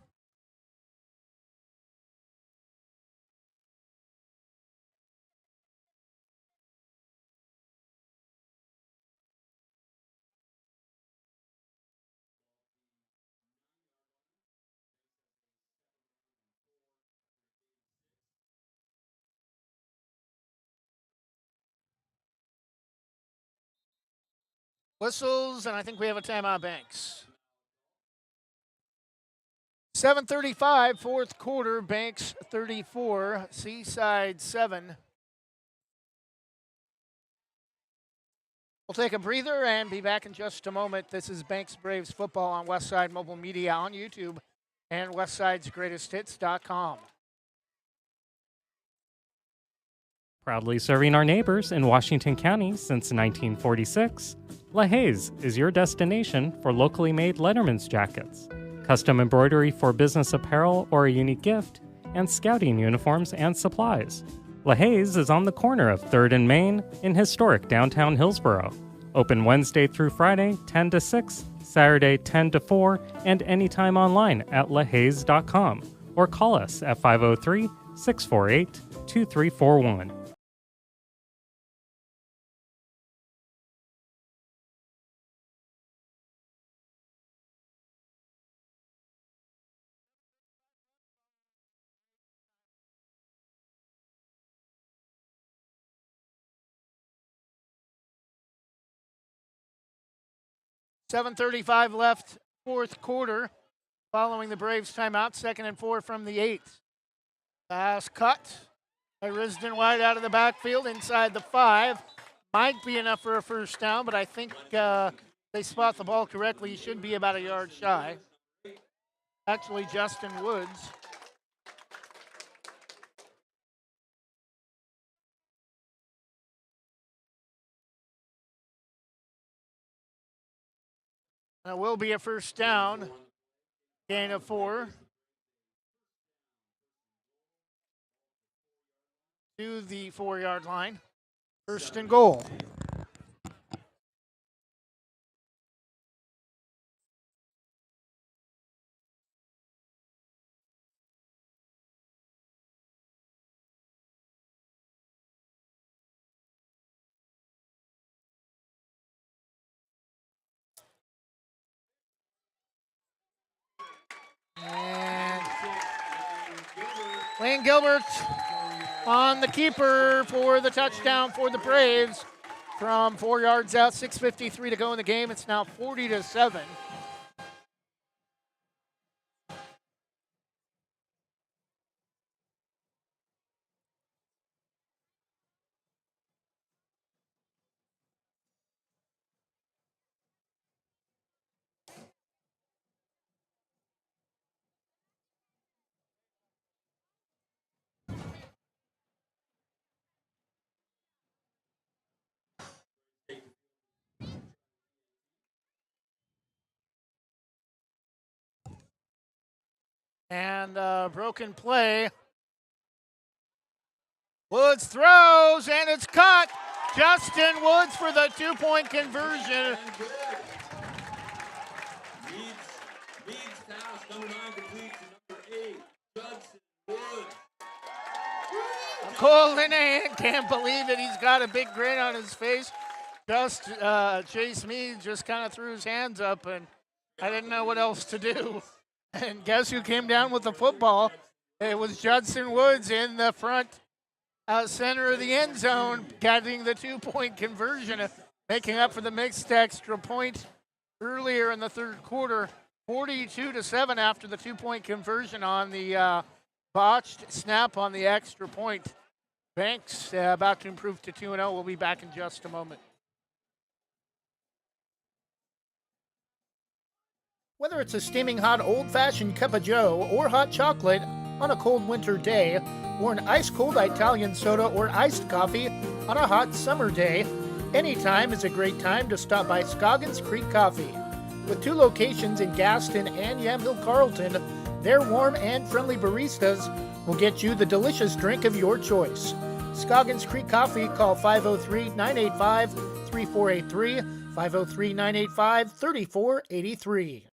Whistles, and I think we have a timeout, Banks. 7:35, fourth quarter, Banks 34, Seaside 7. We'll take a breather and be back in just a moment. This is Banks Braves football on Westside Mobile Media on YouTube and westsidesgreatesthits.com. Proudly serving our neighbors in Washington County since 1946, LaHaye's is your destination for locally made Letterman's jackets, custom embroidery for business apparel or a unique gift, and scouting uniforms and supplies. LaHaye's is on the corner of 3rd and Main in historic downtown Hillsboro. Open Wednesday through Friday, 10 to 6, Saturday, 10 to 4, and anytime online at lahayes.com or call us at 503-648-2341. $7:35 left, fourth quarter. Following the Braves timeout, 2nd and 4 from the 8. Pass cut by Risden wide out of the backfield inside the 5. Might be enough for a first down, but I think they spot the ball correctly. He should be about a yard shy. Actually, Justin Woods. That will be a first down. Gain of 4. To the 4-yard line. First and goal. And Lane Gilbert on the keeper for the touchdown for the Braves from 4 yards out, 6:53 to go in the game. It's now 40-7. And broken play. Woods throws, and it's caught. Justin Woods for the 2-point conversion. Needs pass, number 9 complete to number 8, Justin Woods. Cole Linehan can't believe it. He's got a big grin on his face. Chase Meade just kind of threw his hands up, and I didn't know what else to do. And guess who came down with the football? It was Justin Woods in the front center of the end zone, getting the 2-point conversion, making up for the mixed extra point earlier in the third quarter. 42-7 after the 2-point conversion on the botched snap on the extra point. Banks about to improve to 2-0. We'll be back in just a moment. Whether it's a steaming hot old-fashioned cup of joe or hot chocolate on a cold winter day, or an ice-cold Italian soda or iced coffee on a hot summer day, anytime is a great time to stop by Scoggins Creek Coffee. With 2 locations in Gaston and Yamhill Carlton, their warm and friendly baristas will get you the delicious drink of your choice. Scoggins Creek Coffee, call 503-985-3483, 503-985-3483.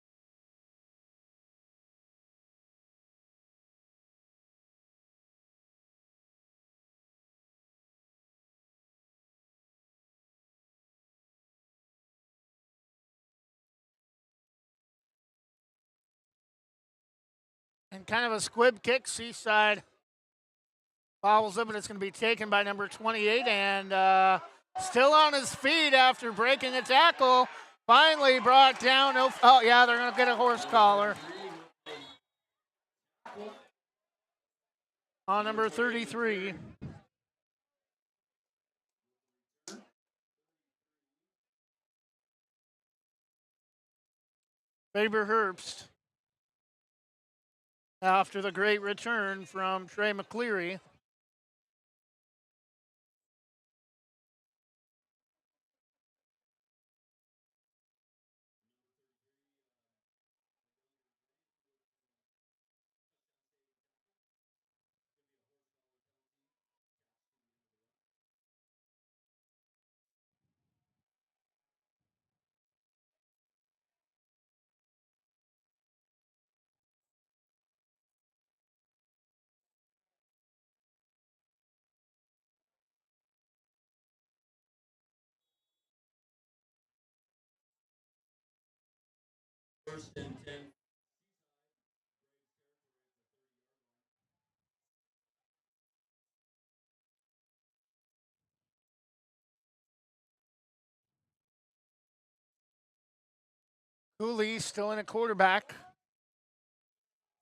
And kind of a squib kick, Seaside fouls it, but it's going to be taken by number 28, and still on his feet after breaking a tackle. Finally brought down. Oh, yeah, they're going to get a horse collar. on number 33. Faber Herbst, after the great return from Trey McCleary. First and 10. Cooley still in a quarterback.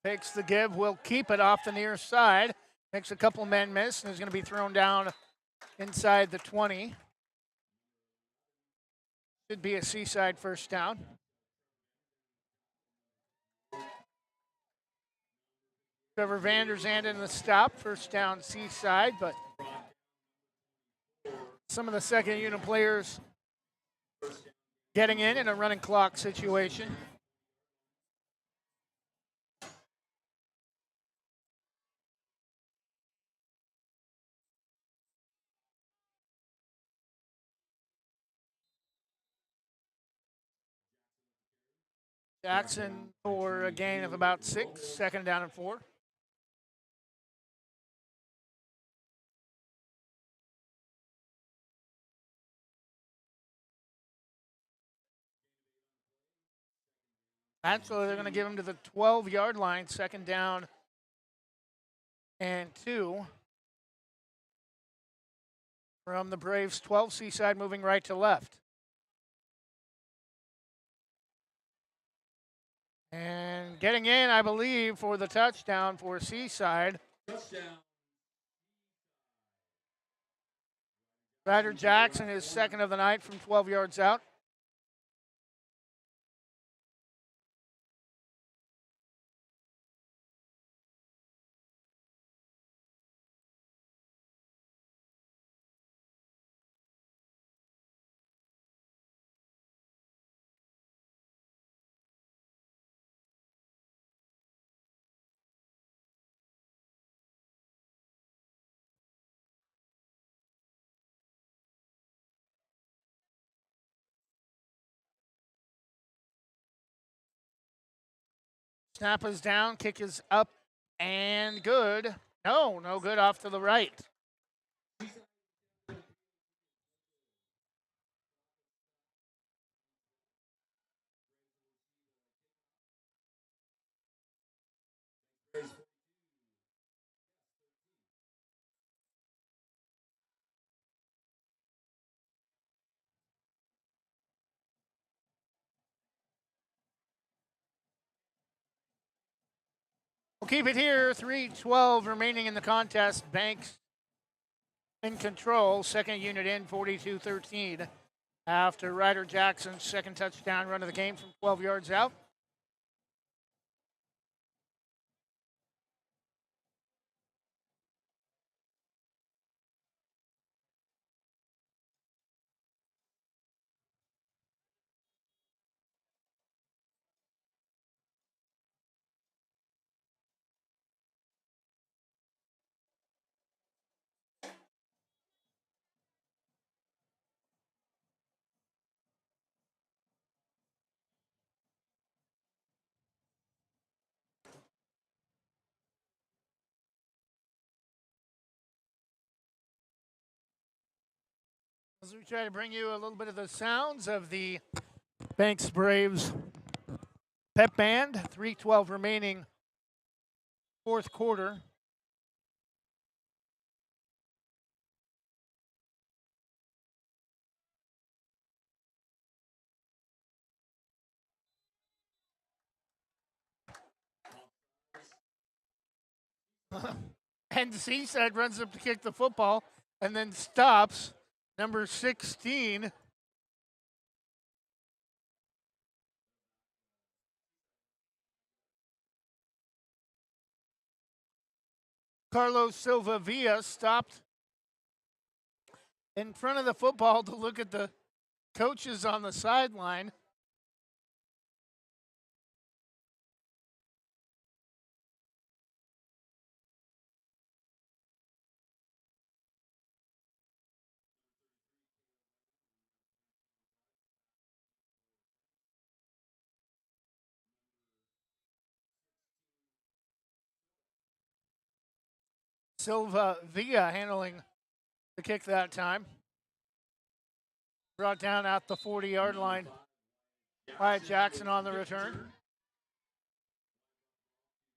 Takes the give, will keep it off the near side. Makes a couple men miss and is going to be thrown down inside the 20. Should be a Seaside first down. Trevor Vanderzand in the stop, first down Seaside, but some of the second unit players getting in a running clock situation. Jackson for a gain of about 6, second down and 4. Actually, they're going to give him to the 12-yard line, second down and 2. From the Braves' 12, Seaside moving right to left. And getting in, I believe, for the touchdown for Seaside. Touchdown. Ryder Jackson is second of the night from 12 yards out. Snap is down, kick is up and good. No good off to the right. We'll keep it here. 3:12 remaining in the contest. Banks in control. Second unit in, 42-13. After Ryder Jackson's second touchdown run of the game from 12 yards out. As we try to bring you a little bit of the sounds of the Banks Braves pep band. 3:12 remaining, fourth quarter. And Seaside runs up to kick the football and then stops. Number 16. Carlos Silva Villa stopped in front of the football to look at the coaches on the sideline. Silva Villa handling the kick that time. Brought down at the 40-yard line. Wyatt Jackson on the return.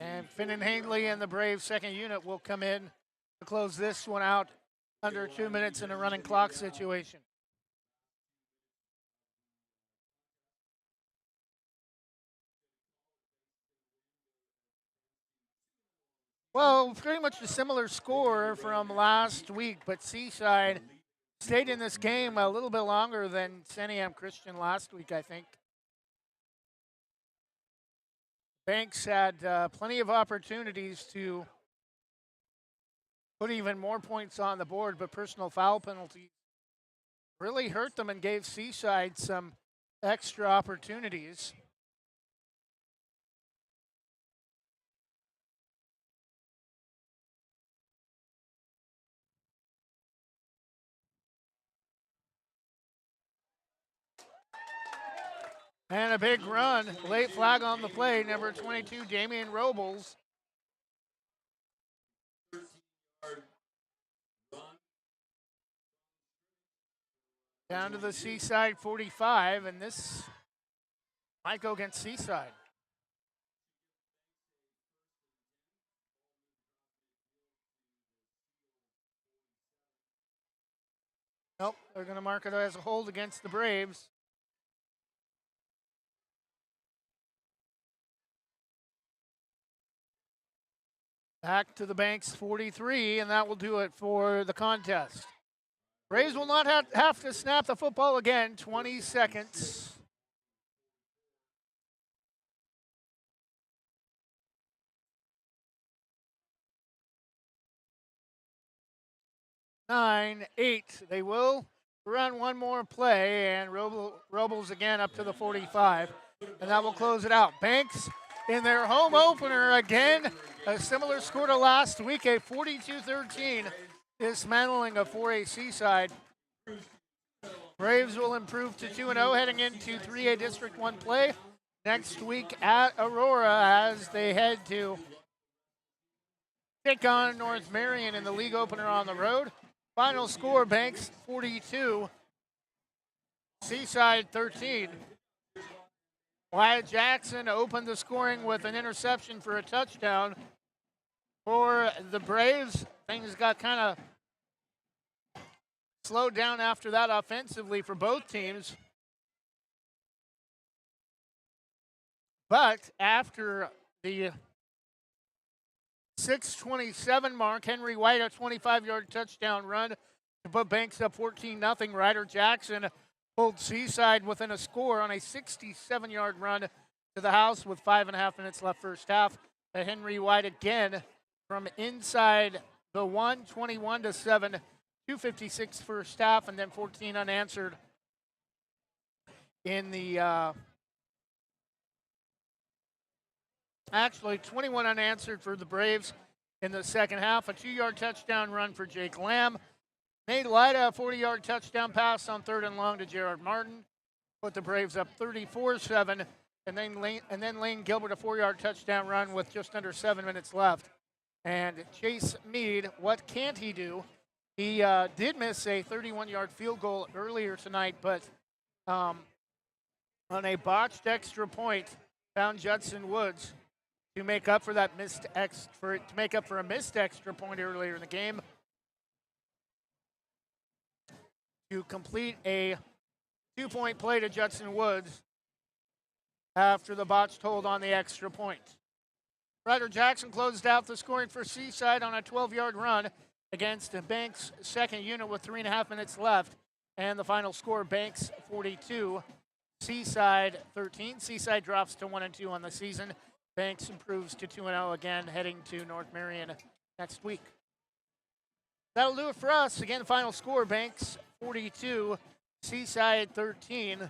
And Finn and Hangley and the Braves second unit will come in to close this one out under 2 minutes in a running clock situation. Well, pretty much a similar score from last week, but Seaside stayed in this game a little bit longer than Seniam Christian last week, I think. Banks had plenty of opportunities to put even more points on the board, but personal foul penalties really hurt them and gave Seaside some extra opportunities. And a big run, late flag on the play, number 22, Damian Robles. Down to the Seaside 45, and this might go against Seaside. Nope, they're going to mark it as a hold against the Braves. Back to the Banks 43, and that will do it for the contest. Braves will not have to snap the football again. 20 seconds. Nine, 8. They will run one more play, and Robles again up to the 45, and that will close it out. Banks in their home opener again, a similar score to last week, a 42-13 dismantling of 4A Seaside. Braves will improve to 2-0 heading into 3A District 1 play next week at Aurora as they head to take on North Marion in the league opener on the road. Final score, Banks 42, Seaside 13. Wyatt Jackson opened the scoring with an interception for a touchdown. For the Braves, things got kind of slowed down after that offensively for both teams. But after the 6:27 mark, Henry White, a 25-yard touchdown run to put Banks up 14-0. Ryder Jackson pulled Seaside within a score on a 67-yard run to the house with 5.5 minutes left first half. Henry White again from inside the 1, 21-7, 2:56 first half, and then 14 unanswered in the actually 21 unanswered for the Braves in the second half. A 2-yard touchdown run for Jake Lamb. Nate Lyda, a 40-yard touchdown pass on 3rd and long to Gerard Martin. Put the Braves up 34-7. And then Lane Gilbert, a 4-yard touchdown run with just under 7 minutes left. And Chase Mead, what can't he do? He did miss a 31-yard field goal earlier tonight, but on a botched extra point, found Judson Woods to make up for that a missed extra point earlier in the game, to complete a 2-point play to Judson Woods after the botched hold on the extra point. Ryder Jackson closed out the scoring for Seaside on a 12-yard run against Banks' second unit with 3.5 minutes left. And the final score, Banks 42, Seaside 13. Seaside drops to 1-2 on the season. Banks improves to 2-0 again, heading to North Marion next week. That'll do it for us. Again, final score, Banks 42, Seaside 13.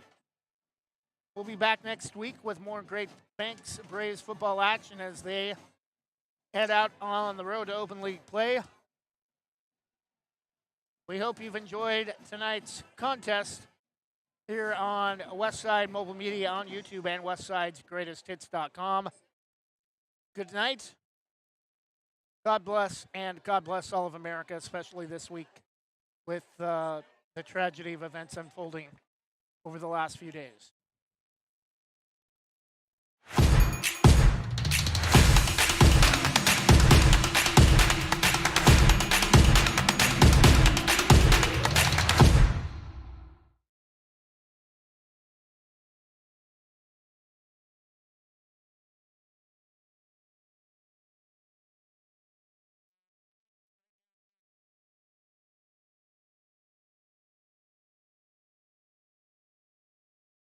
We'll be back next week with more great Banks Braves football action as they head out on the road to Open League play. We hope you've enjoyed tonight's contest here on Westside Mobile Media on YouTube and westsidesgreatesthits.com. Good night. God bless, and God bless all of America, especially this week with the tragedy of events unfolding over the last few days.